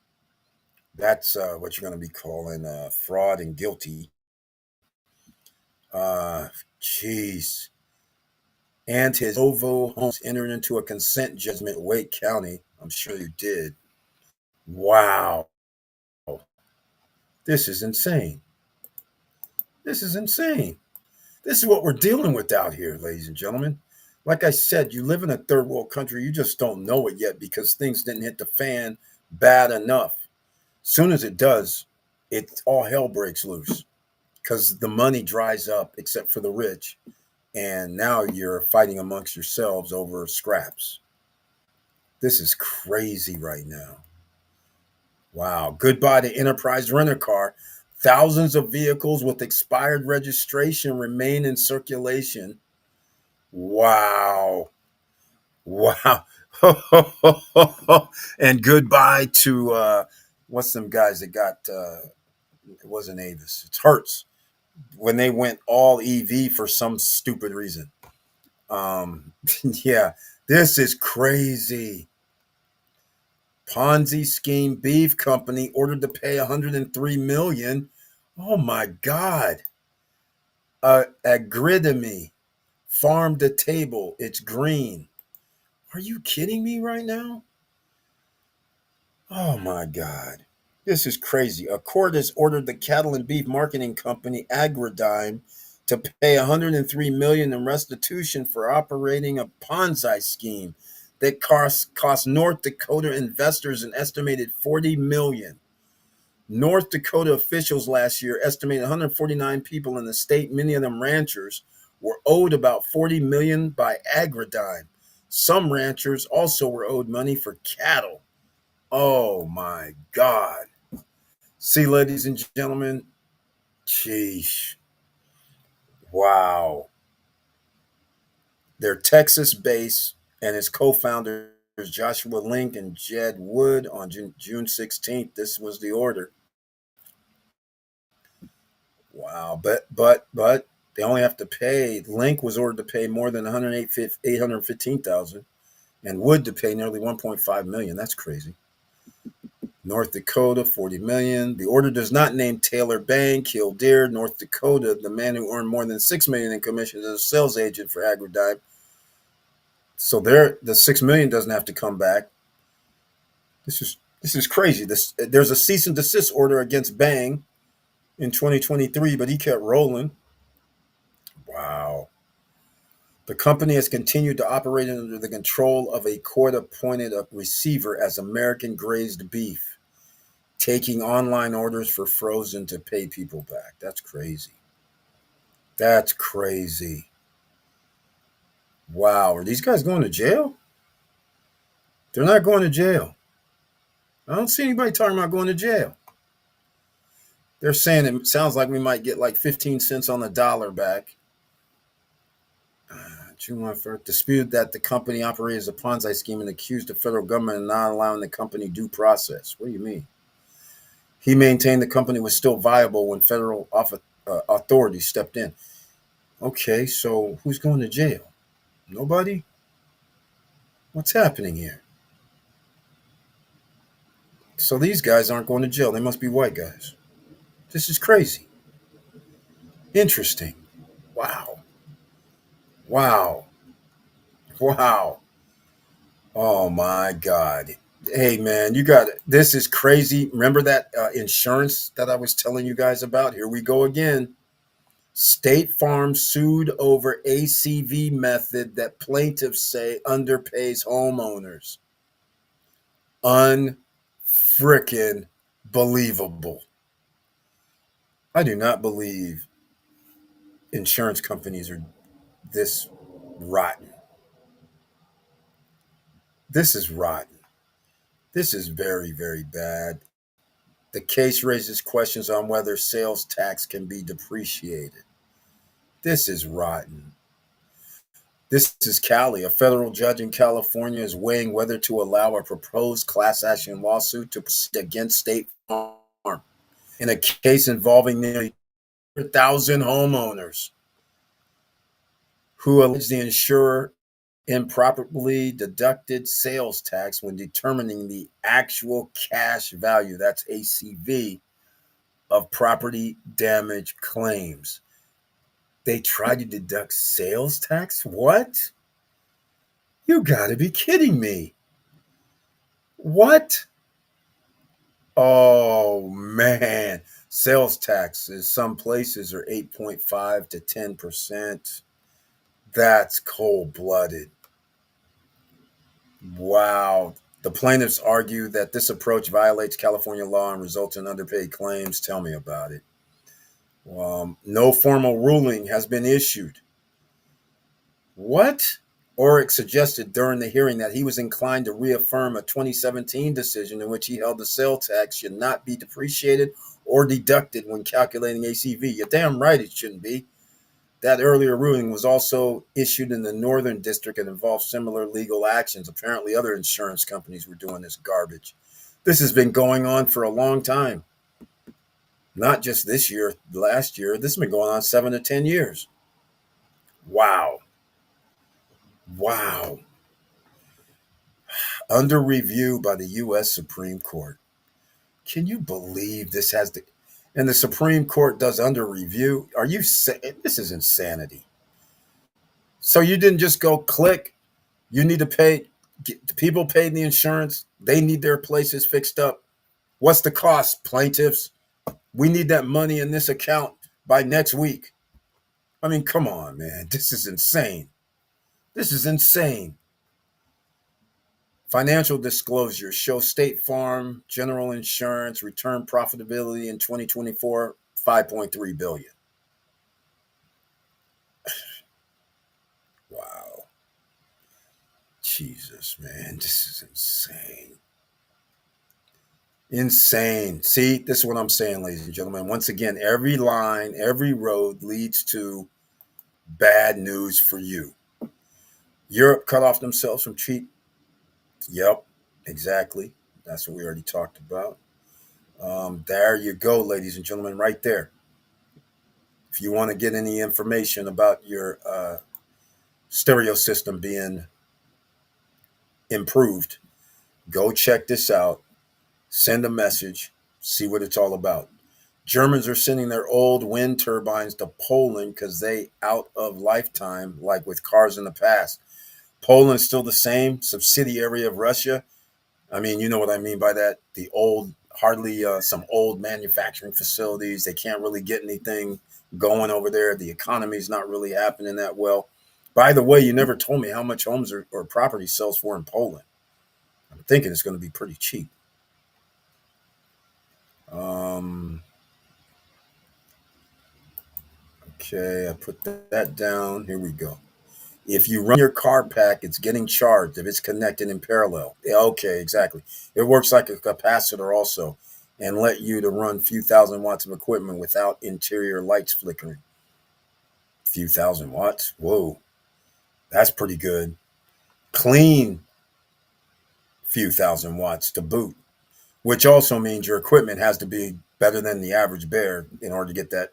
That's what you're going to be calling fraud and guilty. Jeez. And his Ovo homes entered into a consent judgment, Wake County. I'm sure you did. Wow. This is insane. This is insane. This is what we're dealing with out here, ladies and gentlemen. Like I said, you live in a third world country. You just don't know it yet because things didn't hit the fan bad enough. Soon as it does, it all hell breaks loose because the money dries up except for the rich. And now you're fighting amongst yourselves over scraps. This is crazy right now. Wow. Goodbye to Enterprise Rent-A-Car. Thousands of vehicles with expired registration remain in circulation. Wow. Wow. And goodbye to what's them guys that got it wasn't Avis. It's Hertz when they went all EV for some stupid reason. Yeah, this is crazy. Ponzi scheme beef company ordered to pay 103 million. Oh my God. Agridemy farm to table. It's green. Are you kidding me right now? Oh my God. This is crazy. A court has ordered the cattle and beef marketing company Agridime to pay 103 million in restitution for operating a Ponzi scheme that cost North Dakota investors an estimated 40 million. North Dakota officials last year estimated 149 people in the state, many of them ranchers, were owed about 40 million by Agridime. Some ranchers also were owed money for cattle. Oh my God. See, ladies and gentlemen, sheesh. Wow. They're Texas based, and its co founders, Joshua Link and Jed Wood, on June 16th. This was the order. Wow. But they only have to pay. Link was ordered to pay more than 815,000 and Wood to pay nearly 1.5 million. That's crazy. North Dakota, 40 million. The order does not name Taylor Bang, Killdeer, North Dakota, the man who earned more than 6 million in commissions as a sales agent for Agridyne. So there, the 6 million doesn't have to come back. This is crazy. There's a cease and desist order against Bang in 2023, but he kept rolling. Wow. The company has continued to operate under the control of a court-appointed receiver as American Grazed Beef, taking online orders for frozen to pay people back. That's crazy. That's crazy. Wow. Are these guys going to jail? They're not going to jail. I don't see anybody talking about going to jail. They're saying it sounds like we might get like 15 cents on the dollar back. June 1st, disputed that the company operated as a Ponzi scheme and accused the federal government of not allowing the company due process. What do you mean? He maintained the company was still viable when federal authorities stepped in. Okay, so who's going to jail? Nobody? What's happening here? So these guys aren't going to jail. They must be white guys. This is crazy. Interesting. Wow. Wow. Wow. Oh my God. Hey man, you got it. This is crazy. Remember that insurance that I was telling you guys about? Here we go again. State Farm sued over ACV method that plaintiffs say underpays homeowners. Unfrickin' believable. I do not believe insurance companies are this rotten. This is rotten. This is very, very bad. The case raises questions on whether sales tax can be depreciated. This is rotten. This is Cali. A federal judge in California is weighing whether to allow a proposed class action lawsuit to proceed against State Farm in a case involving nearly 100,000 homeowners who allege the insurer improperly deducted sales tax when determining the actual cash value, that's ACV, of property damage claims. They tried to deduct sales tax? What? You gotta be kidding me. What? Oh man. Sales taxes, some places are 8.5 to 10%. That's cold blooded. Wow. The plaintiffs argue that this approach violates California law and results in underpaid claims. Tell me about it. No formal ruling has been issued. What? Orrick suggested during the hearing that he was inclined to reaffirm a 2017 decision in which he held the sales tax should not be depreciated or deducted when calculating ACV. You're damn right it shouldn't be. That earlier ruling was also issued in the Northern District and involved similar legal actions. Apparently, other insurance companies were doing this garbage. This has been going on for a long time. Not just this year, last year. This has been going on 7 to 10 years. Wow. Wow. Under review by the U.S. Supreme Court. Can you believe this has the... And the Supreme Court does under review? Are you... This is insanity. So you didn't just go click. You need to pay... People paid the insurance. They need their places fixed up. What's the cost, plaintiffs? We need that money in this account by next week. I mean, come on, man. This is insane. This is insane. Financial disclosures show State Farm General Insurance return profitability in 2024, $5.3 billion. Wow. Jesus, man, this is insane. Insane. See, this is what I'm saying, ladies and gentlemen. Once again, every line, every road leads to bad news for you. Europe cut off themselves from cheap. Yep, exactly. That's what we already talked about. There you go, ladies and gentlemen, right there. If you want to get any information about your stereo system being improved, go check this out. Send a message, see what it's all about. Germans are sending their old wind turbines to Poland because they out of lifetime, like with cars in the past. Poland's still the same subsidiary of Russia. I mean, you know what I mean by that. The old, hardly some old manufacturing facilities. They can't really get anything going over there. The economy's not really happening that well. By the way, you never told me how much homes or property sells for in Poland. I'm thinking it's going to be pretty cheap. Um, okay, I put that down. Here we go. If you run your car pack, it's getting charged if it's connected in parallel. Yeah, okay, exactly. It works like a capacitor also and let you to run few thousand watts of equipment without interior lights flickering. Few thousand watts? Whoa, that's pretty good. Clean few thousand watts to boot, which also means your equipment has to be better than the average bear in order to get that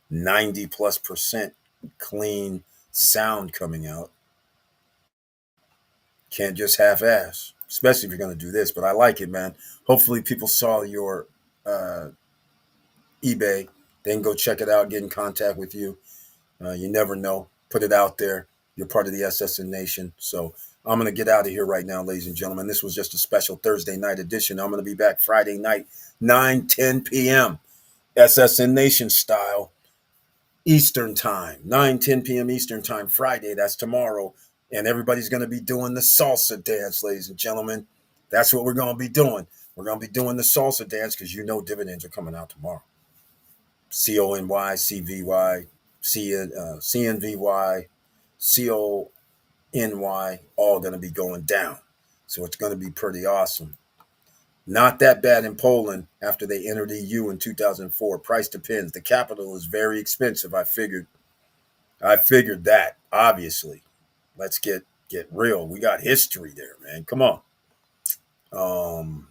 90 plus percent clean sound coming out. Can't just half ass, especially if you're going to do this. But I like it, man. Hopefully, people saw your uh, eBay. They can go check it out, get in contact with you. You never know. Put it out there. You're part of the SSN Nation. So I'm going to get out of here right now, ladies and gentlemen. This was just a special Thursday night edition. I'm going to be back Friday night, 9:10 p.m. SSN Nation style. Eastern time, 9:10 p.m. Eastern time, Friday. That's tomorrow. And everybody's going to be doing the salsa dance, ladies and gentlemen. That's what we're going to be doing. We're going to be doing the salsa dance because you know dividends are coming out tomorrow. CONY, CVY, CNVY, CONY, all going to be going down. So it's going to be pretty awesome. Not that bad in Poland after they entered EU in 2004. Price depends. The capital is very expensive. I figured that, obviously. Let's get real. We got history there, man. Come on. Um,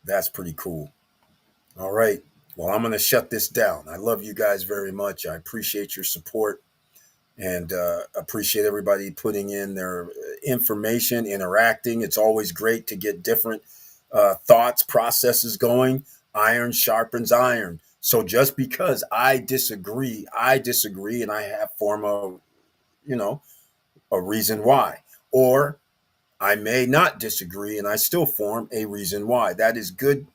that's pretty cool. All right. Well, I'm going to shut this down. I love you guys very much. I appreciate your support and appreciate everybody putting in their information, interacting. It's always great to get different thoughts, processes going. Iron sharpens iron. So just because I disagree, and I have form of, you know, a reason why. Or I may not disagree and I still form a reason why. That is good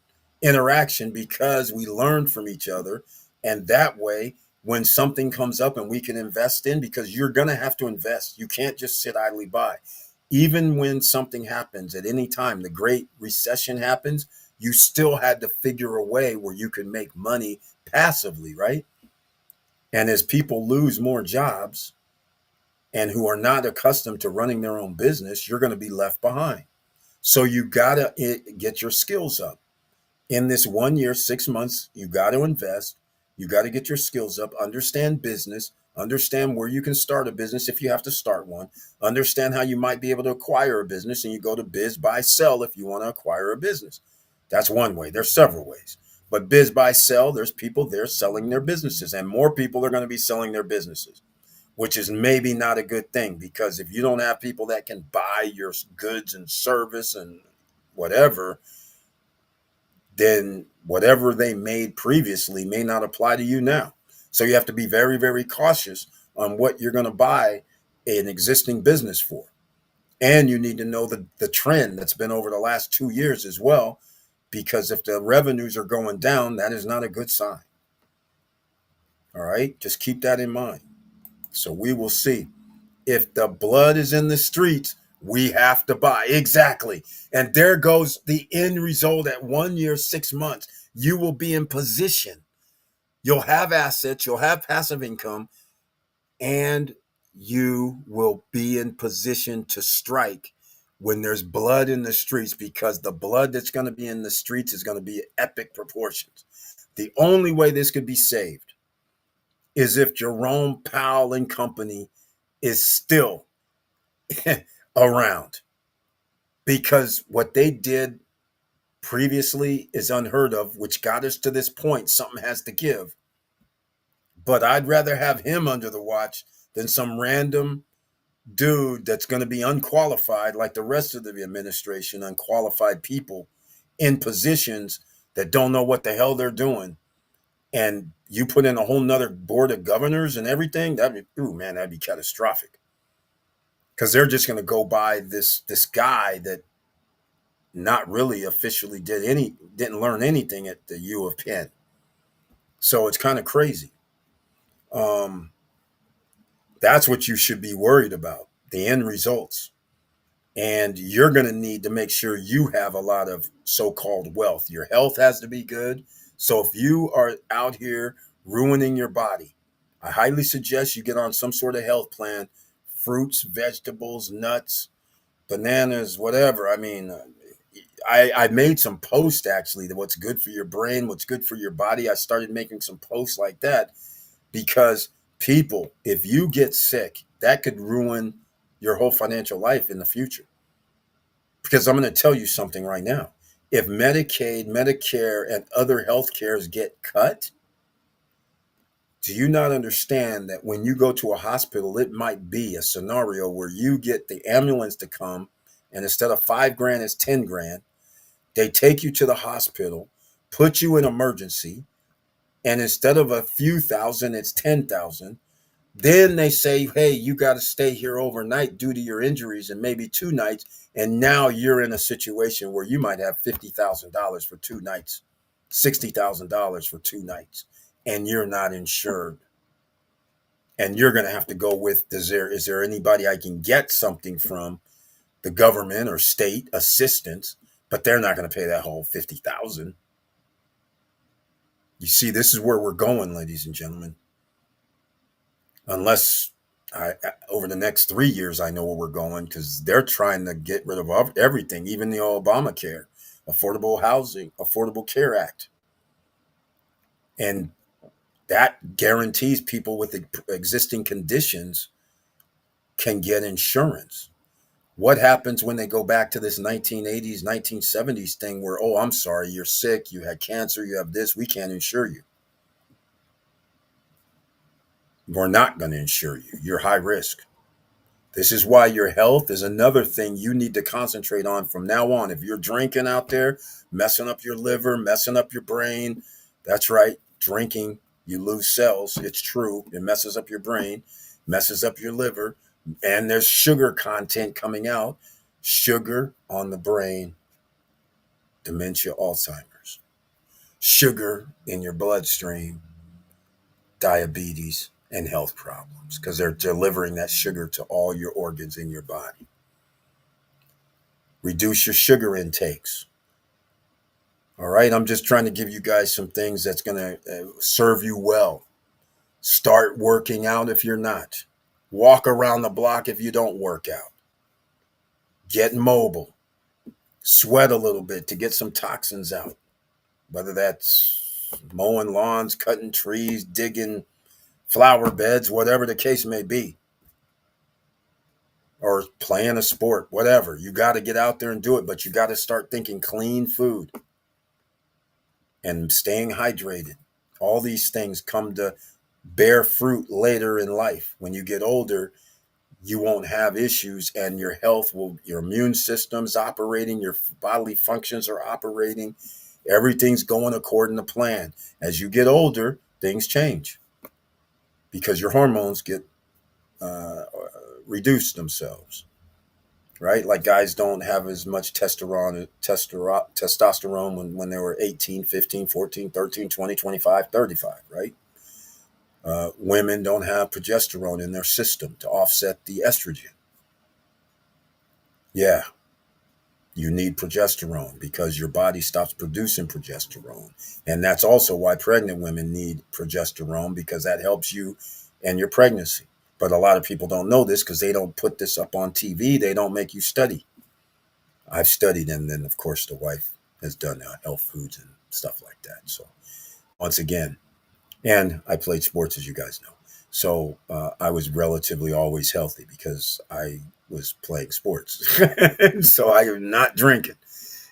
interaction because we learn from each other. And that way, when something comes up and we can invest in, because you're going to have to invest, you can't just sit idly by. Even when something happens at any time, the Great Recession happens, you still had to figure a way where you can make money passively, right? And as people lose more jobs, and who are not accustomed to running their own business, you're going to be left behind. So you got to get your skills up. In this 1 year, 6 months, you got to invest. You got to get your skills up, understand business, understand where you can start a business if you have to start one, understand how you might be able to acquire a business, and you go to biz, buy, sell if you want to acquire a business. That's one way. There's several ways. But biz, buy, sell, there's people there selling their businesses, and more people are going to be selling their businesses, which is maybe not a good thing because if you don't have people that can buy your goods and service and whatever, then whatever they made previously may not apply to you now. So you have to be very, very cautious on what you're going to buy an existing business for. And you need to know the trend that's been over the last 2 years as well, because if the revenues are going down, that is not a good sign. All right, just keep that in mind. So we will see. If the blood is in the streets, we have to buy. Exactly. And there goes the end result at 1 year, 6 months. You will be in position. You'll have assets, you'll have passive income, and you will be in position to strike when there's blood in the streets, because the blood that's going to be in the streets is going to be epic proportions. The only way this could be saved is if Jerome Powell and company is still around, because what they did previously is unheard of, which got us to this point. Something has to give. But I'd rather have him under the watch than some random dude that's going to be unqualified, like the rest of the administration, unqualified people in positions that don't know what the hell they're doing, and you put in a whole nother board of governors and everything, that'd be catastrophic. Because they're just going to go by this guy that not really officially didn't learn anything at the U of Penn. So it's kind of crazy. Um, that's what you should be worried about, the end results. And you're going to need to make sure you have a lot of so-called wealth. Your health has to be good. So if you are out here ruining your body, I highly suggest you get on some sort of health plan, fruits, vegetables, nuts, bananas, whatever. I mean, I made some posts actually that what's good for your brain, what's good for your body. I started making some posts like that because people, if you get sick, that could ruin your whole financial life in the future. Because I'm going to tell you something right now. If Medicaid, Medicare, and other health cares get cut, do you not understand that when you go to a hospital, it might be a scenario where you get the ambulance to come, and instead of $5,000, it's $10,000. They take you to the hospital, put you in emergency, and instead of a few thousand, it's 10,000. Then they say, hey, you got to stay here overnight due to your injuries and maybe 2 nights. And now you're in a situation where you might have $50,000 for 2 nights, $60,000 for 2 nights, and you're not insured. And you're going to have to go with, is there anybody I can get something from, the government or state assistance? But they're not going to pay that whole 50,000. You see, this is where we're going, ladies and gentlemen. Unless over the next 3 years, I know where we're going, because they're trying to get rid of everything, even the Obamacare, Affordable Housing, Affordable Care Act. And that guarantees people with existing conditions can get insurance. What happens when they go back to this 1980s, 1970s thing where, oh, I'm sorry, you're sick, you had cancer, you have this, we can't insure you. We're not going to insure you. You're high risk. This is why your health is another thing you need to concentrate on from now on. If you're drinking out there, messing up your liver, messing up your brain, that's right, drinking, you lose cells. It's true. It messes up your brain, messes up your liver, and there's sugar content coming out. Sugar on the brain, dementia, Alzheimer's. Sugar in your bloodstream, diabetes, and health problems, because they're delivering that sugar to all your organs in your body. Reduce your sugar intakes. All right, I'm just trying to give you guys some things that's going to serve you well. Start working out if you're not. Walk around the block if you don't work out. Get mobile. Sweat a little bit to get some toxins out. Whether that's mowing lawns, cutting trees, digging flower beds, whatever the case may be. Or playing a sport, whatever. You got to get out there and do it, but you got to start thinking clean food and staying hydrated. All these things come to bear fruit later in life. When you get older, you won't have issues, and your health your immune system's operating, your bodily functions are operating. Everything's going according to plan. As you get older, things change because your hormones get reduce themselves, right? Like guys don't have as much testosterone when they were 18, 15, 14, 13, 20, 25, 35, right? Women don't have progesterone in their system to offset the estrogen. Yeah, you need progesterone because your body stops producing progesterone. And that's also why pregnant women need progesterone, because that helps you and your pregnancy. But a lot of people don't know this because they don't put this up on TV. They don't make you study. I've studied, and then, of course, the wife has done health foods and stuff like that. So, once again, and I played sports, as you guys know. So, I was relatively always healthy because I was playing sports. So, I am not drinking,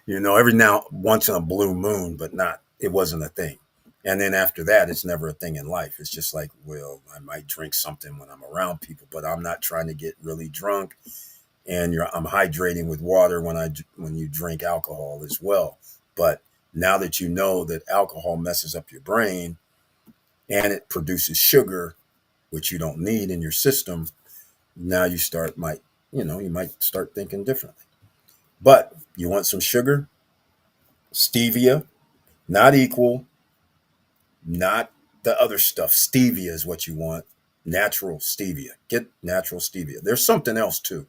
every now, once in a blue moon, but it wasn't a thing. And then after that, it's never a thing in life. It's just like, well, I might drink something when I'm around people, but I'm not trying to get really drunk. And I'm hydrating with water when you drink alcohol as well. But now that you know that alcohol messes up your brain and it produces sugar, which you don't need in your system, now you might start thinking differently. But you want some sugar, stevia, not equal, not the other stuff. Stevia is what you want. Natural stevia. Get natural stevia. There's something else too.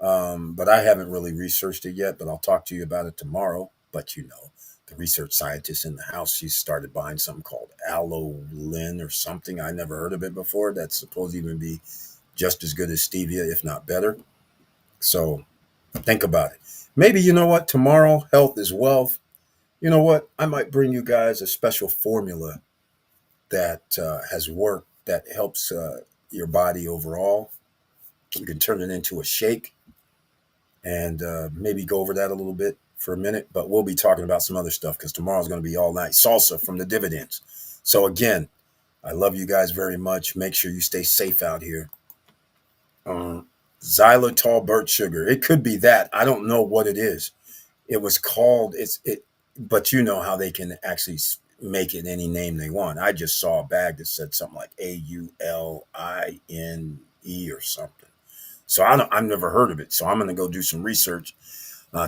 But I haven't really researched it yet, but I'll talk to you about it tomorrow. But the research scientist in the house, she started buying something called aloelin or something. I never heard of it before. That's supposed to even be just as good as stevia, if not better. So think about it. Maybe you know what? Tomorrow, health is wealth. You know what? I might bring you guys a special formula that has worked that helps your body overall. You can turn it into a shake and maybe go over that a little bit for a minute. But we'll be talking about some other stuff because tomorrow's going to be all night. Salsa from the dividends. So, again, I love you guys very much. Make sure you stay safe out here. Xylitol birch sugar. It could be that. I don't know what it is. It was called, but you know how they can actually make it any name they want. I just saw a bag that said something like AULINE or something. So I've never heard of it. So I'm going to go do some research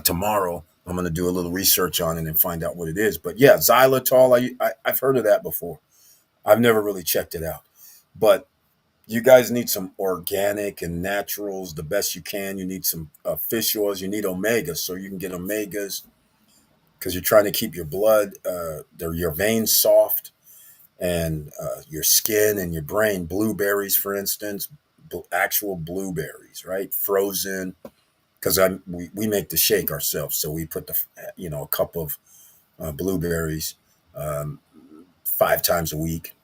tomorrow. I'm going to do a little research on it and find out what it is. But yeah, xylitol, I've heard of that before. I've never really checked it out. But you guys need some organic and naturals the best you can. You need some fish oils. You need omegas, so you can get omegas because you're trying to keep your blood, your veins soft, and your skin and your brain. Blueberries, for instance, actual blueberries, right? Frozen. Because we make the shake ourselves, so we put a cup of blueberries um, 5 times a week.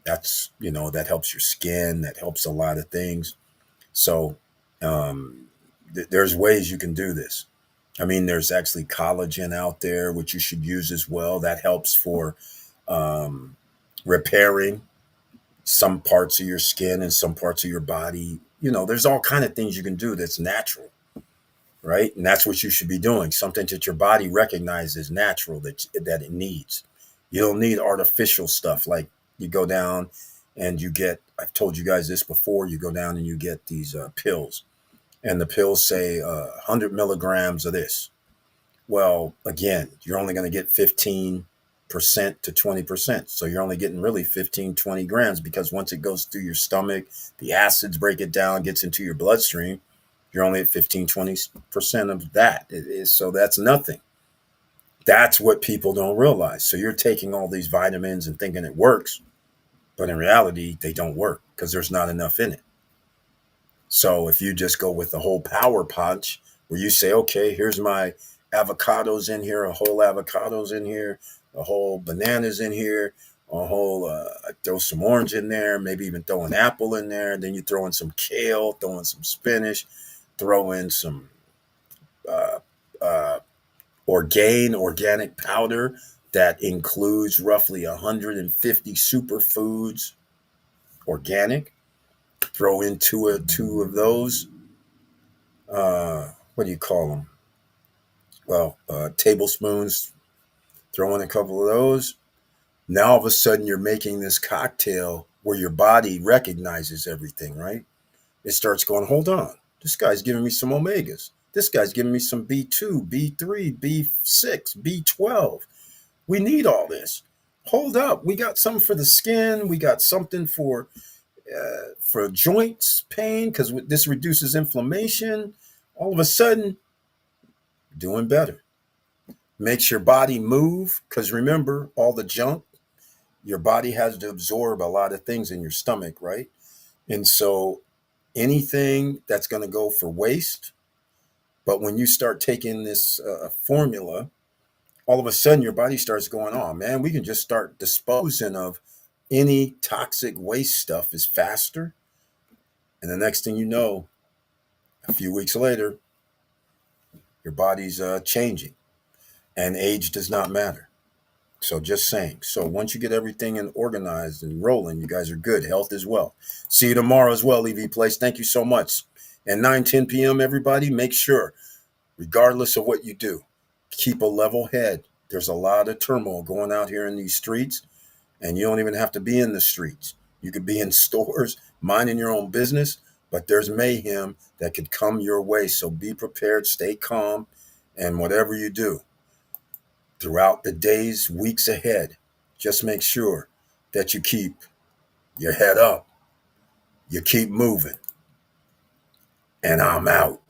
That helps your skin. That helps a lot of things. So there's ways you can do this. I mean, there's actually collagen out there, which you should use as well. That helps for um, repairing some parts of your skin and some parts of your body. There's all kind of things you can do that's natural, right? And that's what you should be doing. Something that your body recognizes natural that it needs. You don't need artificial stuff like you go down and you get. I've told you guys this before. You go down and you get these pills, and the pills say 100 milligrams of this. Well, again, you're only going to get 15% to 20%. So you're only getting really 15, 20 grams because once it goes through your stomach, the acids break it down, gets into your bloodstream. You're only at 15, 20% of that. So that's nothing. That's what people don't realize. So you're taking all these vitamins and thinking it works, but in reality, they don't work because there's not enough in it. So if you just go with the whole power punch, where you say, okay, here's my avocados in here, a whole avocados in here, a whole bananas in here, I throw some orange in there, maybe even throw an apple in there. Then you throw in some kale, throw in some spinach, throw in some uh, uh, organic powder that includes roughly 150 superfoods, organic. Throw in two of those. What do you call them? Well, tablespoons. Throw in a couple of those. Now all of a sudden you're making this cocktail where your body recognizes everything, right? It starts going, hold on. This guy's giving me some omegas. This guy's giving me some B2, B3, B6, B12. We need all this. Hold up. We got something for the skin. We got something for joints pain because this reduces inflammation. All of a sudden, doing better. Makes your body move because remember, all the junk, your body has to absorb a lot of things in your stomach, right? And so anything that's going to go for waste, but when you start taking this formula, all of a sudden your body starts going, oh man, we can just start disposing of any toxic waste stuff is faster. And the next thing you know, a few weeks later, your body's changing and age does not matter. So just saying. So once you get everything and organized and rolling, you guys are good. Health as well. See you tomorrow as well, EV Place. Thank you so much. And 9:10 p.m., everybody, make sure, regardless of what you do, keep a level head. There's a lot of turmoil going out here in these streets, and you don't even have to be in the streets. You could be in stores, minding your own business, but there's mayhem that could come your way. So be prepared, stay calm, and whatever you do throughout the days, weeks ahead, just make sure that you keep your head up, you keep moving, and I'm out.